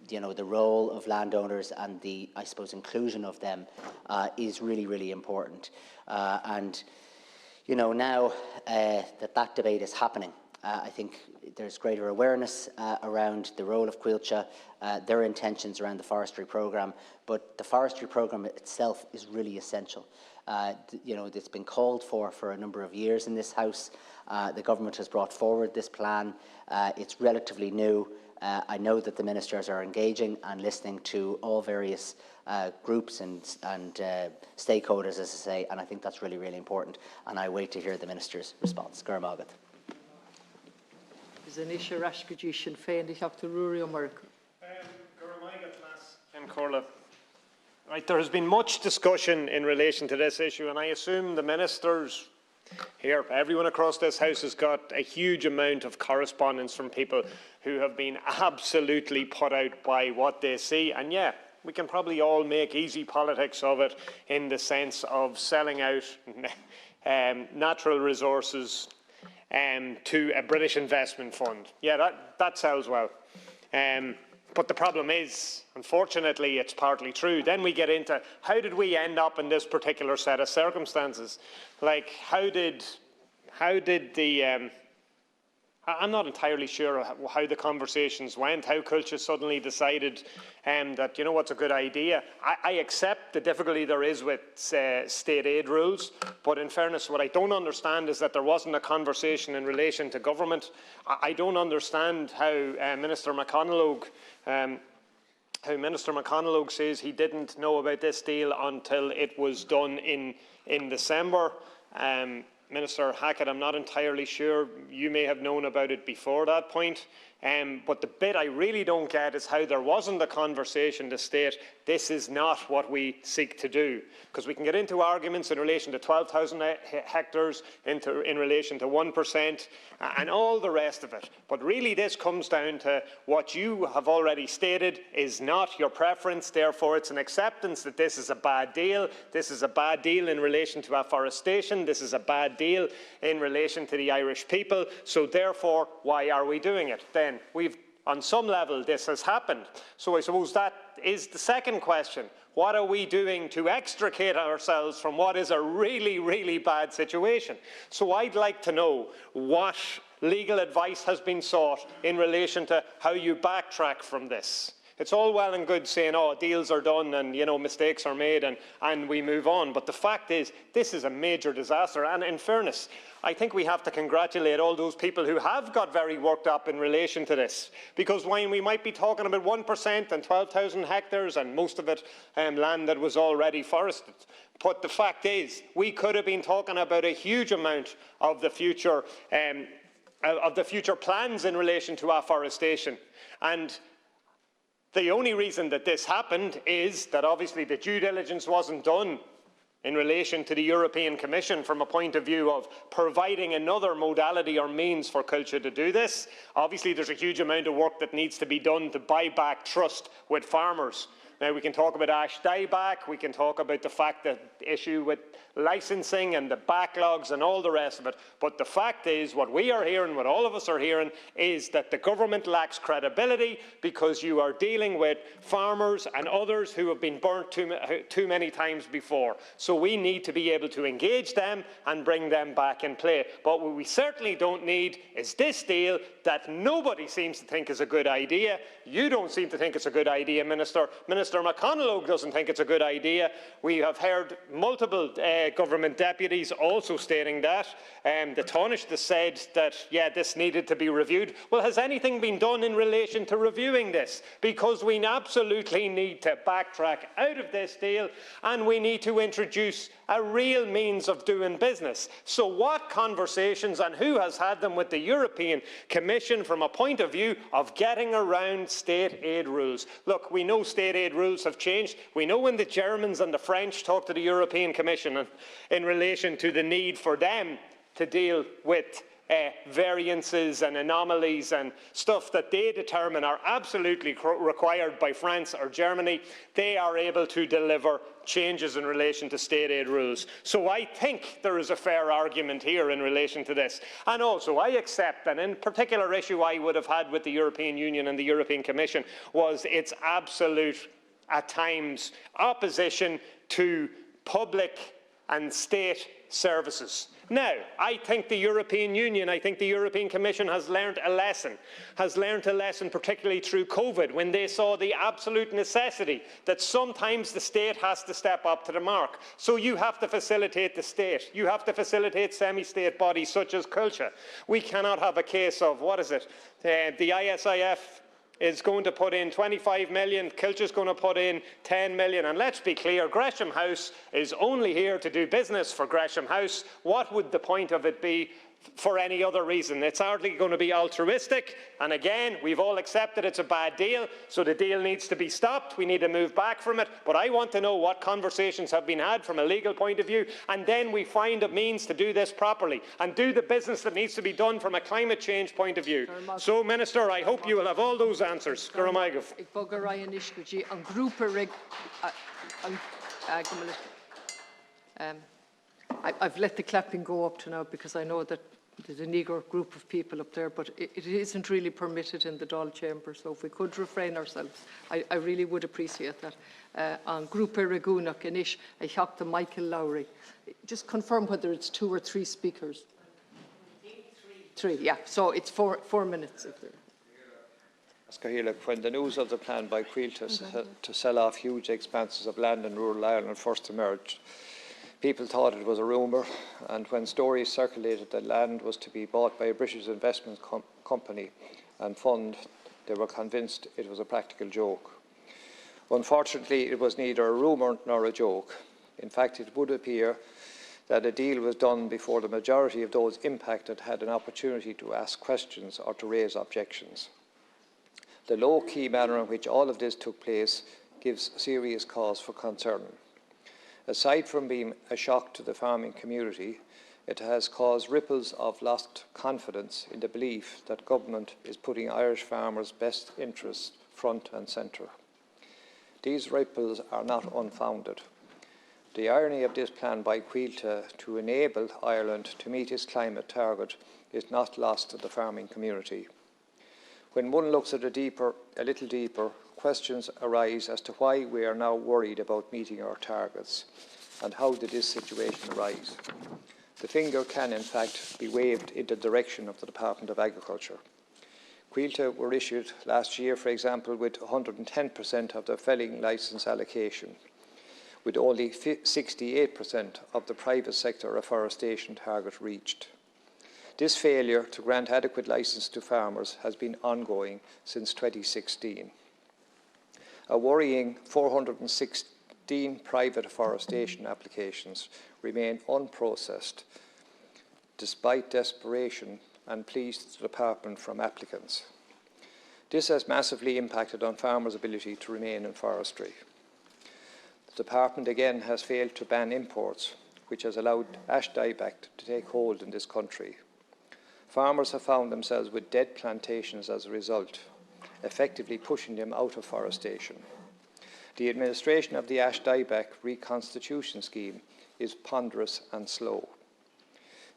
the role of landowners and the, I suppose, inclusion of them is really, really important. Now that debate is happening, I think there's greater awareness around the role of Cuilcha, their intentions around the forestry programme, but the forestry programme itself is really essential. It's been called for a number of years in this House. The government has brought forward this plan. It's relatively new. I know that the ministers are engaging and listening to all various groups and stakeholders, as I say, and I think that's really, really important. And I wait to hear the minister's response. Gurmagat. Is an issue Rashkaji Sinn Féin ich have to Rúri America. Right, there has been much discussion in relation to this issue, and I assume the ministers here, everyone across this House, has got a huge amount of correspondence from people who have been absolutely put out by what they see. And yeah, we can probably all make easy politics of it in the sense of selling out natural resources to a British investment fund. Yeah, that sells well. But the problem is, unfortunately, it's partly true. Then we get into, how did we end up in this particular set of circumstances? Like, how did the... I'm not entirely sure how the conversations went, how Cuilcha suddenly decided that, you know what's a good idea. I accept the difficulty there is with state aid rules, but in fairness, what I don't understand is that there wasn't a conversation in relation to government. I don't understand how Minister McConalogue says he didn't know about this deal until it was done in December. Minister Hackett, I'm not entirely sure. You may have known about it before that point. But the bit I really don't get is how there wasn't a conversation to state this is not what we seek to do. Because we can get into arguments in relation to 12,000 hectares, in relation to 1%, and all the rest of it. But really this comes down to what you have already stated is not your preference. Therefore, it's an acceptance that this is a bad deal. This is a bad deal in relation to afforestation. This is a bad deal in relation to the Irish people. So therefore, why are we doing it? Then on some level, this has happened. So I suppose that is the second question. What are we doing to extricate ourselves from what is a really, really bad situation? So I'd like to know what legal advice has been sought in relation to how you backtrack from this. It's all well and good saying, oh, deals are done and, you know, mistakes are made and we move on. But the fact is, this is a major disaster. And in fairness, I think we have to congratulate all those people who have got very worked up in relation to this. Because when we might be talking about 1% and 12,000 hectares and most of it land that was already forested. But the fact is, we could have been talking about a huge amount of the future plans in relation to afforestation. And the only reason that this happened is that obviously the due diligence wasn't done in relation to the European Commission from a point of view of providing another modality or means for culture to do this. Obviously, there's a huge amount of work that needs to be done to buy back trust with farmers. Now, we can talk about ash dieback, we can talk about the fact that the issue with licensing and the backlogs and all the rest of it, but the fact is, what we are hearing, what all of us are hearing, is that the government lacks credibility because you are dealing with farmers and others who have been burnt too many times before. So we need to be able to engage them and bring them back in play. But what we certainly don't need is this deal that nobody seems to think is a good idea. You don't seem to think it's a good idea, Minister. Minister McConalogue doesn't think it's a good idea. We have heard multiple government deputies also stating that. The Taoiseach has said that, yeah, this needed to be reviewed. Well, has anything been done in relation to reviewing this? Because we absolutely need to backtrack out of this deal and we need to introduce a real means of doing business. So what conversations and who has had them with the European Commission from a point of view of getting around state aid rules? Look, we know state aid rules have changed. We know when the Germans and the French talked to the European Commission in relation to the need for them to deal with variances and anomalies and stuff that they determine are absolutely required by France or Germany, they are able to deliver changes in relation to state aid rules. So I think there is a fair argument here in relation to this. And also I accept that in particular issue I would have had with the European Union and the European Commission was its absolute, at times, opposition to public and state services. Now, I think the European Union, I think the European Commission has learned a lesson particularly through COVID, when they saw the absolute necessity that sometimes the state has to step up to the mark. So you have to facilitate the state. You have to facilitate semi-state bodies such as culture. We cannot have a case of, what is it, the ISIF is going to put in 25 million, Kilture's going to put in 10 million. And let's be clear, Gresham House is only here to do business for Gresham House. What would the point of it be for any other reason? It's hardly going to be altruistic. And again, we've all accepted it's a bad deal, so the deal needs to be stopped. We need to move back from it. But I want to know what conversations have been had from a legal point of view, and then we find a means to do this properly and do the business that needs to be done from a climate change point of view. So, Minister, I hope you will have all those answers. I've let the clapping go up to now because I know that there's an eager group of people up there, but it isn't really permitted in the Dáil chamber, so if we could refrain ourselves, I really would appreciate that. On Grúpa Ragúnach Inish, I hope the Michael Lowry. Just confirm whether it's 2 or 3 speakers. 3, yeah, so it's 4 minutes. When the news of the plan by Quilta to sell off huge expanses of land in rural Ireland first emerged, people thought it was a rumour, and when stories circulated that land was to be bought by a British investment company and fund, they were convinced it was a practical joke. Unfortunately, it was neither a rumour nor a joke. In fact, it would appear that a deal was done before the majority of those impacted had an opportunity to ask questions or to raise objections. The low-key manner in which all of this took place gives serious cause for concern. Aside from being a shock to the farming community, it has caused ripples of lost confidence in the belief that government is putting Irish farmers' best interests front and centre. These ripples are not unfounded. The irony of this plan by Quilta to enable Ireland to meet its climate target is not lost to the farming community. When one looks at a little deeper, questions arise as to why we are now worried about meeting our targets and how did this situation arise. The finger can in fact be waved in the direction of the Department of Agriculture. Quilta were issued last year, for example, with 110% of their felling licence allocation, with only 68% of the private sector afforestation target reached. This failure to grant adequate licence to farmers has been ongoing since 2016. A worrying 416 private afforestation applications remain unprocessed, despite desperation and pleas to the department from applicants. This has massively impacted on farmers' ability to remain in forestry. The department again has failed to ban imports, which has allowed ash dieback to take hold in this country. Farmers have found themselves with dead plantations as a result, effectively pushing them out of forestation. The administration of the ash dieback reconstitution scheme is ponderous and slow.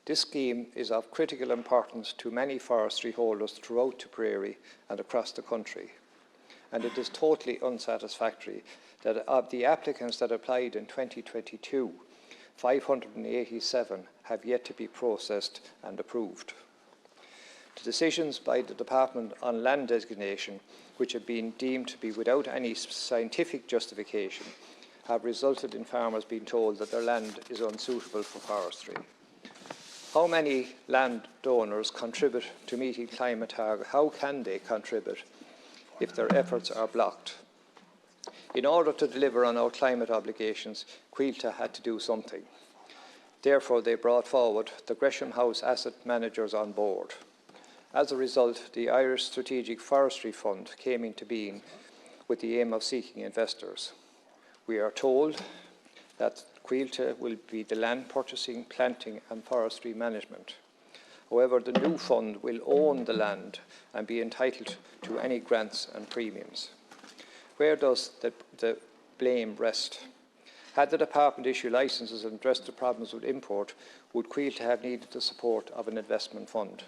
This scheme is of critical importance to many forestry holders throughout Tipperary and across the country, and it is totally unsatisfactory that of the applicants that applied in 2022, 587 have yet to be processed and approved. The decisions by the Department on land designation, which have been deemed to be without any scientific justification, have resulted in farmers being told that their land is unsuitable for forestry. How many landowners contribute to meeting climate targets? How can they contribute if their efforts are blocked? In order to deliver on our climate obligations, Quilta had to do something. Therefore, they brought forward the Gresham House asset managers on board. As a result, the Irish Strategic Forestry Fund came into being with the aim of seeking investors. We are told that Quilta will be the land purchasing, planting and forestry management. However, the new fund will own the land and be entitled to any grants and premiums. Where does the blame rest? Had the department issued licences and addressed the problems with import, would Quilta have needed the support of an investment fund?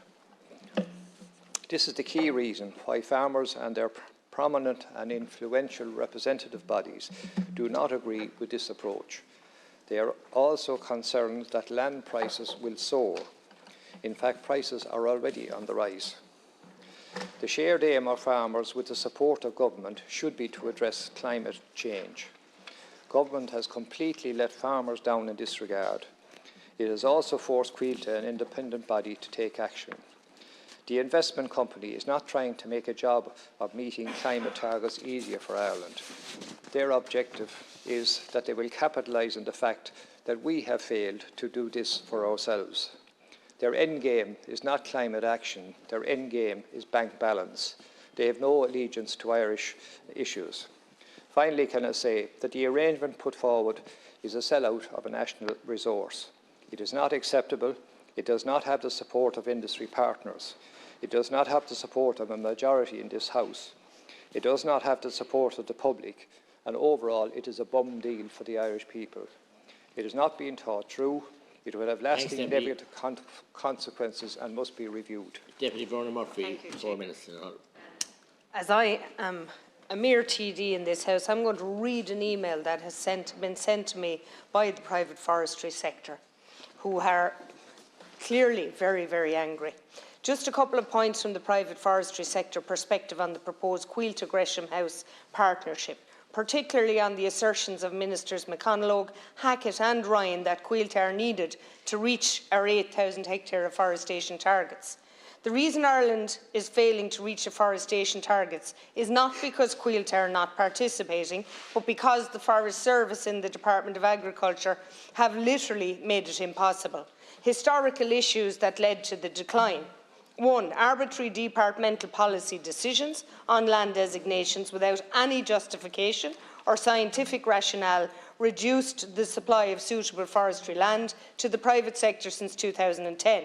This is the key reason why farmers and their prominent and influential representative bodies do not agree with this approach. They are also concerned that land prices will soar. In fact, prices are already on the rise. The shared aim of farmers with the support of government should be to address climate change. Government has completely let farmers down in this regard. It has also forced Quilta, an independent body, to take action. The investment company is not trying to make a job of meeting climate targets easier for Ireland. Their objective is that they will capitalise on the fact that we have failed to do this for ourselves. Their end game is not climate action, their end game is bank balance. They have no allegiance to Irish issues. Finally, can I say that the arrangement put forward is a sellout of a national resource. It is not acceptable, it does not have the support of industry partners. It does not have the support of a majority in this House. It does not have the support of the public, and overall it is a bum deal for the Irish people. It is not being thought through. It will have lasting negative consequences and must be reviewed. Deputy Vernon Murphy, 4 minutes. As I am a mere TD in this House, I'm going to read an email that has been sent to me by the private forestry sector, who are clearly very, very angry. Just a couple of points from the private forestry sector perspective on the proposed Quilta Gresham House partnership, particularly on the assertions of Ministers McConalogue, Hackett and Ryan that Quilta are needed to reach our 8,000 hectare afforestation targets. The reason Ireland is failing to reach afforestation targets is not because Quilta are not participating, but because the Forest Service in the Department of Agriculture have literally made it impossible. Historical issues that led to the decline. 1. Arbitrary departmental policy decisions on land designations without any justification or scientific rationale reduced the supply of suitable forestry land to the private sector since 2010.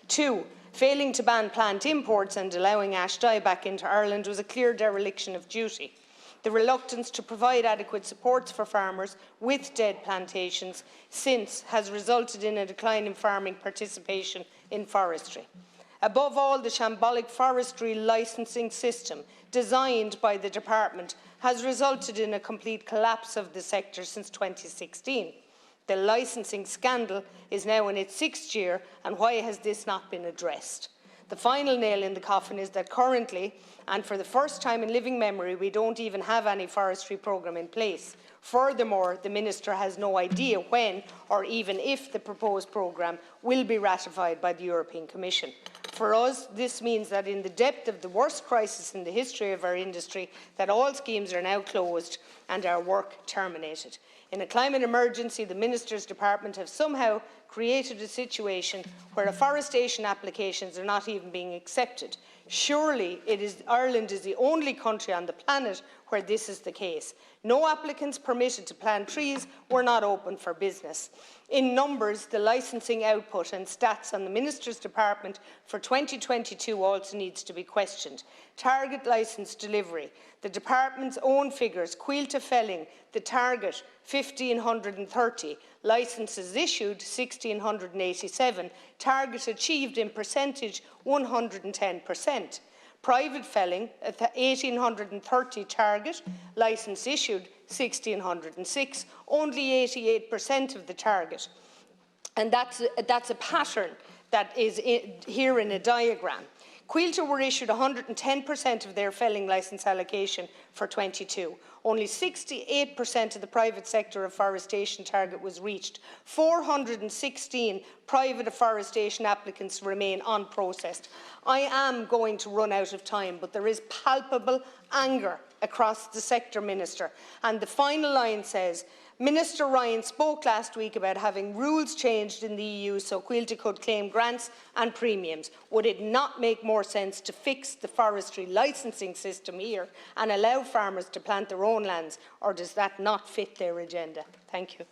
2. Failing to ban plant imports and allowing ash dieback into Ireland was a clear dereliction of duty. The reluctance to provide adequate supports for farmers with dead plantations since has resulted in a decline in farming participation in forestry. Above all, the shambolic forestry licensing system designed by the department has resulted in a complete collapse of the sector since 2016. The licensing scandal is now in its 6th year, and why has this not been addressed? The final nail in the coffin is that currently, and for the first time in living memory, we don't even have any forestry programme in place. Furthermore, the Minister has no idea when or even if the proposed programme will be ratified by the European Commission. For us, this means that in the depth of the worst crisis in the history of our industry, that all schemes are now closed and our work terminated. In a climate emergency, the Minister's Department have somehow created a situation where afforestation applications are not even being accepted. Surely Ireland is the only country on the planet where this is the case. No applicants permitted to plant trees were not open for business. In numbers, the licensing output and stats on the Minister's Department for 2022 also needs to be questioned. Target licence delivery, the Department's own figures, Cuilta felling, the target 1,530, licences issued 1,687, target achieved in percentage 110%. Private felling at the 1,830 target, licence issued 1,606, only 88% of the target. And that's a pattern that is here in a diagram. Cuilta were issued 110% of their felling licence allocation for 22. Only 68% of the private sector afforestation target was reached. 416 private afforestation applicants remain unprocessed. I am going to run out of time, but there is palpable anger across the sector, Minister. And the final line says, Minister Ryan spoke last week about having rules changed in the EU so Cuilta could claim grants and premiums. Would it not make more sense to fix the forestry licensing system here and allow farmers to plant their own lands, or does that not fit their agenda? Thank you.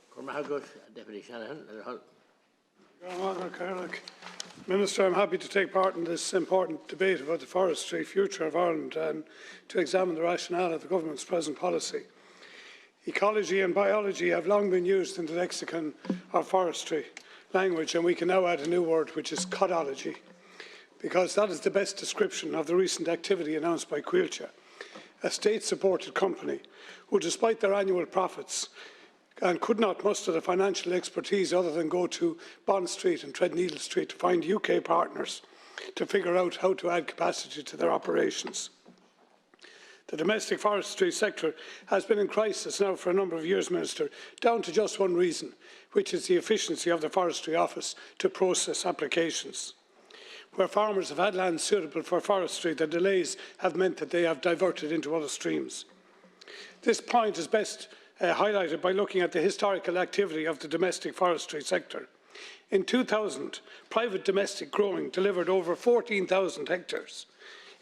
Minister, I'm happy to take part in this important debate about the forestry future of Ireland and to examine the rationale of the government's present policy. Ecology and biology have long been used in the lexicon of forestry language, and we can now add a new word, which is codology, because that is the best description of the recent activity announced by Cuilta, a state-supported company who, despite their annual profits, and could not muster the financial expertise other than go to Bond Street and Threadneedle Street to find UK partners to figure out how to add capacity to their operations. The domestic forestry sector has been in crisis now for a number of years, Minister, down to just one reason, which is the efficiency of the Forestry Office to process applications. Where farmers have had land suitable for forestry, the delays have meant that they have diverted into other streams. This point is best highlighted by looking at the historical activity of the domestic forestry sector. In 2000, private domestic growing delivered over 14,000 hectares.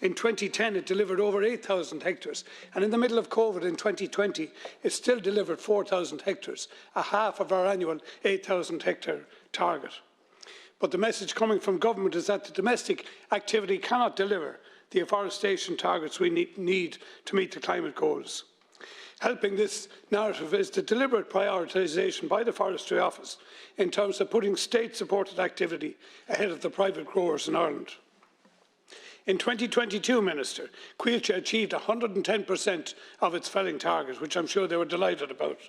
In 2010, it delivered over 8,000 hectares. And in the middle of COVID in 2020, it still delivered 4,000 hectares, a half of our annual 8,000 hectare target. But the message coming from government is that the domestic activity cannot deliver the afforestation targets we need to meet the climate goals. Helping this narrative is the deliberate prioritisation by the Forestry Office in terms of putting state-supported activity ahead of the private growers in Ireland. In 2022, Minister, Cuilta achieved 110% of its felling target, which I'm sure they were delighted about.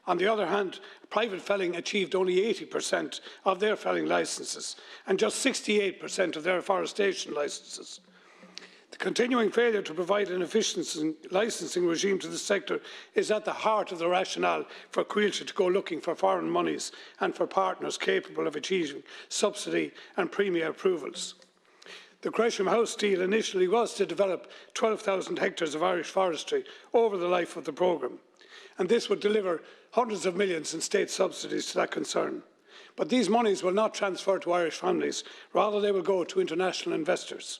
On the other hand, private felling achieved only 80% of their felling licences and just 68% of their afforestation licences. The continuing failure to provide an efficient licensing regime to the sector is at the heart of the rationale for Cuilta to go looking for foreign monies and for partners capable of achieving subsidy and premier approvals. The Gresham House deal initially was to develop 12,000 hectares of Irish forestry over the life of the programme, and this would deliver hundreds of millions in state subsidies to that concern. But these monies will not transfer to Irish families, rather they will go to international investors.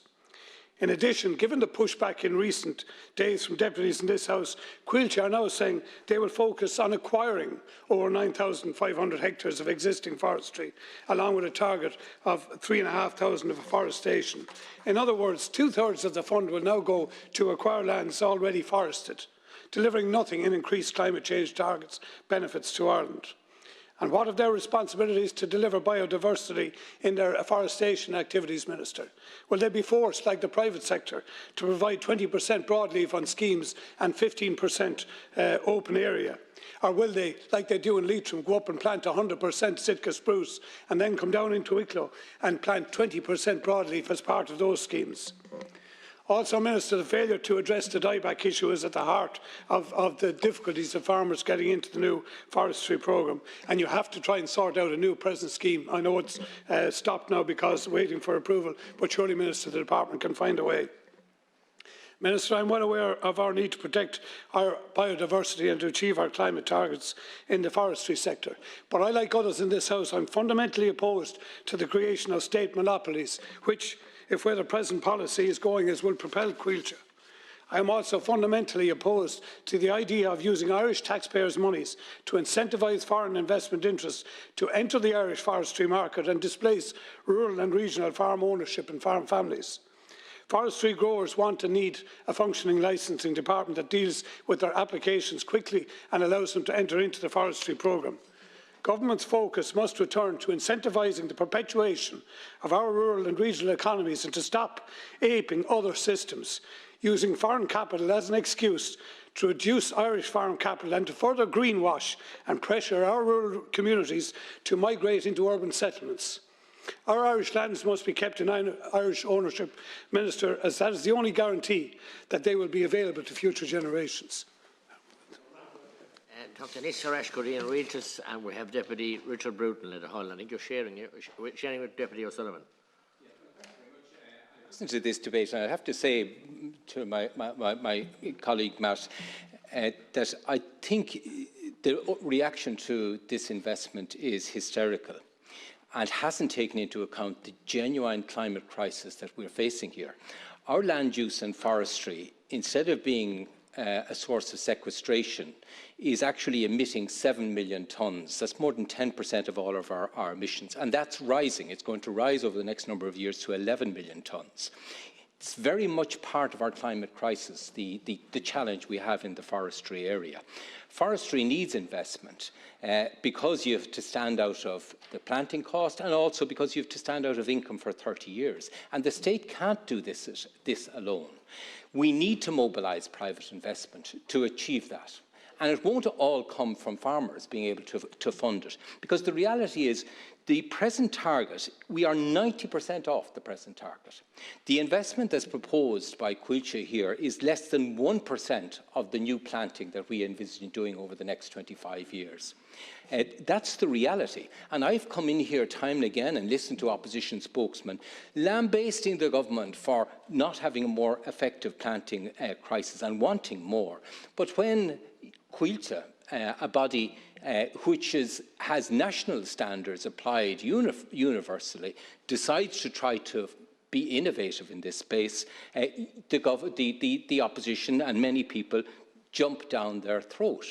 In addition, given the pushback in recent days from deputies in this House, Cuilta are now saying they will focus on acquiring over 9,500 hectares of existing forestry, along with a target of 3,500 of afforestation. In other words, two-thirds of the fund will now go to acquire lands already forested, delivering nothing in increased climate change targets benefits to Ireland. And what of their responsibilities to deliver biodiversity in their afforestation activities, Minister? Will they be forced, like the private sector, to provide 20% broadleaf on schemes and 15% open area? Or will they, like they do in Leitrim, go up and plant 100% Sitka spruce and then come down into Wicklow and plant 20% broadleaf as part of those schemes? Also, Minister, the failure to address the dieback issue is at the heart of the difficulties of farmers getting into the new forestry programme, and you have to try and sort out a new present scheme. I know it's stopped now because waiting for approval, but surely, Minister, the department can find a way. Minister, I am well aware of our need to protect our biodiversity and to achieve our climate targets in the forestry sector. But I, like others in this House, am fundamentally opposed to the creation of state monopolies, which, if where the present policy is going, will propel Coillte. I am also fundamentally opposed to the idea of using Irish taxpayers' monies to incentivise foreign investment interests to enter the Irish forestry market and displace rural and regional farm ownership and farm families. Forestry growers want and need a functioning licensing department that deals with their applications quickly and allows them to enter into the forestry programme. Government's focus must return to incentivising the perpetuation of our rural and regional economies and to stop aping other systems, using foreign capital as an excuse to reduce Irish farm capital and to further greenwash and pressure our rural communities to migrate into urban settlements. Our Irish lands must be kept in Irish ownership, Minister, as that is the only guarantee that they will be available to future generations. Dr. Nisar Ashkorian Regis, and we have Deputy Richard Bruton at the Hall. I think you're sharing with Deputy O'Sullivan. Listen to this debate, and I have to say to my colleague Matt that I think the reaction to this investment is hysterical and hasn't taken into account the genuine climate crisis that we're facing here. Our land use and forestry, instead of being a source of sequestration, is actually emitting 7 million tonnes. That's more than 10% of all of our emissions, and that's rising. It's going to rise over the next number of years to 11 million tonnes. It's very much part of our climate crisis, the challenge we have in the forestry area. Forestry needs investment because you have to stand out of the planting cost and also because you have to stand out of income for 30 years. And the state can't do this alone. We need to mobilise private investment to achieve that. And it won't all come from farmers being able to fund it. Because the reality is, the present target, we are 90% off the present target. The investment that's proposed by Coillte here is less than 1% of the new planting that we envisage doing over the next 25 years. That's the reality. And I've come in here time and again and listened to opposition spokesmen lambasting the government for not having a more effective planting crisis and wanting more. But when Coillte, a body which has national standards applied universally, decides to try to be innovative in this space, the opposition and many people jump down their throat.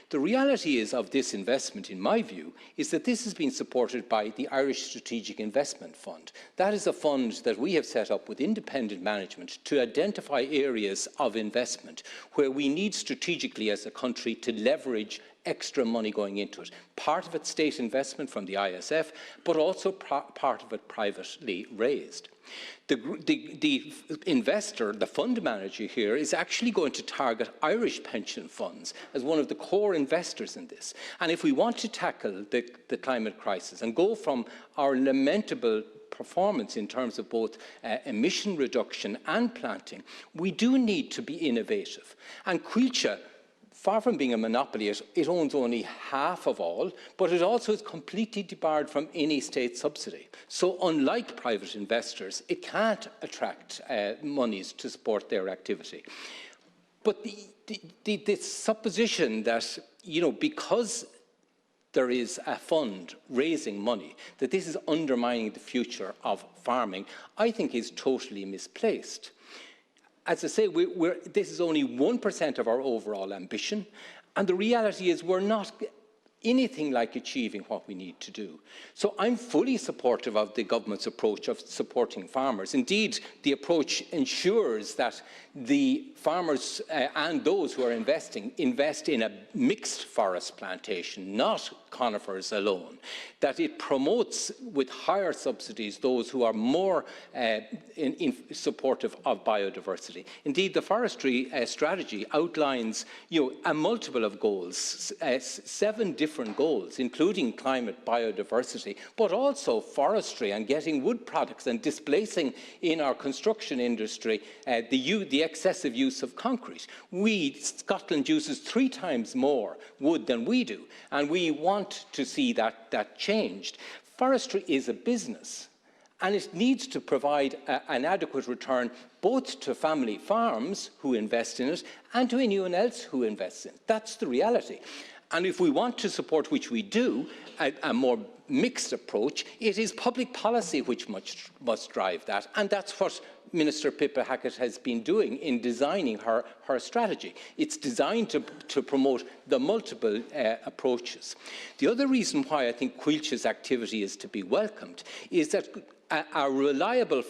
The reality is of this investment, in my view, is that this has been supported by the Irish Strategic Investment Fund. That is a fund that we have set up with independent management to identify areas of investment where we need strategically as a country to leverage extra money going into it. Part of it state investment from the ISF, but also part of it privately raised. The investor, the fund manager here, is actually going to target Irish pension funds as one of the core investors in this. And if we want to tackle the climate crisis and go from our lamentable performance in terms of both emission reduction and planting, we do need to be innovative. And Coillte, far from being a monopoly, it owns only half of all, but it also is completely debarred from any state subsidy. So unlike private investors, it can't attract monies to support their activity. But the supposition that, because there is a fund raising money, that this is undermining the future of farming, I think is totally misplaced. As I say, this is only 1% of our overall ambition, and the reality is we're not anything like achieving what we need to do. So I'm fully supportive of the government's approach of supporting farmers. Indeed, the approach ensures that the farmers and those who are investing invest in a mixed forest plantation, not conifers alone, that it promotes with higher subsidies those who are more supportive of biodiversity. Indeed, the forestry strategy outlines a multiple of goals, 7 different goals, including climate, biodiversity, but also forestry and getting wood products and displacing in our construction industry the excessive use of concrete. Scotland uses 3 times more wood than we do, and we want to see that changed. Forestry is a business, and it needs to provide an adequate return both to family farms who invest in it and to anyone else who invests in it. That's the reality. And if we want to support, which we do, a more mixed approach, it is public policy which must drive that. And that's what Minister Pippa Hackett has been doing in designing her strategy. It's designed to promote the multiple approaches. The other reason why I think Coilte's activity is to be welcomed is that a reliable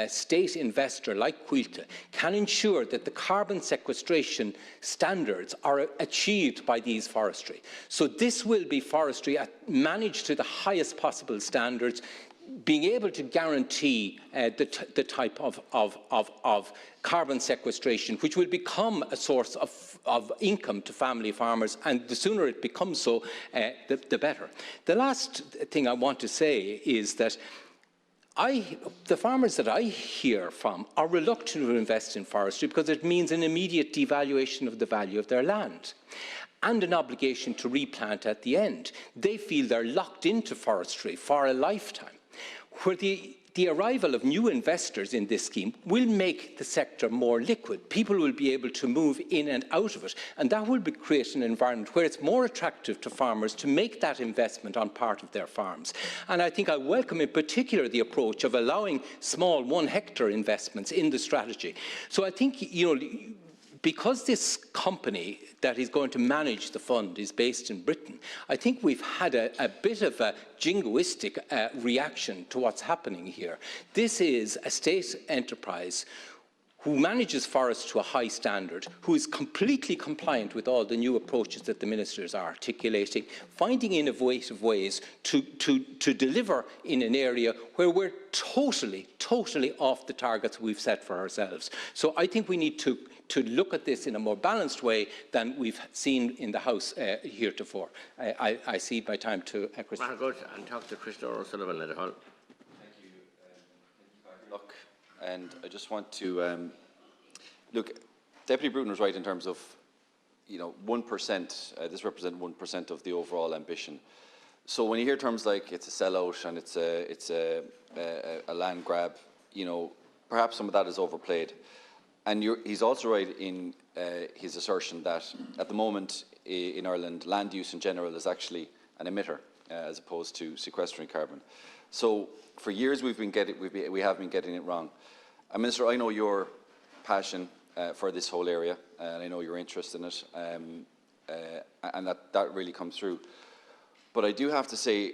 state investor like Coilte can ensure that the carbon sequestration standards are achieved by these forestry. So this will be forestry managed to the highest possible standards, being able to guarantee the type of carbon sequestration, which will become a source of income to family farmers, and the sooner it becomes so, the better. The last thing I want to say is that the farmers that I hear from are reluctant to invest in forestry because it means an immediate devaluation of the value of their land and an obligation to replant at the end. They feel they're locked into forestry for a lifetime, where the arrival of new investors in this scheme will make the sector more liquid. People will be able to move in and out of it, and that will create an environment where it's more attractive to farmers to make that investment on part of their farms. And I think I welcome in particular the approach of allowing small 1-hectare investments in the strategy. So I think, because this company that is going to manage the fund is based in Britain, I think we've had a bit of a jingoistic reaction to what's happening here. This is a state enterprise who manages forests to a high standard, who is completely compliant with all the new approaches that the ministers are articulating, finding innovative ways to deliver in an area where we're totally off the targets we've set for ourselves. So I think we need to look at this in a more balanced way than we've seen in the House heretofore. I cede my time to Christopher. Well, good, and talk to Christopher O'Sullivan later on. Thank you, Look, and I just want to look. Deputy Bruton was right in terms of, 1%. This represents 1% of the overall ambition. So when you hear terms like it's a sellout and it's a land grab, perhaps some of that is overplayed. And he's also right in his assertion that at the moment in Ireland, land use in general is actually an emitter as opposed to sequestering carbon. So for years we have been getting it wrong. And Minister, I know your passion for this whole area, and I know your interest in it, and that really comes through. But I do have to say,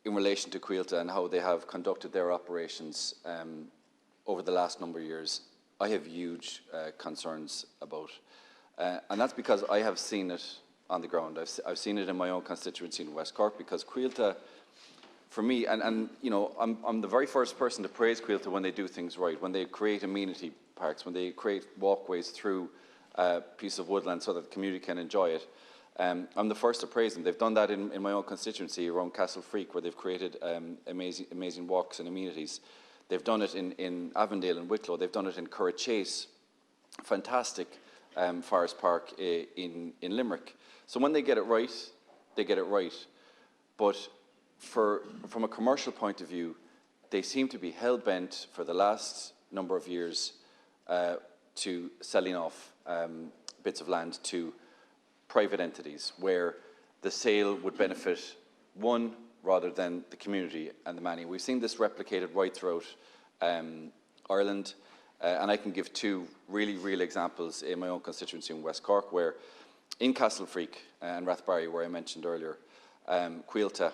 in relation to Coilte and how they have conducted their operations over the last number of years, I have huge concerns about, and that's because I have seen it on the ground. I've seen it in my own constituency in West Cork, because Coilte, for me, and I'm the very first person to praise Coilte when they do things right, when they create amenity parks, when they create walkways through a piece of woodland so that the community can enjoy it. I'm the first to praise them. They've done that in my own constituency around Castlefreak, where they've created amazing walks and amenities. They've done it in Avondale and Wicklow. They've done it in Currachase, fantastic forest park in Limerick. So when they get it right, they get it right. But from a commercial point of view, they seem to be hell-bent for the last number of years to selling off bits of land to private entities, where the sale would benefit one rather than the community and the many. We've seen this replicated right throughout Ireland, and I can give 2 really real examples in my own constituency in West Cork, where in Castlefreak and Rathbarry, where I mentioned earlier, Quilta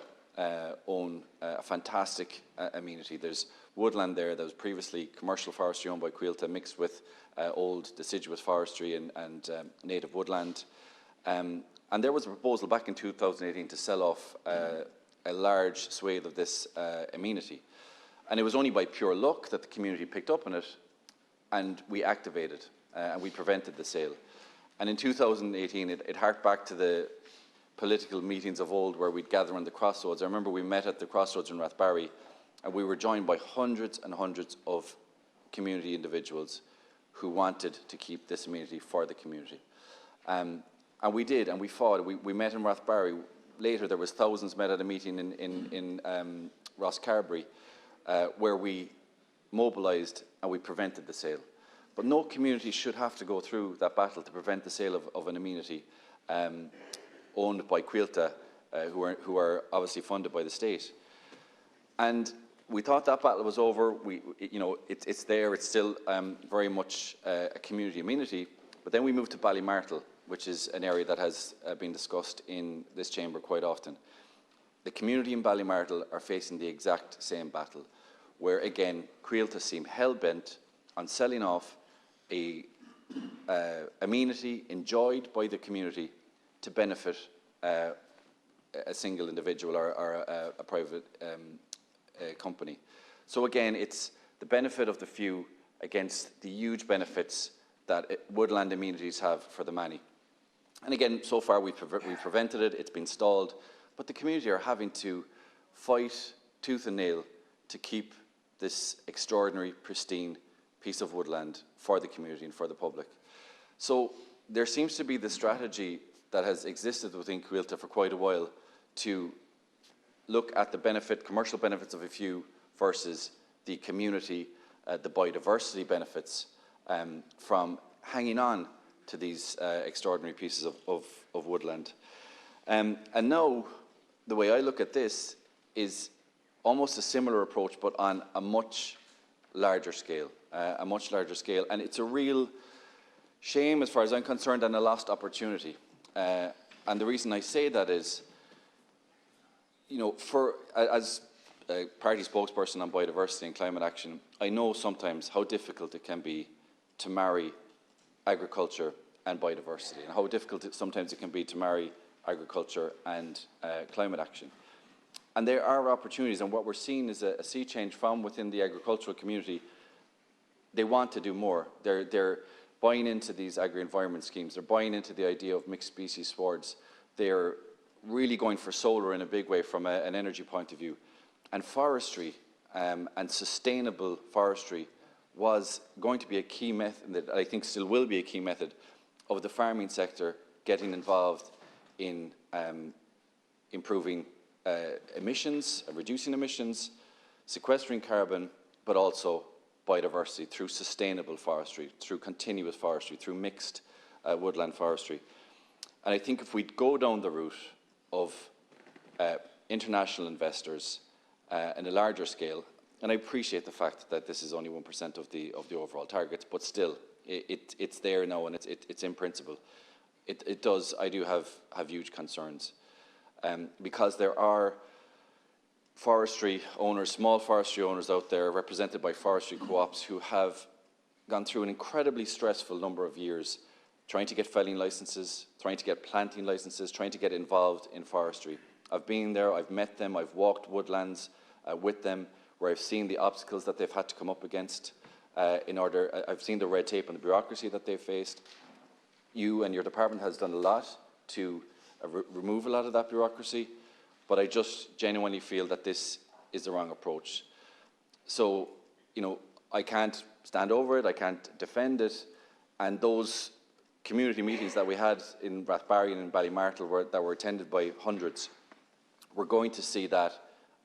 own a fantastic amenity. There's woodland there that was previously commercial forestry owned by Quilta, mixed with old deciduous forestry and native woodland. And there was a proposal back in 2018 to sell off a large swathe of this amenity. And it was only by pure luck that the community picked up on it, and we activated and we prevented the sale. And in 2018, it harked back to the political meetings of old where we'd gather on the crossroads. I remember we met at the crossroads in Rathbarry, and we were joined by hundreds and hundreds of community individuals who wanted to keep this amenity for the community. And we did, and we fought. We met in Rathbarry. Later, there was thousands met at a meeting in Rosscarbery, where we mobilised and we prevented the sale. But no community should have to go through that battle to prevent the sale of an amenity owned by Quilta, who are obviously funded by the state. And we thought that battle was over. It's there. It's still very much a community amenity. But then we moved to Ballymartle, which is an area that has been discussed in this chamber quite often. The community in Ballymartle are facing the exact same battle, where again, Quilta seem hell-bent on selling off a amenity enjoyed by the community to benefit a single individual or a private company. So again, it's the benefit of the few against the huge benefits that woodland amenities have for the many. And again, so far we've prevented it, it's been stalled, but the community are having to fight tooth and nail to keep this extraordinary, pristine piece of woodland for the community and for the public. So there seems to be the strategy that has existed within Quilta for quite a while to look at the commercial benefits of a few versus the community, the biodiversity benefits from hanging on to these extraordinary pieces of woodland. And now, the way I look at this is almost a similar approach, but on a much larger scale, and it's a real shame, as far as I'm concerned, and a lost opportunity. And the reason I say that is, as a party spokesperson on biodiversity and climate action, I know sometimes how difficult it can be to marry agriculture and biodiversity, and how difficult sometimes it can be to marry agriculture and climate action. And there are opportunities, and what we're seeing is a sea change from within the agricultural community. They want to do more. They're buying into these agri-environment schemes. They're buying into the idea of mixed species swards. They're really going for solar in a big way from an energy point of view. And forestry and sustainable forestry was going to be a key method, that I think still will be a key method, of the farming sector getting involved in improving emissions, reducing emissions, sequestering carbon, but also biodiversity through sustainable forestry, through continuous forestry, through mixed woodland forestry. And I think if we go down the route of international investors in a larger scale, and I appreciate the fact that this is only 1% of the overall targets, but still, it's there now, and it's in principle. I do have huge concerns, because there are forestry owners, small forestry owners out there, represented by forestry co-ops, who have gone through an incredibly stressful number of years trying to get felling licenses, trying to get planting licenses, trying to get involved in forestry. I've been there, I've met them, I've walked woodlands with them, where I've seen the obstacles that they've had to come up against I've seen the red tape and the bureaucracy that they've faced. You and your department has done a lot to remove a lot of that bureaucracy, but I just genuinely feel that this is the wrong approach. So, I can't stand over it, I can't defend it, and those community meetings that we had in Rathbarry and in Ballymartle that were attended by hundreds, we're going to see that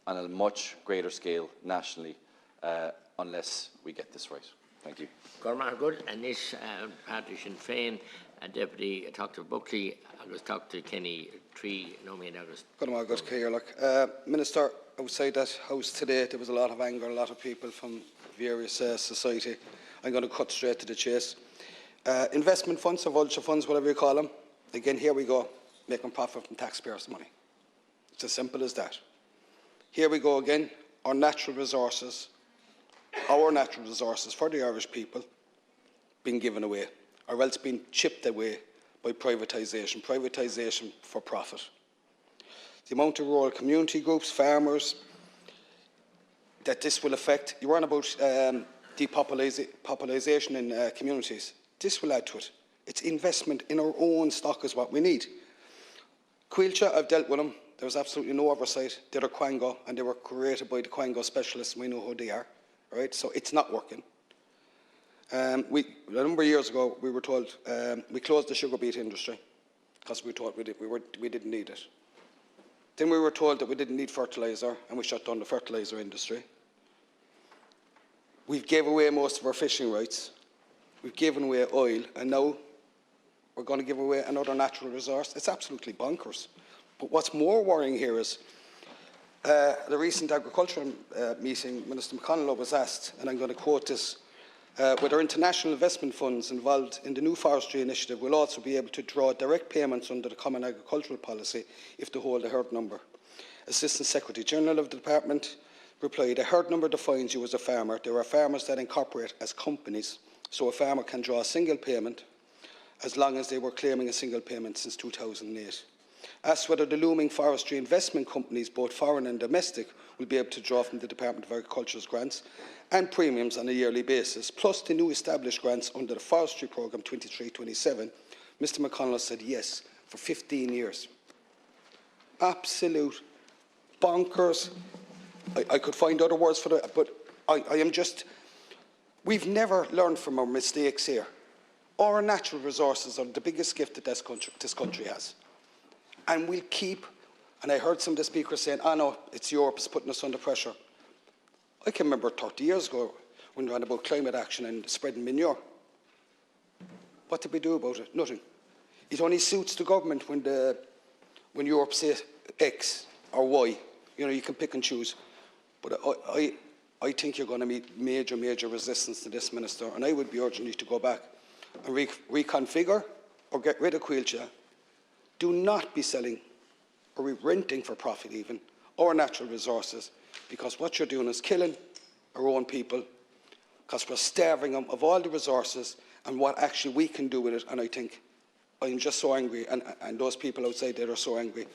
on a much greater scale nationally, unless we get this right. Thank you. Cormac, good. And this party Sinn Féin, Deputy Dr. Buckley, August Dr. Kenny Tree, no man August. Good, Minister, outside that house today, there was a lot of anger, a lot of people from various society. I'm going to cut straight to the chase. Investment funds or vulture funds, whatever you call them, again, here we go, making profit from taxpayers' money. It's as simple as that. Here we go again, our natural resources for the Irish people being given away, or else being chipped away by privatisation for profit. The amount of rural community groups, farmers, that this will affect. You were on about depopulation in communities. This will add to it. It's investment in our own stock is what we need. Quilcha, I've dealt with them. There was absolutely no oversight. They're a Quango, and they were created by the Quango specialists, and we know who they are. Right? So it's not working. A number of years ago, we were told we closed the sugar beet industry because we thought we didn't need it. Then we were told that we didn't need fertiliser, and we shut down the fertiliser industry. We've gave away most of our fishing rights. We've given away oil, and now we're going to give away another natural resource. It's absolutely bonkers. But what's more worrying here is the recent agricultural meeting, Minister McConnell was asked, and I'm going to quote this, whether international investment funds involved in the new forestry initiative will also be able to draw direct payments under the Common Agricultural Policy if they hold a herd number. Assistant Secretary General of the Department replied, a herd number defines you as a farmer. There are farmers that incorporate as companies, so a farmer can draw a single payment as long as they were claiming a single payment since 2008. Asked whether the looming forestry investment companies, both foreign and domestic, will be able to draw from the Department of Agriculture's grants and premiums on a yearly basis, plus the new established grants under the Forestry Programme 23-27, Mr McConnell said yes, for 15 years. Absolute bonkers. I could find other words for that, but I am just... We've never learned from our mistakes here. Our natural resources are the biggest gift that this country has. And we'll keep, and I heard some of the speakers saying, oh no, it's Europe is putting us under pressure. I can remember 30 years ago when we ran about climate action and spreading manure. What did we do about it? Nothing. It only suits the government when Europe says X or Y. You know, you can pick and choose. But I think you're going to meet major, major resistance to this, Minister, and I would be urging you to go back and reconfigure or get rid of Quilcha. Do not be selling or renting for profit even our natural resources, because what you're doing is killing our own people, because we're starving them of all the resources and what actually we can do with it. And I think I'm just so angry, and those people outside there are so angry.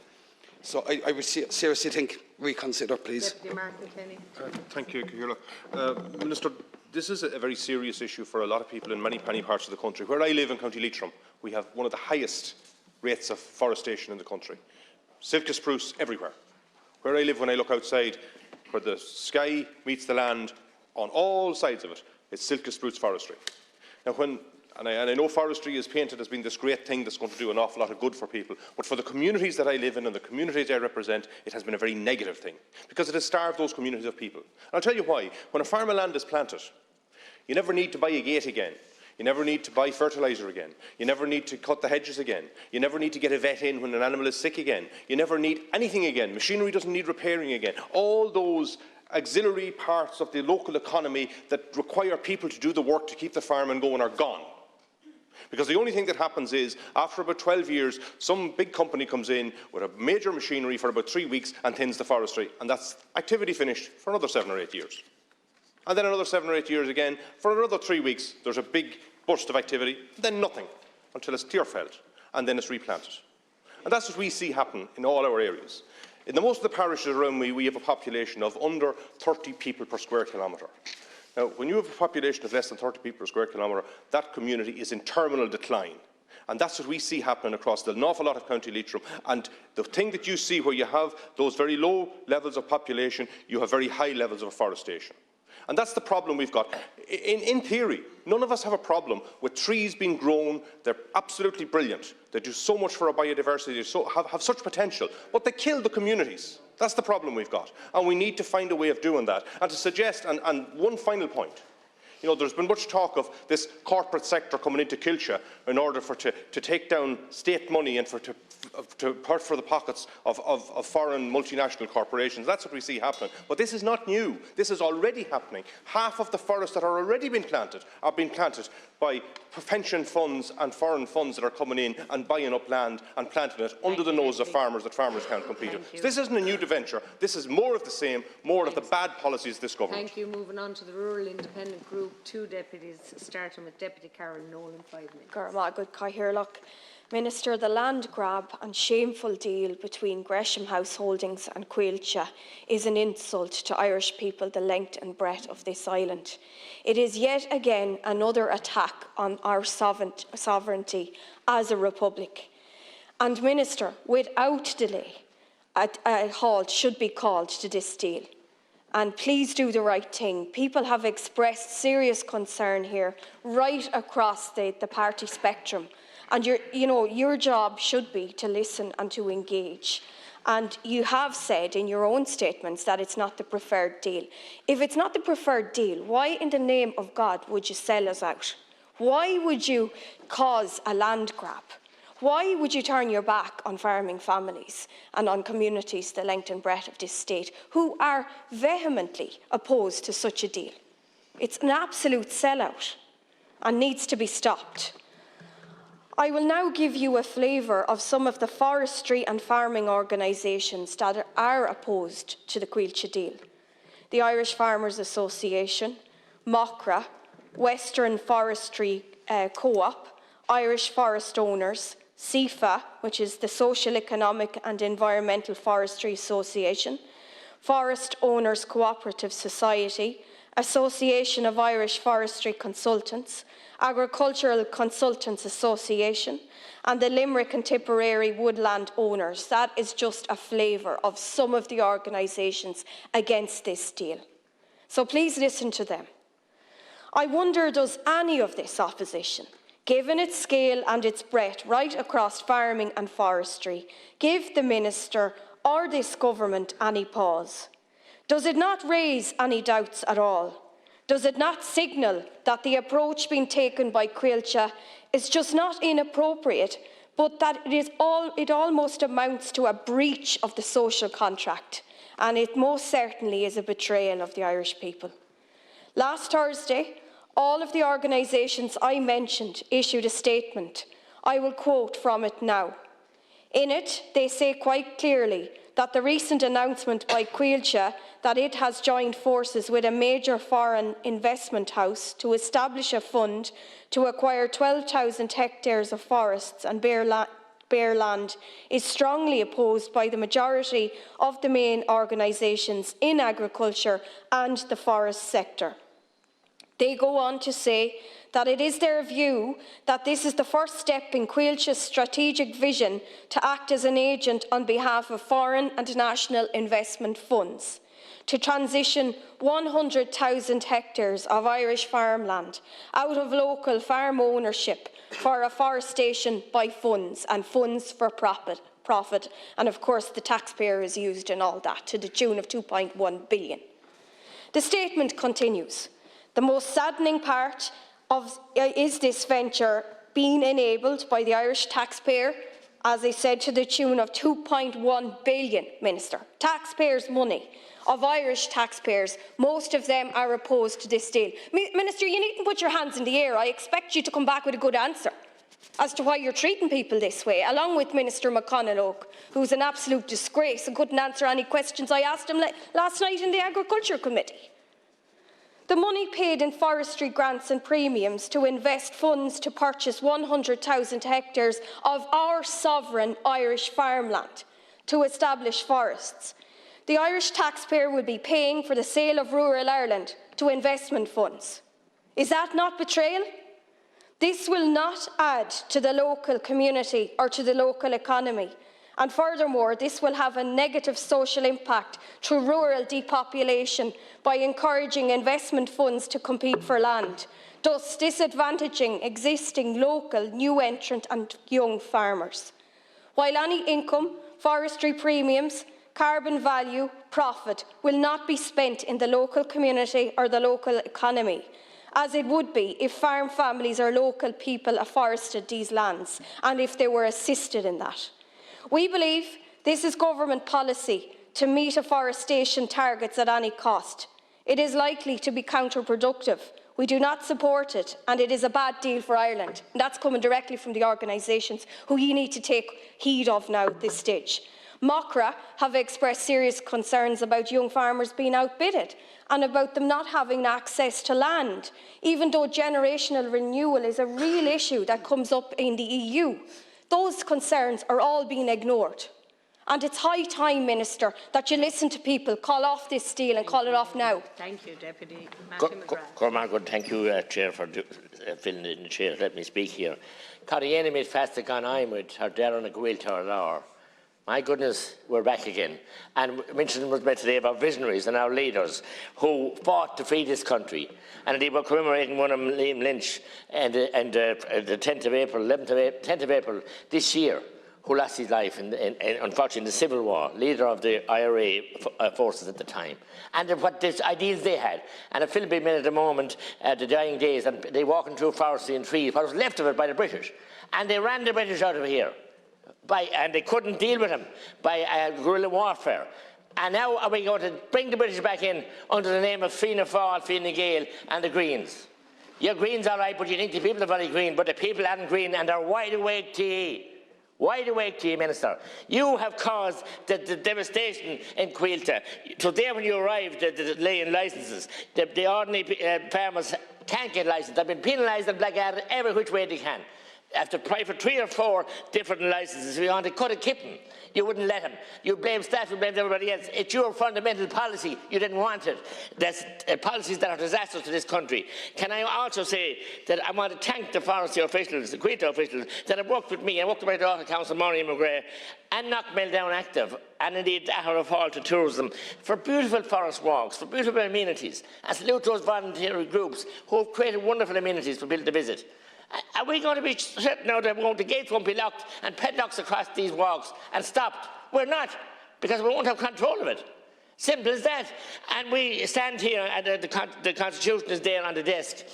So I would seriously think reconsider, please. Deputy Martin Kenny. Thank you, Cahill. Minister, this is a very serious issue for a lot of people in many parts of the country. Where I live in County Leitrim, we have one of the highest rates of forestation in the country. Silk spruce everywhere. Where I live, when I look outside, where the sky meets the land, on all sides of it, it's silk spruce forestry. Now, I know forestry is painted as being this great thing that's going to do an awful lot of good for people, but for the communities that I live in and the communities I represent, it has been a very negative thing, because it has starved those communities of people. And I'll tell you why. When a farm of land is planted, you never need to buy a gate again. You never need to buy fertiliser again. You never need to cut the hedges again. You never need to get a vet in when an animal is sick again. You never need anything again. Machinery doesn't need repairing again. All those auxiliary parts of the local economy that require people to do the work to keep the farming going are gone. Because the only thing that happens is, after about 12 years, some big company comes in with a major machinery for about 3 weeks and thins the forestry, and that's activity finished for another 7 or 8 years. And then another 7 or 8 years again, for another 3 weeks, there's a big burst of activity, then nothing, until it's clear-felled, and then it's replanted. And that's what we see happen in all our areas. In most of the parishes around me, we have a population of under 30 people per square kilometre. Now, when you have a population of less than 30 people per square kilometre, that community is in terminal decline. And that's what we see happening across an awful lot of County Leitrim. And the thing that you see where you have those very low levels of population, you have very high levels of afforestation. And that's the problem we've got. In theory, none of us have a problem with trees being grown. They're absolutely brilliant. They do so much for our biodiversity, they have such potential, but they kill the communities. That's the problem we've got. And we need to find a way of doing that. And to suggest, and one final point, you know, there's been much talk of this corporate sector coming into Kilcha in order to take down state money and to hurt for the pockets of foreign multinational corporations. That's what we see happening. But this is not new. This is already happening. Half of the forests that are already being planted are being planted by pension funds and foreign funds that are coming in and buying up land and planting it under the nose of farmers that farmers can't compete with. So this isn't a new venture. This is more of the same, more of the bad policies of this government. Thank you. Moving on to the Rural Independent Group, 2 deputies, starting with Deputy Karen Nolan, 5 minutes. Minister, the land grab and shameful deal between Gresham House Holdings and Quailcha is an insult to Irish people the length and breadth of this island. It is yet again another attack on our sovereignty as a republic. And Minister, without delay, a halt should be called to this deal. And please do the right thing. People have expressed serious concern here right across the party spectrum. And your job should be to listen and to engage. And you have said in your own statements that it's not the preferred deal. If it's not the preferred deal, why in the name of God would you sell us out? Why would you cause a land grab? Why would you turn your back on farming families and on communities the length and breadth of this state who are vehemently opposed to such a deal? It's an absolute sellout and needs to be stopped. I will now give you a flavour of some of the forestry and farming organisations that are opposed to the Quailcha deal. The Irish Farmers Association, MOCRA, Western Forestry Co-op, Irish Forest Owners, SEFA, which is the Social, Economic and Environmental Forestry Association, Forest Owners Cooperative Society, Association of Irish Forestry Consultants, Agricultural Consultants Association and the Limerick and Tipperary Woodland Owners. That is just a flavour of some of the organisations against this deal. So please listen to them. I wonder, does any of this opposition, given its scale and its breadth right across farming and forestry, give the Minister or this government any pause? Does it not raise any doubts at all? Does it not signal that the approach being taken by Quailcha is just not inappropriate, but that it almost amounts to a breach of the social contract, and it most certainly is a betrayal of the Irish people? Last Thursday, all of the organisations I mentioned issued a statement. I will quote from it now. In it, they say quite clearly that the recent announcement by Quailcha that it has joined forces with a major foreign investment house to establish a fund to acquire 12,000 hectares of forests and bare land is strongly opposed by the majority of the main organisations in agriculture and the forest sector. They go on to say that it is their view that this is the first step in Quailcha's strategic vision to act as an agent on behalf of foreign and national investment funds, to transition 100,000 hectares of Irish farmland out of local farm ownership for afforestation by funds and funds for profit. And of course the taxpayer is used in all that to the tune of 2.1 billion. The statement continues. The most saddening part is this venture being enabled by the Irish taxpayer, as I said, to the tune of 2.1 billion, Minister. Taxpayers' money, of Irish taxpayers. Most of them are opposed to this deal. Minister, you needn't put your hands in the air. I expect you to come back with a good answer as to why you're treating people this way, along with Minister McConalogue, who's an absolute disgrace and couldn't answer any questions I asked him last night in the Agriculture Committee. The money paid in forestry grants and premiums to invest funds to purchase 100,000 hectares of our sovereign Irish farmland to establish forests. The Irish taxpayer will be paying for the sale of rural Ireland to investment funds. Is that not betrayal? This will not add to the local community or to the local economy. And furthermore, this will have a negative social impact through rural depopulation by encouraging investment funds to compete for land, thus disadvantaging existing local, new entrant and young farmers. While any income, forestry premiums, carbon value, profit will not be spent in the local community or the local economy, as it would be if farm families or local people afforested these lands and if they were assisted in that. We believe this is government policy to meet afforestation targets at any cost. It is likely to be counterproductive We do not support it, and it is a bad deal for Ireland. And that's coming directly from the organisations who you need to take heed of now at this stage. MOCRA have expressed serious concerns about young farmers being outbidded and about them not having access to land, even though generational renewal is a real issue that comes up in the EU. Those concerns are all being ignored. And it's high time, Minister, that you listen to people, call off this deal and call it off now. Thank you, Deputy. Cormac, thank you, Chair, for filling in the chair. Let me speak here. Carriene made fast gone on with her Darren and Gail to her law. My goodness, we're back again. And mention was made today about visionaries and our leaders who fought to free this country. And indeed, we're commemorating one of them, Liam Lynch, and the 10th of April, 10th of April this year, who lost his life, unfortunately, in the Civil War, leader of the IRA forces at the time. And what the ideas they had. And a film being made at the moment, the dying days, and they walking through forestry and trees, what was left of it by the British. And they ran the British out of here. And they couldn't deal with them by guerrilla warfare. And now are we going to bring the British back in under the name of Fianna Fáil, Fine Gael and the Greens? Your Greens are right, but you think the people are very green, but the people aren't green and they're wide awake to you. Wide awake to you, Minister. You have caused the devastation in Quilta. Today when you arrived at the laying licences, the ordinary farmers can't get licensed. They've been penalised and blackguarded every which way they can. After applying for 3 or 4 different licences, we want to cut a kitten. You wouldn't let them. You blame staff, you blame everybody else. It's your fundamental policy. You didn't want it. That's policies that are disastrous to this country. Can I also say that I want to thank the forestry officials, the Quilta officials, that have worked with me. I worked with my daughter, Councillor Maureen McGrath, and Knockmel Down Active, and indeed Ahara Fall to Tourism, for beautiful forest walks, for beautiful amenities. I salute those voluntary groups who have created wonderful amenities for people to visit. Are we going to be certain now that the gates won't be locked and padlocks across these walks and stopped? We're not, because we won't have control of it. Simple as that. And we stand here, and the Constitution is there on the desk.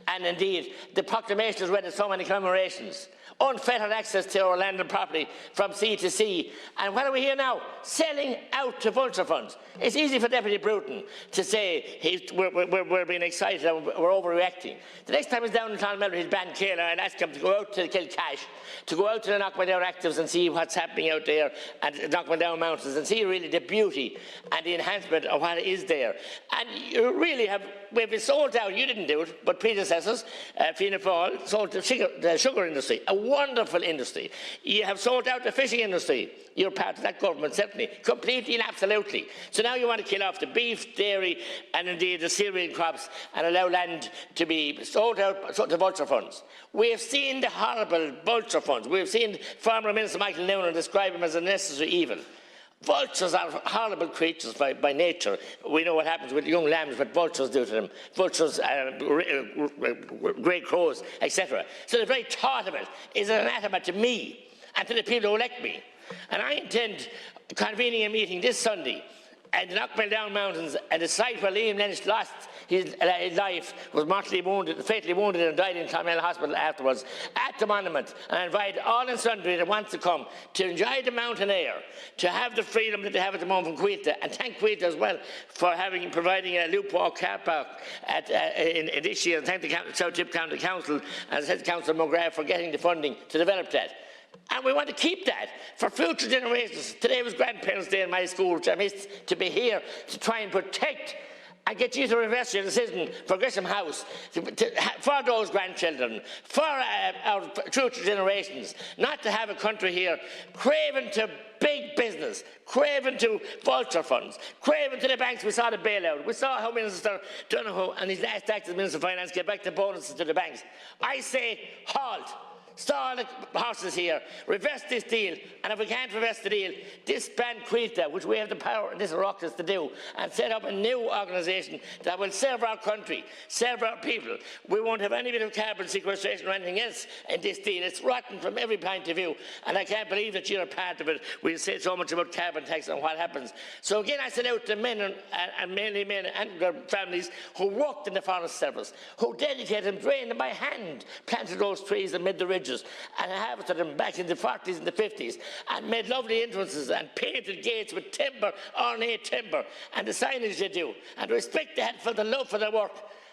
And indeed, the proclamation is read at so many commemorations. Unfettered access to our land and property from sea to sea. And what are we here now? Selling out to vulture funds. It's easy for Deputy Bruton to say we're being excited and we're overreacting. The next time he's down in Clonmel with his band Kayla, I'll ask him to go out to Kilcash, to go out to the Knockmel Down Actives and see what's happening out there at Knockmel Down Mountains and see really the beauty and the enhancement of what is there. And you really have, we've been sold out, you didn't do it, but predecessors, Fianna Fáil, sold the sugar industry, a wonderful industry. You have sold out the fishing industry. You're part of that government, certainly, completely and absolutely. So now you want to kill off the beef, dairy, and indeed the cereal crops and allow land to be sold out to vulture funds. We have seen the horrible vulture funds. We have seen former Minister Michael Noonan describe them as a necessary evil. Vultures are horrible creatures by nature. We know what happens with young lambs, what vultures do to them. Vultures, grey crows, etc. So the very thought of it is an anathema to me and to the people who elect me. And I intend convening a meeting this Sunday at the Knockmel Down Mountains at the site where Liam Lynch lost his life, was mortally wounded, fatally wounded and died in Clonmel Hospital afterwards, at the monument. And I invite all and sundry that wants to come to enjoy the mountain air, to have the freedom that they have at the moment from Quilta, and thank Quilta as well for providing a loop walk car park in this year, and thank the South Tip County Council and the Councillor McGrath for getting the funding to develop that. And we want to keep that for future generations. Today was Grandparents' Day in my school, which I missed, to be here to try and protect and get you to reverse your decision for Gresham House, for those grandchildren, for our future generations, not to have a country here craving to big business, craving to vulture funds, craving to the banks. We saw the bailout. We saw how Minister Donoghue and his last act as Minister of Finance get back the bonuses to the banks. I say halt. Stall the horses here, reverse this deal, and if we can't reverse the deal, disband Quilta, which we have the power in this Oireachtas to do, and set up a new organisation that will serve our country, serve our people. We won't have any bit of carbon sequestration or anything else in this deal. It's rotten from every point of view, and I can't believe that you're a part of it. We say so much about carbon tax and what happens. So again, I salute the men, and mainly men and their families, who worked in the Forest Service, who dedicated and drained them by hand, planted those trees and made the ridges, and harvested them back in the 40s and the 50s, and made lovely entrances and painted gates with timber, ornate timber, and the signage they do, and respect they had for the love for their work.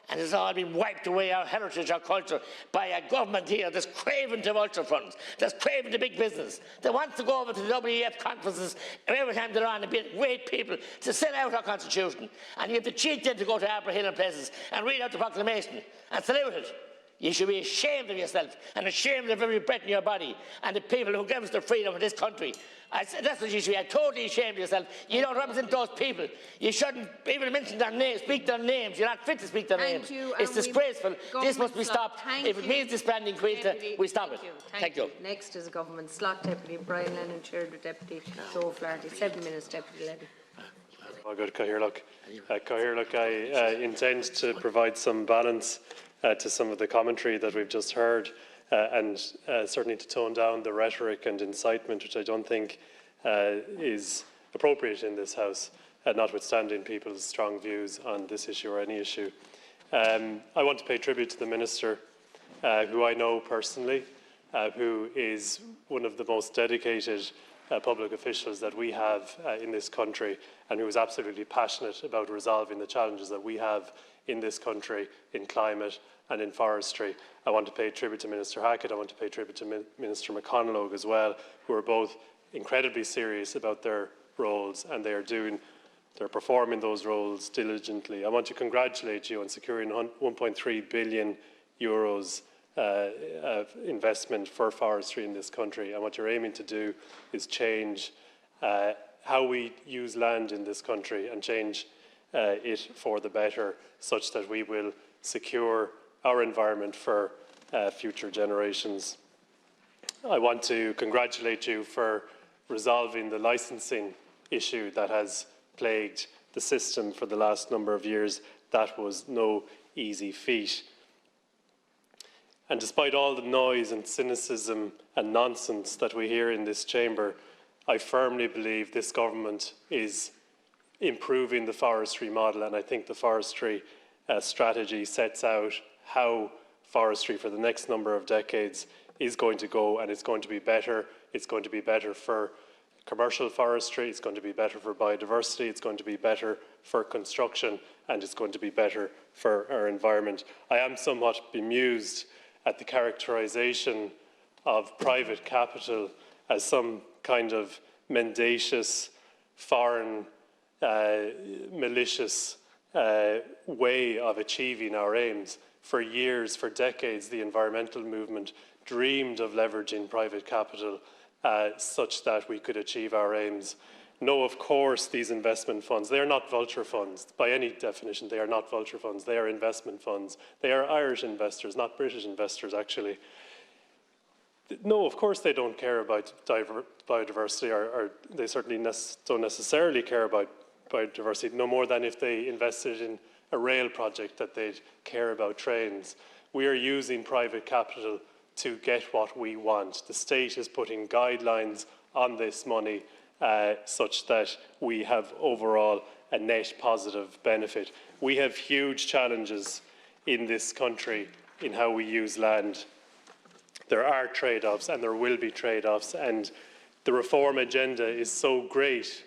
And it's all been wiped away, our heritage, our culture, by a government here that's craving to vulture funds, that's craving to big business, that wants to go over to the WEF conferences every time they're on and be great people to sell out our constitution. And you have the cheek then to go to Arbor Hill and places and read out the proclamation and salute it. You should be ashamed of yourself and ashamed of every breath in your body and the people who gave us the freedom of this country. That's what you should be. I'm totally ashamed of yourself. You don't represent those people. You shouldn't even mention their names, speak their names. You're not fit to speak their names. It's disgraceful. This must be stopped. If it means disbanding Quilta, we stop it. Thank you. Next is Government Slot Deputy Brian Lennon, chaired with Deputy Joe Flaherty. 7 minutes, Deputy Levy. Good, Cathaoirleach. I intend to provide some balance to some of the commentary that we've just heard, and certainly to tone down the rhetoric and incitement, which I don't think is appropriate in this House, notwithstanding people's strong views on this issue or any issue. I want to pay tribute to the Minister, who I know personally, who is one of the most dedicated public officials that we have in this country, and who is absolutely passionate about resolving the challenges that we have in this country in climate and in forestry. I want to pay tribute to Minister Hackett. I want to pay tribute to Minister McConalogue as well, who are both incredibly serious about their roles, and they're performing those roles diligently. I want to congratulate you on securing €1.3 billion of investment for forestry in this country. And what you're aiming to do is change how we use land in this country and change it for the better, such that we will secure our environment for future generations. I want to congratulate you for resolving the licensing issue that has plagued the system for the last number of years. That was no easy feat. And despite all the noise and cynicism and nonsense that we hear in this chamber, I firmly believe this government is improving the forestry model, and I think the forestry strategy sets out how forestry for the next number of decades is going to go, and it's going to be better. It's going to be better for commercial forestry, it's going to be better for biodiversity, it's going to be better for construction, and it's going to be better for our environment. I am somewhat bemused at the characterisation of private capital as some kind of mendacious, foreign, malicious way of achieving our aims. For years, for decades, the environmental movement dreamed of leveraging private capital such that we could achieve our aims. No, of course, these investment funds, they are not vulture funds. By any definition, they are not vulture funds. They are investment funds. They are Irish investors, not British investors, actually. No, of course they don't care about biodiversity, or they certainly don't necessarily care about biodiversity, no more than if they invested in a rail project that they'd care about trains. We are using private capital to get what we want. The state is putting guidelines on this money such that we have overall a net positive benefit. We have huge challenges in this country in how we use land. There are trade-offs, and there will be trade-offs, and the reform agenda is so great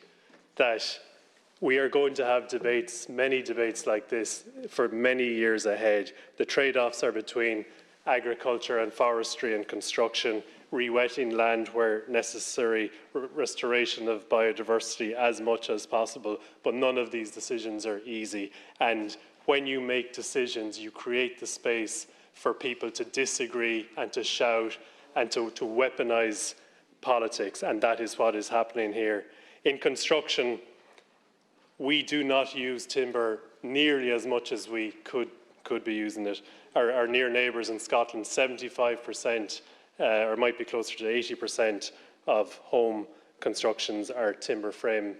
that we are going to have debates, many debates like this, for many years ahead. The trade-offs are between agriculture and forestry and construction, re-wetting land where necessary, restoration of biodiversity as much as possible, but none of these decisions are easy. And when you make decisions, you create the space for people to disagree and to shout and to weaponise politics, and that is what is happening here. In construction, we do not use timber nearly as much as we could be using it. Our near neighbours in Scotland, 75%, or might be closer to 80% of home constructions are timber frame.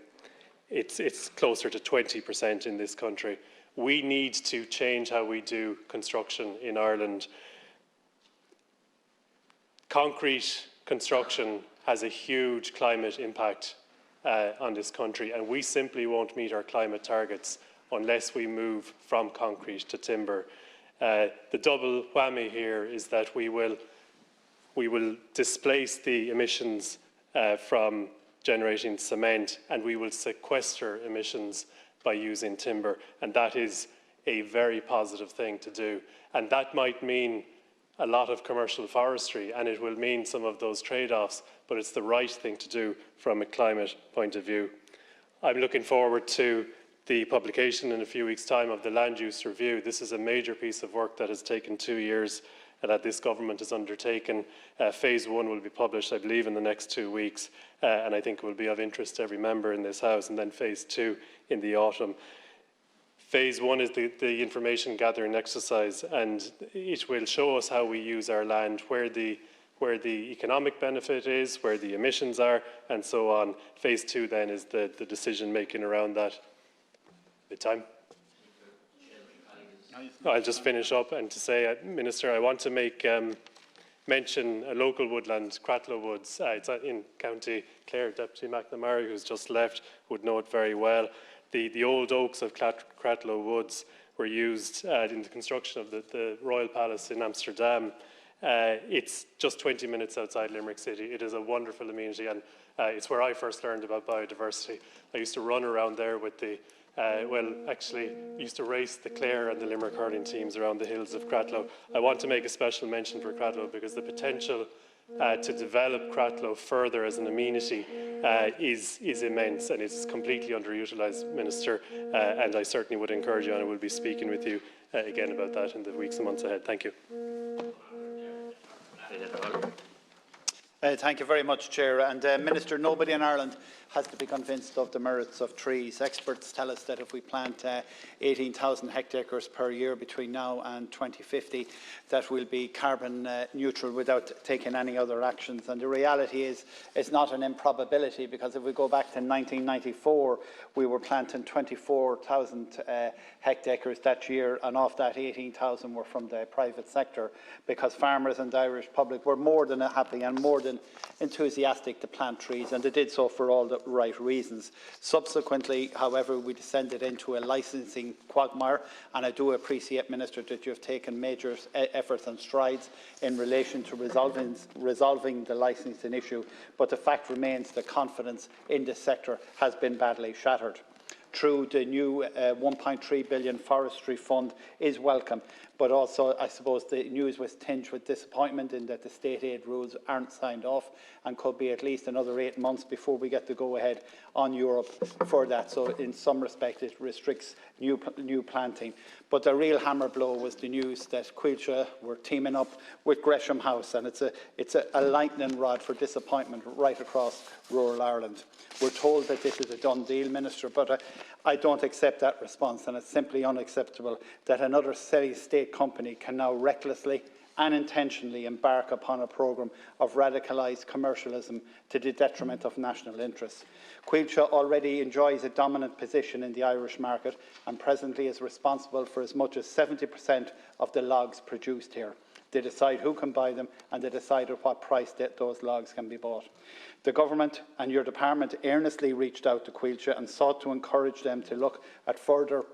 It's closer to 20% in this country. We need to change how we do construction in Ireland. Concrete construction has a huge climate impact on this country, and we simply won't meet our climate targets unless we move from concrete to timber. The double whammy here is that we will displace the emissions from generating cement, and we will sequester emissions by using timber, and that is a very positive thing to do. And that might mean a lot of commercial forestry, and it will mean some of those trade-offs, but it's the right thing to do from a climate point of view. I'm looking forward to the publication in a few weeks' time of the land use review. This is a major piece of work that has taken 2 years that this government has undertaken. Phase 1 will be published, I believe, in the next 2 weeks, and I think it will be of interest to every member in this House, and then Phase 2 in the autumn. Phase 1 is the information gathering exercise, and it will show us how we use our land, where the economic benefit is, where the emissions are, and so on. Phase 2 then is the decision making around that. Bit time? I'll just finish up and to say, Minister, I want to make mention a local woodland, Cratloe Woods. It's in County Clare. Deputy McNamara, who's just left, would know it very well. The old oaks of Cratloe Woods were used in the construction of the Royal Palace in Amsterdam. It's just 20 minutes outside Limerick City. It is a wonderful amenity, and it's where I first learned about biodiversity. I used to run around there with the used to race the Clare and the Limerick hurling teams around the hills of Cratloe. I want to make a special mention for Cratloe because the potential to develop Cratloe further as an amenity is immense, and it's completely underutilised, Minister, and I certainly would encourage you, and I will be speaking with you again about that in the weeks and months ahead. Thank you. Thank you very much, Chair. And Minister, nobody in Ireland has to be convinced of the merits of trees. Experts tell us that if we plant 18,000 hectares per year between now and 2050, that we'll be carbon neutral without taking any other actions. And the reality is, it's not an improbability, because if we go back to 1994, we were planting 24,000 hectares that year, and of that 18,000 were from the private sector, because farmers and the Irish public were more than happy and more than enthusiastic to plant trees, and they did so for all the right reasons. Subsequently, however, we descended into a licensing quagmire, and I do appreciate, Minister, that you have taken major efforts and strides in relation to resolving the licensing issue, but the fact remains that confidence in the sector has been badly shattered. Through the new 1.3 billion forestry fund is welcome, but also I suppose the news was tinged with disappointment in that the state aid rules aren't signed off, and could be at least another 8 months before we get to go ahead on Europe for that. So in some respect it restricts new planting. But the real hammer blow was the news that Coillte were teaming up with Gresham House, and it's a lightning rod for disappointment right across rural Ireland. We're told that this is a done deal, Minister, but I don't accept that response, and it's simply unacceptable that another state company can now recklessly and intentionally embark upon a programme of radicalised commercialism to the detriment of national interests. Coillte already enjoys a dominant position in the Irish market and presently is responsible for as much as 70% of the logs produced here. They decide who can buy them, and they decide at what price those logs can be bought. The government and your department earnestly reached out to Coillte and sought to encourage them to look at further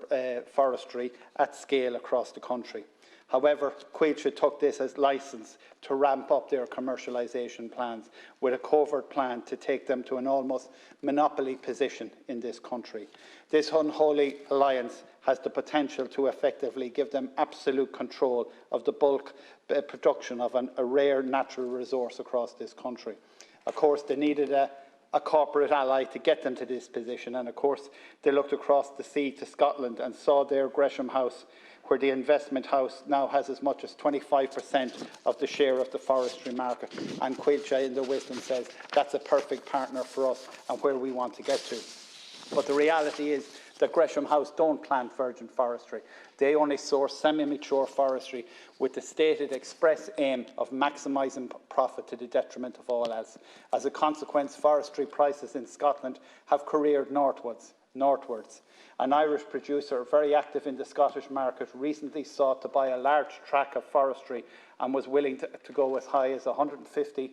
forestry at scale across the country. However, Coillte took this as licence to ramp up their commercialisation plans, with a covert plan to take them to an almost monopoly position in this country. This unholy alliance has the potential to effectively give them absolute control of the bulk production of a rare natural resource across this country. Of course, they needed a corporate ally to get them to this position, and of course they looked across the sea to Scotland and saw their Gresham House, where the investment house now has as much as 25% of the share of the forestry market, and Coillte in their wisdom says that's a perfect partner for us and where we want to get to. But the reality is that Gresham House don't plant virgin forestry. They only source semi-mature forestry with the stated express aim of maximising profit to the detriment of all else. As a consequence, forestry prices in Scotland have careered northwards. An Irish producer very active in the Scottish market recently sought to buy a large tract of forestry and was willing to go as high as €150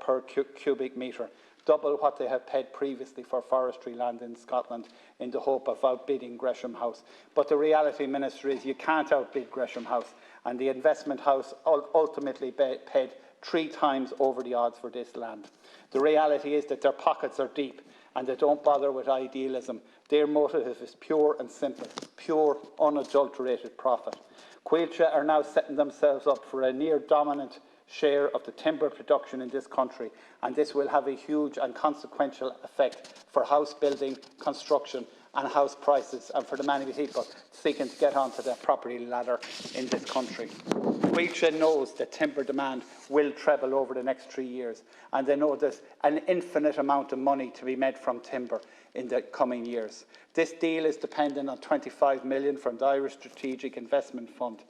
per cubic metre, double what they had paid previously for forestry land in Scotland, in the hope of outbidding Gresham House. But the reality, Minister, is you can't outbid Gresham House, and the investment house ultimately paid 3 times over the odds for this land. The reality is that their pockets are deep and they don't bother with idealism. Their motive is pure and simple, pure, unadulterated profit. Coillte are now setting themselves up for a near dominant share of the timber production in this country, and this will have a huge and consequential effect for house building, construction and house prices, and for the many people seeking to get onto the property ladder in this country. Coillte knows that timber demand will treble over the next 3 years, and they know there's an infinite amount of money to be made from timber in the coming years. This deal is dependent on 25 million from the Irish Strategic Investment Fund,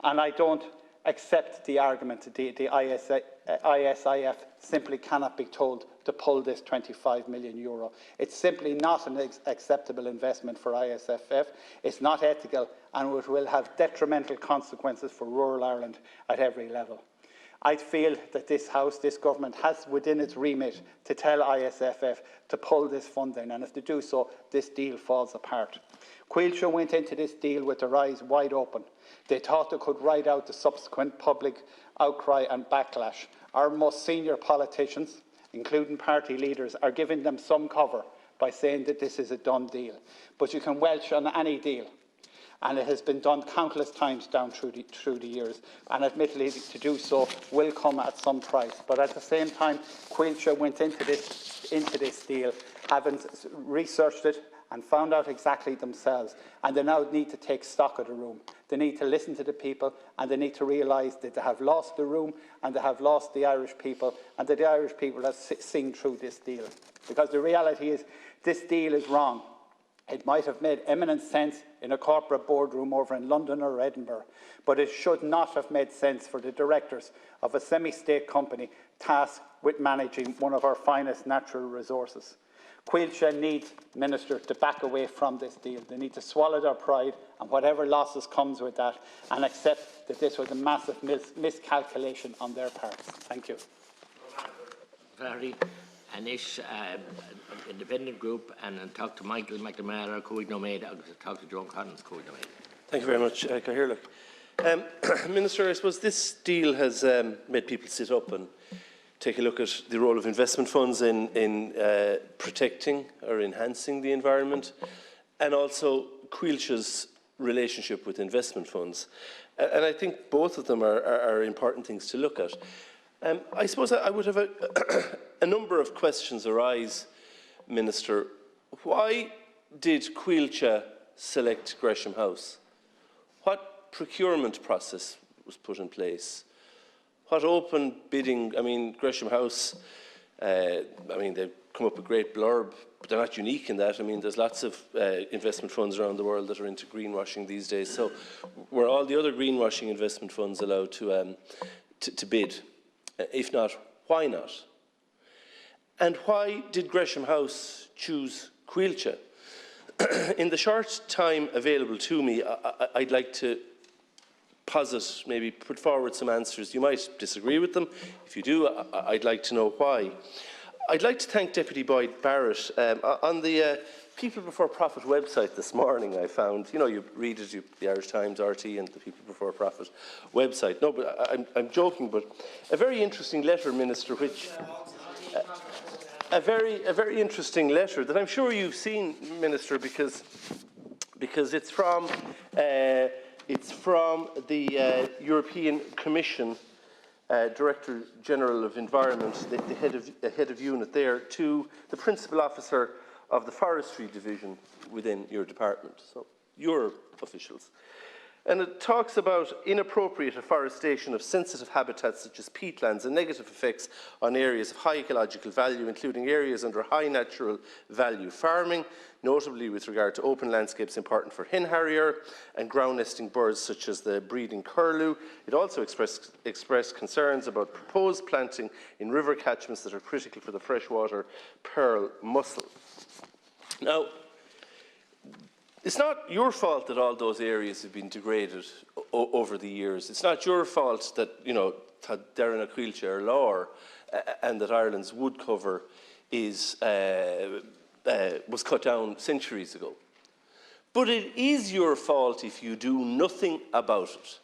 and I don't accept the argument that the ISIF simply cannot be told to pull this €25 million. It's simply not an acceptable investment for ISFF. It's not ethical, and it will have detrimental consequences for rural Ireland at every level. I feel that this House, this government, has within its remit to tell ISFF to pull this funding, and if they do so, this deal falls apart. Coillte went into this deal with their eyes wide open. They thought they could ride out the subsequent public outcry and backlash. Our most senior politicians, including party leaders, are giving them some cover by saying that this is a done deal. But you can welch on any deal, and it has been done countless times down through the years, and admittedly to do so will come at some price. But at the same time, Coillte went into this deal having researched it and found out exactly themselves, and they now need to take stock of the room. They need to listen to the people, and they need to realise that they have lost the room and they have lost the Irish people, and that the Irish people have seen through this deal. Because the reality is, this deal is wrong. It might have made eminent sense in a corporate boardroom over in London or Edinburgh, but it should not have made sense for the directors of a semi-state company tasked with managing one of our finest natural resources. Coillte needs, Minister, to back away from this deal. They need to swallow their pride and whatever losses comes with that, and accept that this was a massive miscalculation on their part. Thank you. Very Anish, independent group, and talk to Michael McNamara, Cúig talk to Joan Collins, Cúig. Thank you very much, Cathaoirleach. Minister, I suppose this deal has made people sit up and take a look at the role of investment funds in protecting or enhancing the environment, and also Coilte's relationship with investment funds. And I think both of them are important things to look at. I suppose I would have a number of questions arise, Minister. Why did Coillte select Gresham House? What procurement process was put in place? What open bidding? I mean, Gresham House, they've come up with a great blurb, but they're not unique in that. I mean, there's lots of investment funds around the world that are into greenwashing these days. So were all the other greenwashing investment funds allowed to bid? If not, why not? And why did Gresham House choose Coillte? In the short time available to me, I'd like to posit, maybe put forward some answers. You might disagree with them. If you do, I'd like to know why. I'd like to thank Deputy Boyd Barrett. On the People Before Profit website this morning, I found, you read it, the Irish Times, RT, and the People Before Profit website. No, but I'm joking, but a very interesting letter, Minister, which... a very interesting letter that I'm sure you've seen, Minister, because it's from the European Commission Director General of Environment, the head of unit there, to the Principal Officer of the Forestry Division within your department, so your officials. And it talks about inappropriate afforestation of sensitive habitats such as peatlands and negative effects on areas of high ecological value, including areas under high natural value farming, notably with regard to open landscapes important for hen harrier and ground nesting birds such as the breeding curlew. It also expressed concerns about proposed planting in river catchments that are critical for the freshwater pearl mussel. Now, it's not your fault that all those areas have been degraded over the years. It's not your fault that, Darren Coillte or Law and that Ireland's wood cover was cut down centuries ago. But it is your fault if you do nothing about it.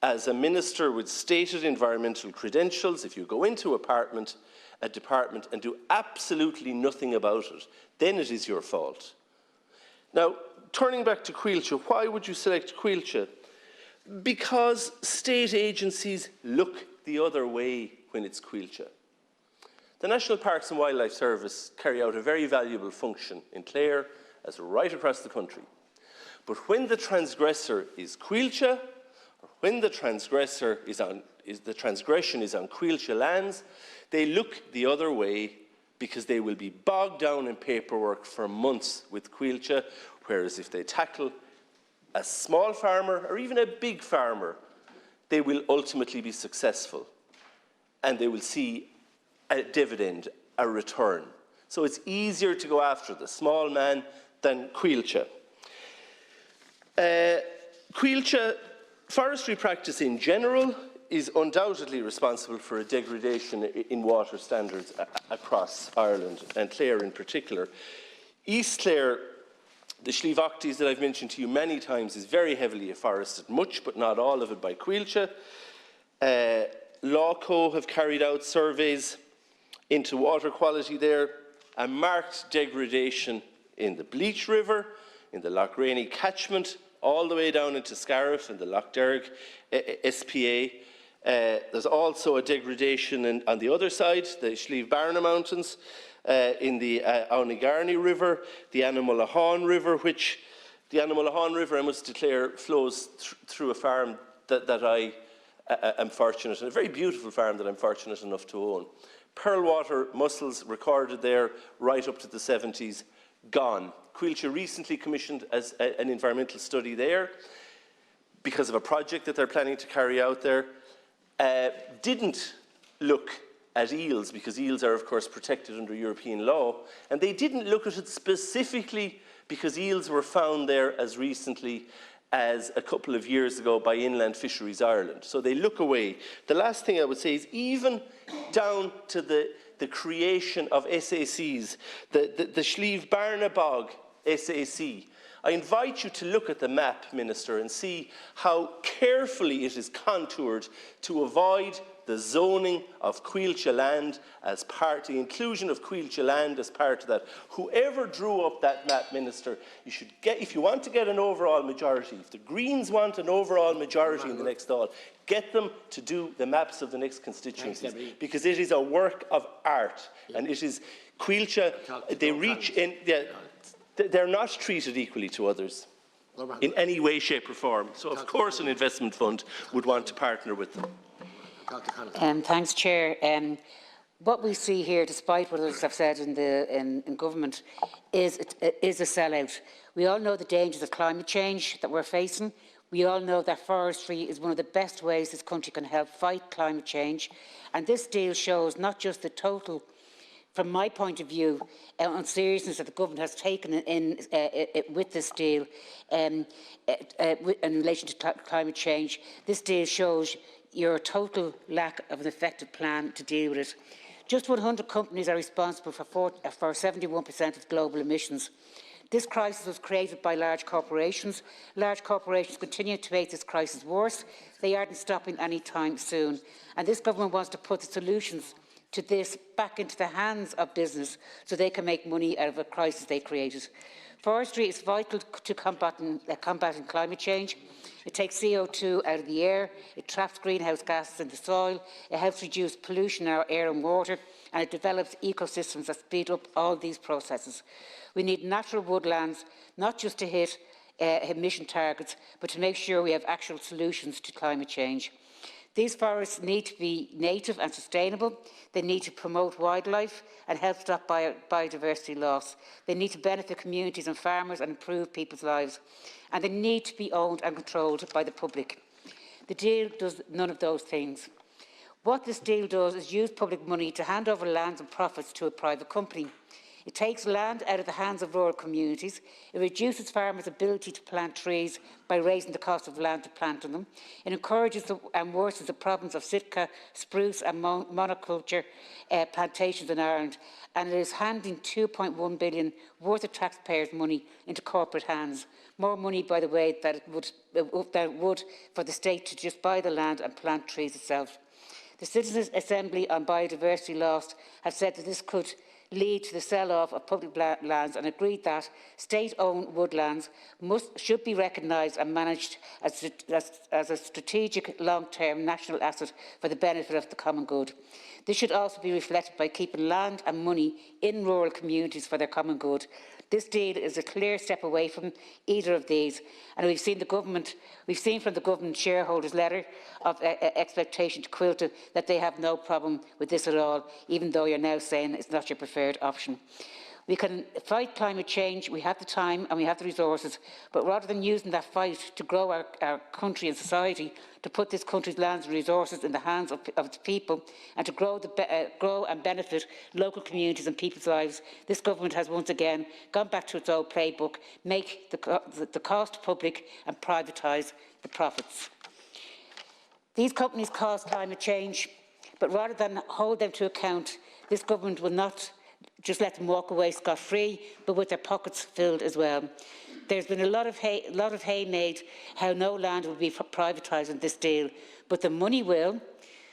as a minister with stated environmental credentials, if you go into a department and do absolutely nothing about it, then it is your fault. Now, turning back to Coillte, why would you select Coillte? Because state agencies look the other way when it's Coillte. The National Parks and Wildlife Service carry out a very valuable function in Clare, as right across the country. But when the transgressor is Coillte, or when the transgression is on Coillte lands, they look the other way because they will be bogged down in paperwork for months with Coillte, whereas if they tackle a small farmer or even a big farmer, they will ultimately be successful and they will see a dividend, a return. So it's easier to go after the small man than Coillte. Coillte forestry practice in general is undoubtedly responsible for a degradation in water standards across Ireland, and Clare in particular. East Clare, the Slieve Aughties that I've mentioned to you many times, is very heavily afforested, much but not all of it by Coillte. Lawco have carried out surveys into water quality there, a marked degradation in the Bleach River, in the Lough Rainey catchment, all the way down into Scariff and the Lough Derg SPA. There's also a degradation on the other side, the Slieve Barna Mountains, in the Ownigarney River, the Anamulahon River, which the Anamulahon River, I must declare, flows through a farm that I am fortunate, and a very beautiful farm that I'm fortunate enough to own. Pearlwater mussels recorded there right up to the 70s, gone. Coillte recently commissioned an environmental study there because of a project that they're planning to carry out there. Didn't look at eels, because eels are of course protected under European law, and they didn't look at it specifically because eels were found there as recently as a couple of years ago by Inland Fisheries Ireland. So they look away. The last thing I would say is even down to the creation of SACs, the Slieve Barna Bog SAC. I invite you to look at the map, Minister, and see how carefully it is contoured to avoid the zoning of Coillte land as part, the inclusion of Coillte land as part of that. Whoever drew up that map, Minister, you should get, if you want to get an overall majority, if the Greens want an overall majority in the next Dáil, get them to do the maps of the next constituencies, because it is a work of art, and it is Coillte, they reach in, they're not treated equally to others in any way, shape or form. So of course an investment fund would want to partner with them. Thanks, Chair. What we see here, despite what others have said in government, is a sellout. We all know the dangers of climate change that we're facing. We all know that forestry is one of the best ways this country can help fight climate change. And this deal shows not just the total, from my point of view, on seriousness that the government has taken with this deal in relation to climate change. This deal shows your total lack of an effective plan to deal with it. Just 100 companies are responsible for 71% of global emissions. This crisis was created by large corporations. Large corporations continue to make this crisis worse. They aren't stopping any time soon. And this government wants to put the solutions to this back into the hands of business so they can make money out of a crisis they created. Forestry is vital to combating climate change. It takes CO2 out of the air, it traps greenhouse gases in the soil, it helps reduce pollution in our air and water, and it develops ecosystems that speed up all these processes. We need natural woodlands, not just to hit emission targets, but to make sure we have actual solutions to climate change. These forests need to be native and sustainable. They need to promote wildlife and help stop biodiversity loss. They need to benefit communities and farmers and improve people's lives. And they need to be owned and controlled by the public. The deal does none of those things. What this deal does is use public money to hand over lands and profits to a private company. It takes land out of the hands of rural communities. It reduces farmers' ability to plant trees by raising the cost of land to plant on them. It encourages and worsens the problems of Sitka, spruce and monoculture plantations in Ireland. And it is handing £2.1 billion worth of taxpayers' money into corporate hands. More money, by the way, than it would for the state to just buy the land and plant trees itself. The Citizens' Assembly on Biodiversity Loss have said that this could lead to the sell-off of public lands and agreed that state-owned woodlands should be recognised and managed as a strategic long-term national asset for the benefit of the common good. This should also be reflected by keeping land and money in rural communities for their common good. This deal is a clear step away from either of these, and we've seen from the government shareholders' letter of expectation to Quilta that they have no problem with this at all, even though you're now saying it's not your preferred option. We can fight climate change, we have the time and we have the resources, but rather than using that fight to grow our country and society, to put this country's lands and resources in the hands of its people and to grow and benefit local communities and people's lives, this government has once again gone back to its old playbook, make the cost public and privatise the profits. These companies cause climate change, but rather than hold them to account, this government will not just let them walk away scot-free, but with their pockets filled as well. There's been a lot of hay made how no land will be privatised in this deal, but the money will,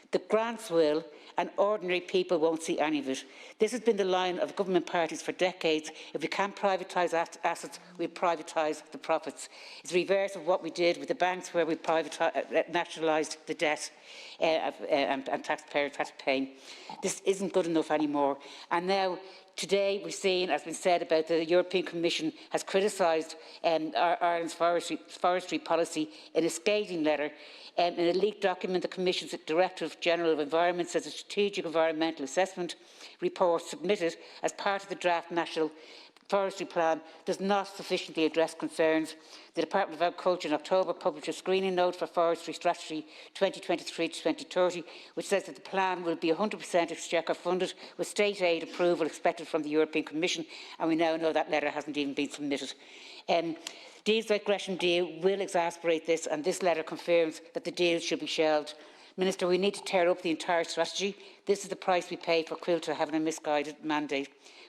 the grants will, and ordinary people won't see any of it. This has been the line of government parties for decades. If we can't privatise assets, we privatise the profits. It's the reverse of what we did with the banks, where we nationalised the debt and taxpayers had to pay. This isn't good enough anymore. And now, today, we've seen, as has been said, about the European Commission has criticised Ireland's forestry policy in a scathing letter. In a leaked document, the Commission's Directorate General of Environment says a strategic environmental assessment report submitted as part of the draft National Forestry Plan does not sufficiently address concerns. The Department of Agriculture in October published a screening note for Forestry Strategy 2023 to 2030, which says that the plan will be 100% exchequer funded, with state aid approval expected from the European Commission, and we now know that letter hasn't even been submitted. Deals like Gresham deal will exasperate this, and this letter confirms that the deal should be shelved. Minister, we need to tear up the entire strategy. This is the price we pay for Quilter having a misguided mandate.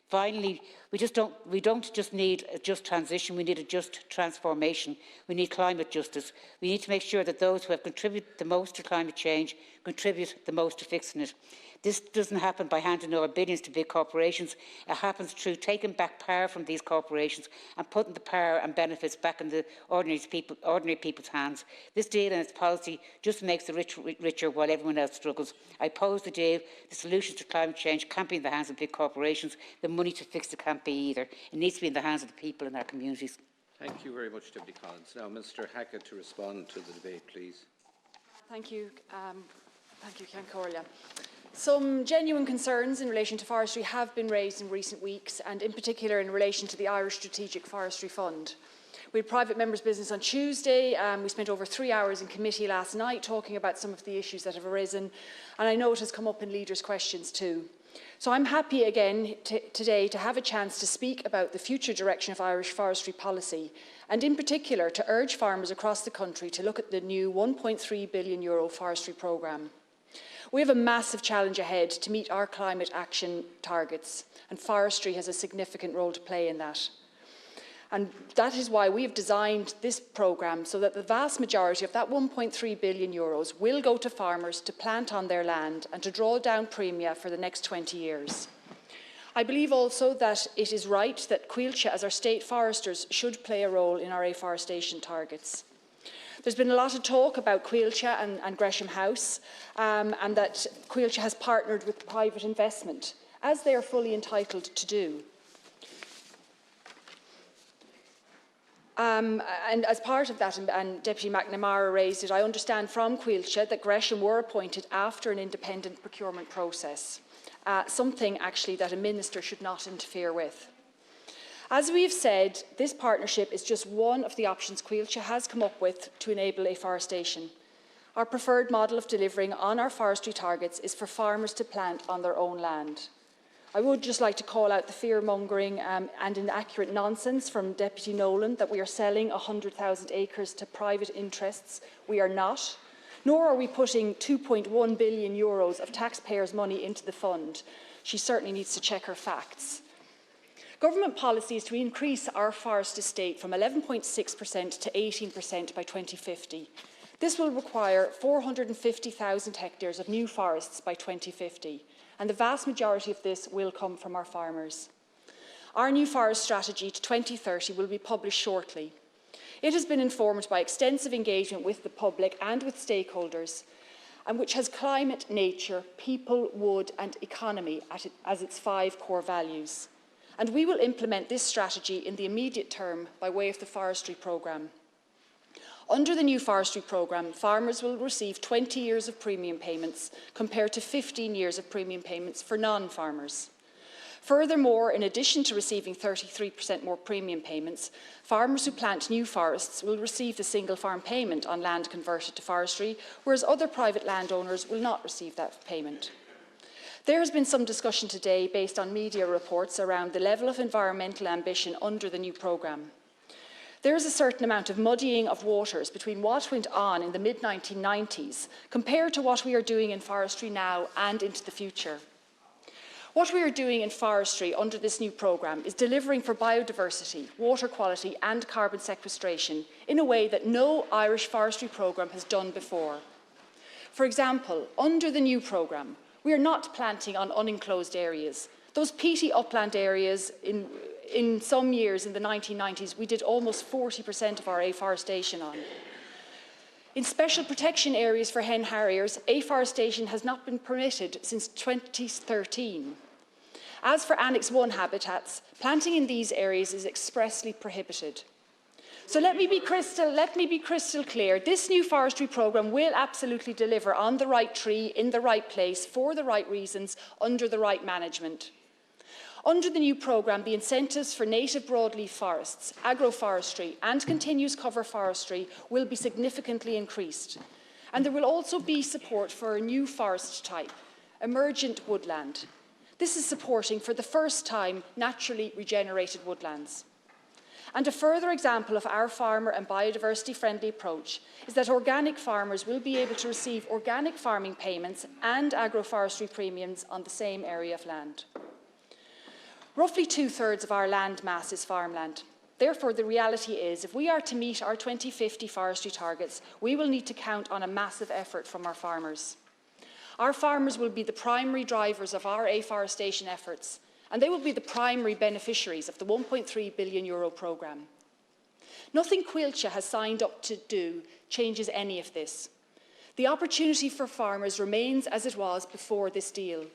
Finally, we don't just need a just transition, we need a just transformation. We need climate justice. We need to make sure that those who have contributed the most to climate change contribute the most to fixing it. This doesn't happen by handing over billions to big corporations. It happens through taking back power from these corporations and putting the power and benefits back in the ordinary people's hands. This deal and its policy just makes the rich richer while everyone else struggles. I oppose the deal. The solutions to climate change can't be in the hands of big corporations. The money to fix it can't be either. It needs to be in the hands of the people in our communities. Thank you very much, Deputy Collins. Now, Minister Hackett, to respond to the debate, please. Thank you, Ceann Comhairle. Some genuine concerns in relation to forestry have been raised in recent weeks, and in particular in relation to the Irish Strategic Forestry Fund. We had private members' business on Tuesday. We spent over 3 hours in committee last night talking about some of the issues that have arisen, and I know it has come up in leaders' questions too. So I'm happy again today to have a chance to speak about the future direction of Irish forestry policy, and in particular to urge farmers across the country to look at the new €1.3 billion forestry programme. We have a massive challenge ahead to meet our climate action targets, and forestry has a significant role to play in that. And that is why we have designed this programme so that the vast majority of that €1.3 billion will go to farmers to plant on their land and to draw down premia for the next 20 years. I believe also that it is right that Coillte, as our state foresters, should play a role in our afforestation targets. There's been a lot of talk about Coillte and Gresham House, and that Coillte has partnered with private investment, as they are fully entitled to do. And as part of that, and Deputy McNamara raised it, I understand from Coillte that Gresham were appointed after an independent procurement process, something actually that a minister should not interfere with. As we have said, this partnership is just one of the options Coillte has come up with to enable afforestation. Our preferred model of delivering on our forestry targets is for farmers to plant on their own land. I would just like to call out the fear-mongering and inaccurate nonsense from Deputy Nolan that we are selling 100,000 acres to private interests. We are not, nor are we putting €2.1 billion of taxpayers' money into the fund. She certainly needs to check her facts. Government policy is to increase our forest estate from 11.6% to 18% by 2050. This will require 450,000 hectares of new forests by 2050, and the vast majority of this will come from our farmers. Our new forest strategy to 2030 will be published shortly. It has been informed by extensive engagement with the public and with stakeholders, and which has climate, nature, people, wood and economy as its 5 core values. And we will implement this strategy in the immediate term by way of the forestry programme. Under the new forestry programme, farmers will receive 20 years of premium payments compared to 15 years of premium payments for non-farmers. Furthermore, in addition to receiving 33% more premium payments, farmers who plant new forests will receive the single farm payment on land converted to forestry, whereas other private landowners will not receive that payment. There has been some discussion today based on media reports around the level of environmental ambition under the new programme. There is a certain amount of muddying of waters between what went on in the mid-1990s compared to what we are doing in forestry now and into the future. What we are doing in forestry under this new programme is delivering for biodiversity, water quality and carbon sequestration in a way that no Irish forestry programme has done before. For example, under the new programme, we are not planting on unenclosed areas. Those peaty upland areas in some years in the 1990s, we did almost 40% of our afforestation on. In special protection areas for hen harriers, afforestation has not been permitted since 2013. As for Annex 1 habitats, planting in these areas is expressly prohibited. So let me be crystal clear. This new forestry programme will absolutely deliver on the right tree, in the right place, for the right reasons, under the right management. Under the new programme, the incentives for native broadleaf forests, agroforestry and continuous cover forestry will be significantly increased. And there will also be support for a new forest type, emergent woodland. This is supporting, for the first time, naturally regenerated woodlands. And a further example of our farmer and biodiversity-friendly approach is that organic farmers will be able to receive organic farming payments and agroforestry premiums on the same area of land. Roughly 2/3 of our land mass is farmland. Therefore, the reality is, if we are to meet our 2050 forestry targets, we will need to count on a massive effort from our farmers. Our farmers will be the primary drivers of our afforestation efforts, and they will be the primary beneficiaries of the €1.3 billion programme. Nothing Coillte has signed up to do changes any of this. The opportunity for farmers remains as it was before this deal.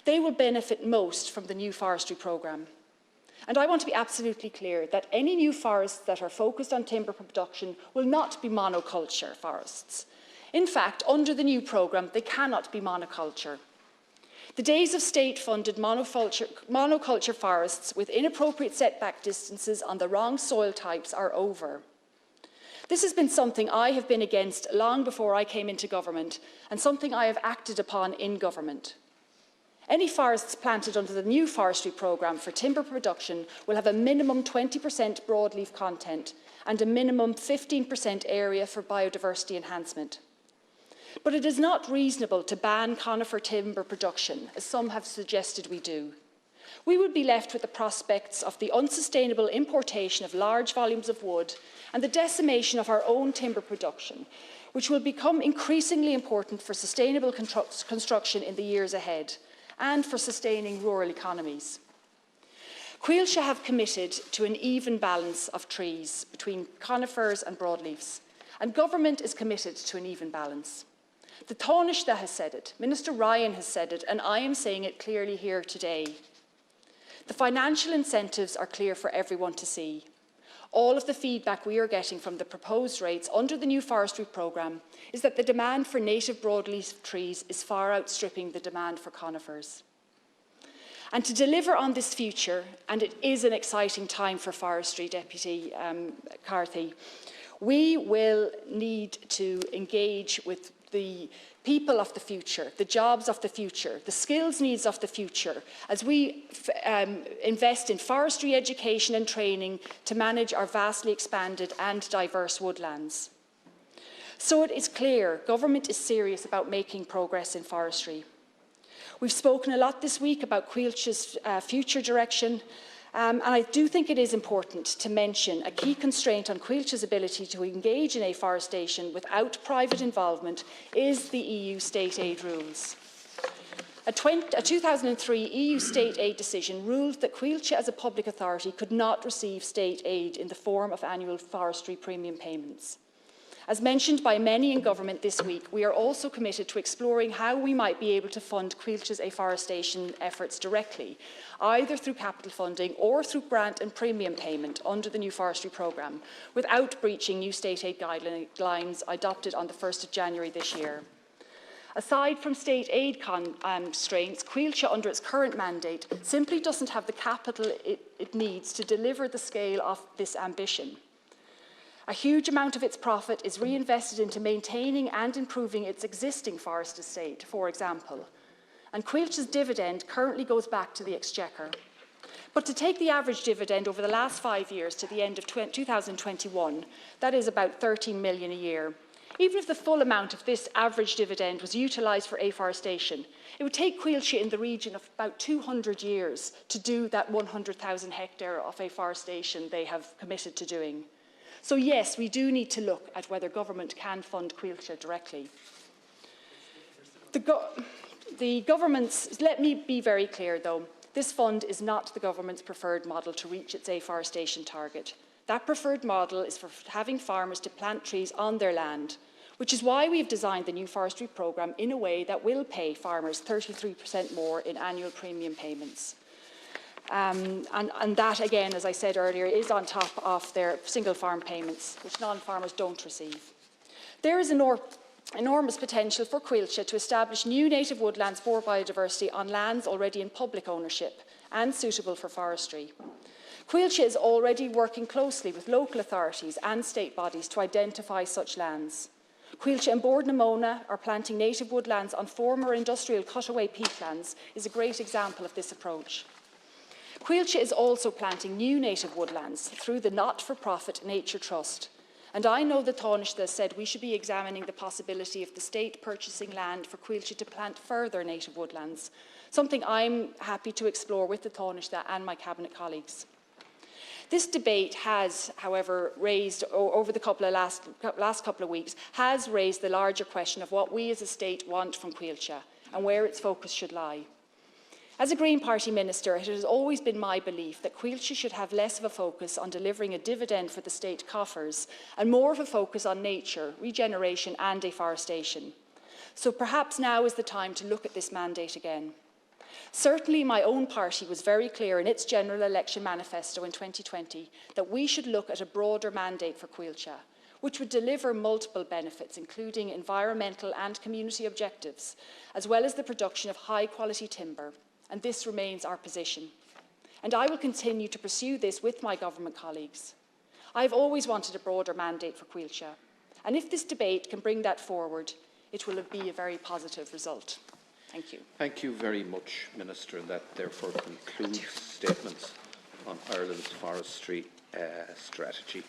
They will benefit most from the new forestry programme. And I want to be absolutely clear that any new forests that are focused on timber production will not be monoculture forests. In fact, under the new programme, they cannot be monoculture. The days of state-funded monoculture forests with inappropriate setback distances on the wrong soil types are over. This has been something I have been against long before I came into government, and something I have acted upon in government. Any forests planted under the new forestry programme for timber production will have a minimum 20% broadleaf content and a minimum 15% area for biodiversity enhancement. But it is not reasonable to ban conifer timber production, as some have suggested we do. We would be left with the prospects of the unsustainable importation of large volumes of wood and the decimation of our own timber production, which will become increasingly important for sustainable construction in the years ahead and for sustaining rural economies. Coillte have committed to an even balance of trees between conifers and broadleafs, and government is committed to an even balance. The Taoiseach has said it, Minister Ryan has said it, and I am saying it clearly here today. The financial incentives are clear for everyone to see. All of the feedback we are getting from the proposed rates under the new forestry programme is that the demand for native broadleaf trees is far outstripping the demand for conifers. And to deliver on this future, and it is an exciting time for forestry, Deputy Carthy, we will need to engage with the people of the future, the jobs of the future, the skills needs of the future, as we invest in forestry education and training to manage our vastly expanded and diverse woodlands. So it is clear government is serious about making progress in forestry. We've spoken a lot this week about Coilse's future direction, and I do think it is important to mention a key constraint on Coilse's ability to engage in afforestation without private involvement is the EU state aid rules. A 2003 EU state aid decision ruled that Coilse as a public authority could not receive state aid in the form of annual forestry premium payments. As mentioned by many in government this week, we are also committed to exploring how we might be able to fund Coilse's afforestation efforts directly, either through capital funding or through grant and premium payment under the new forestry programme, without breaching new state aid guidelines adopted on the 1st of January this year. Aside from state aid constraints, Coilse, under its current mandate, simply doesn't have the capital it needs to deliver the scale of this ambition. A huge amount of its profit is reinvested into maintaining and improving its existing forest estate, for example, and Coilse's dividend currently goes back to the Exchequer. But to take the average dividend over the last 5 years to the end of 2021, that is about 13 million a year. Even if the full amount of this average dividend was utilised for afforestation, it would take Coilse in the region of about 200 years to do that 100,000 hectare of afforestation they have committed to doing. So yes, we do need to look at whether government can fund Coilse directly. The government's, let me be very clear though, this fund is not the government's preferred model to reach its afforestation target. That preferred model is for having farmers to plant trees on their land, which is why we've designed the new forestry programme in a way that will pay farmers 33% more in annual premium payments. And that, again, as I said earlier, is on top of their single farm payments, which non-farmers don't receive. There is enormous potential for Coilse to establish new native woodlands for biodiversity on lands already in public ownership and suitable for forestry. Coilse is already working closely with local authorities and state bodies to identify such lands. Coilse and Bord na Móna are planting native woodlands on former industrial cutaway peatlands is a great example of this approach. Coilse is also planting new native woodlands through the not-for-profit Nature Trust. And I know the Taoiseach said we should be examining the possibility of the state purchasing land for Coilse to plant further native woodlands, something I'm happy to explore with the Taoiseach and my Cabinet colleagues. This debate has, however, raised, over the last couple of weeks, has raised the larger question of what we as a state want from Coilse and where its focus should lie. As a Green Party minister, it has always been my belief that Coilse should have less of a focus on delivering a dividend for the state coffers and more of a focus on nature, regeneration and afforestation. So perhaps now is the time to look at this mandate again. Certainly my own party was very clear in its general election manifesto in 2020 that we should look at a broader mandate for Coilse, which would deliver multiple benefits, including environmental and community objectives, as well as the production of high-quality timber. And this remains our position. And I will continue to pursue this with my government colleagues. I've always wanted a broader mandate for Coilse, and if this debate can bring that forward, it will be a very positive result. Thank you. Thank you very much, Minister, and that therefore concludes statements on Ireland's forestry strategy.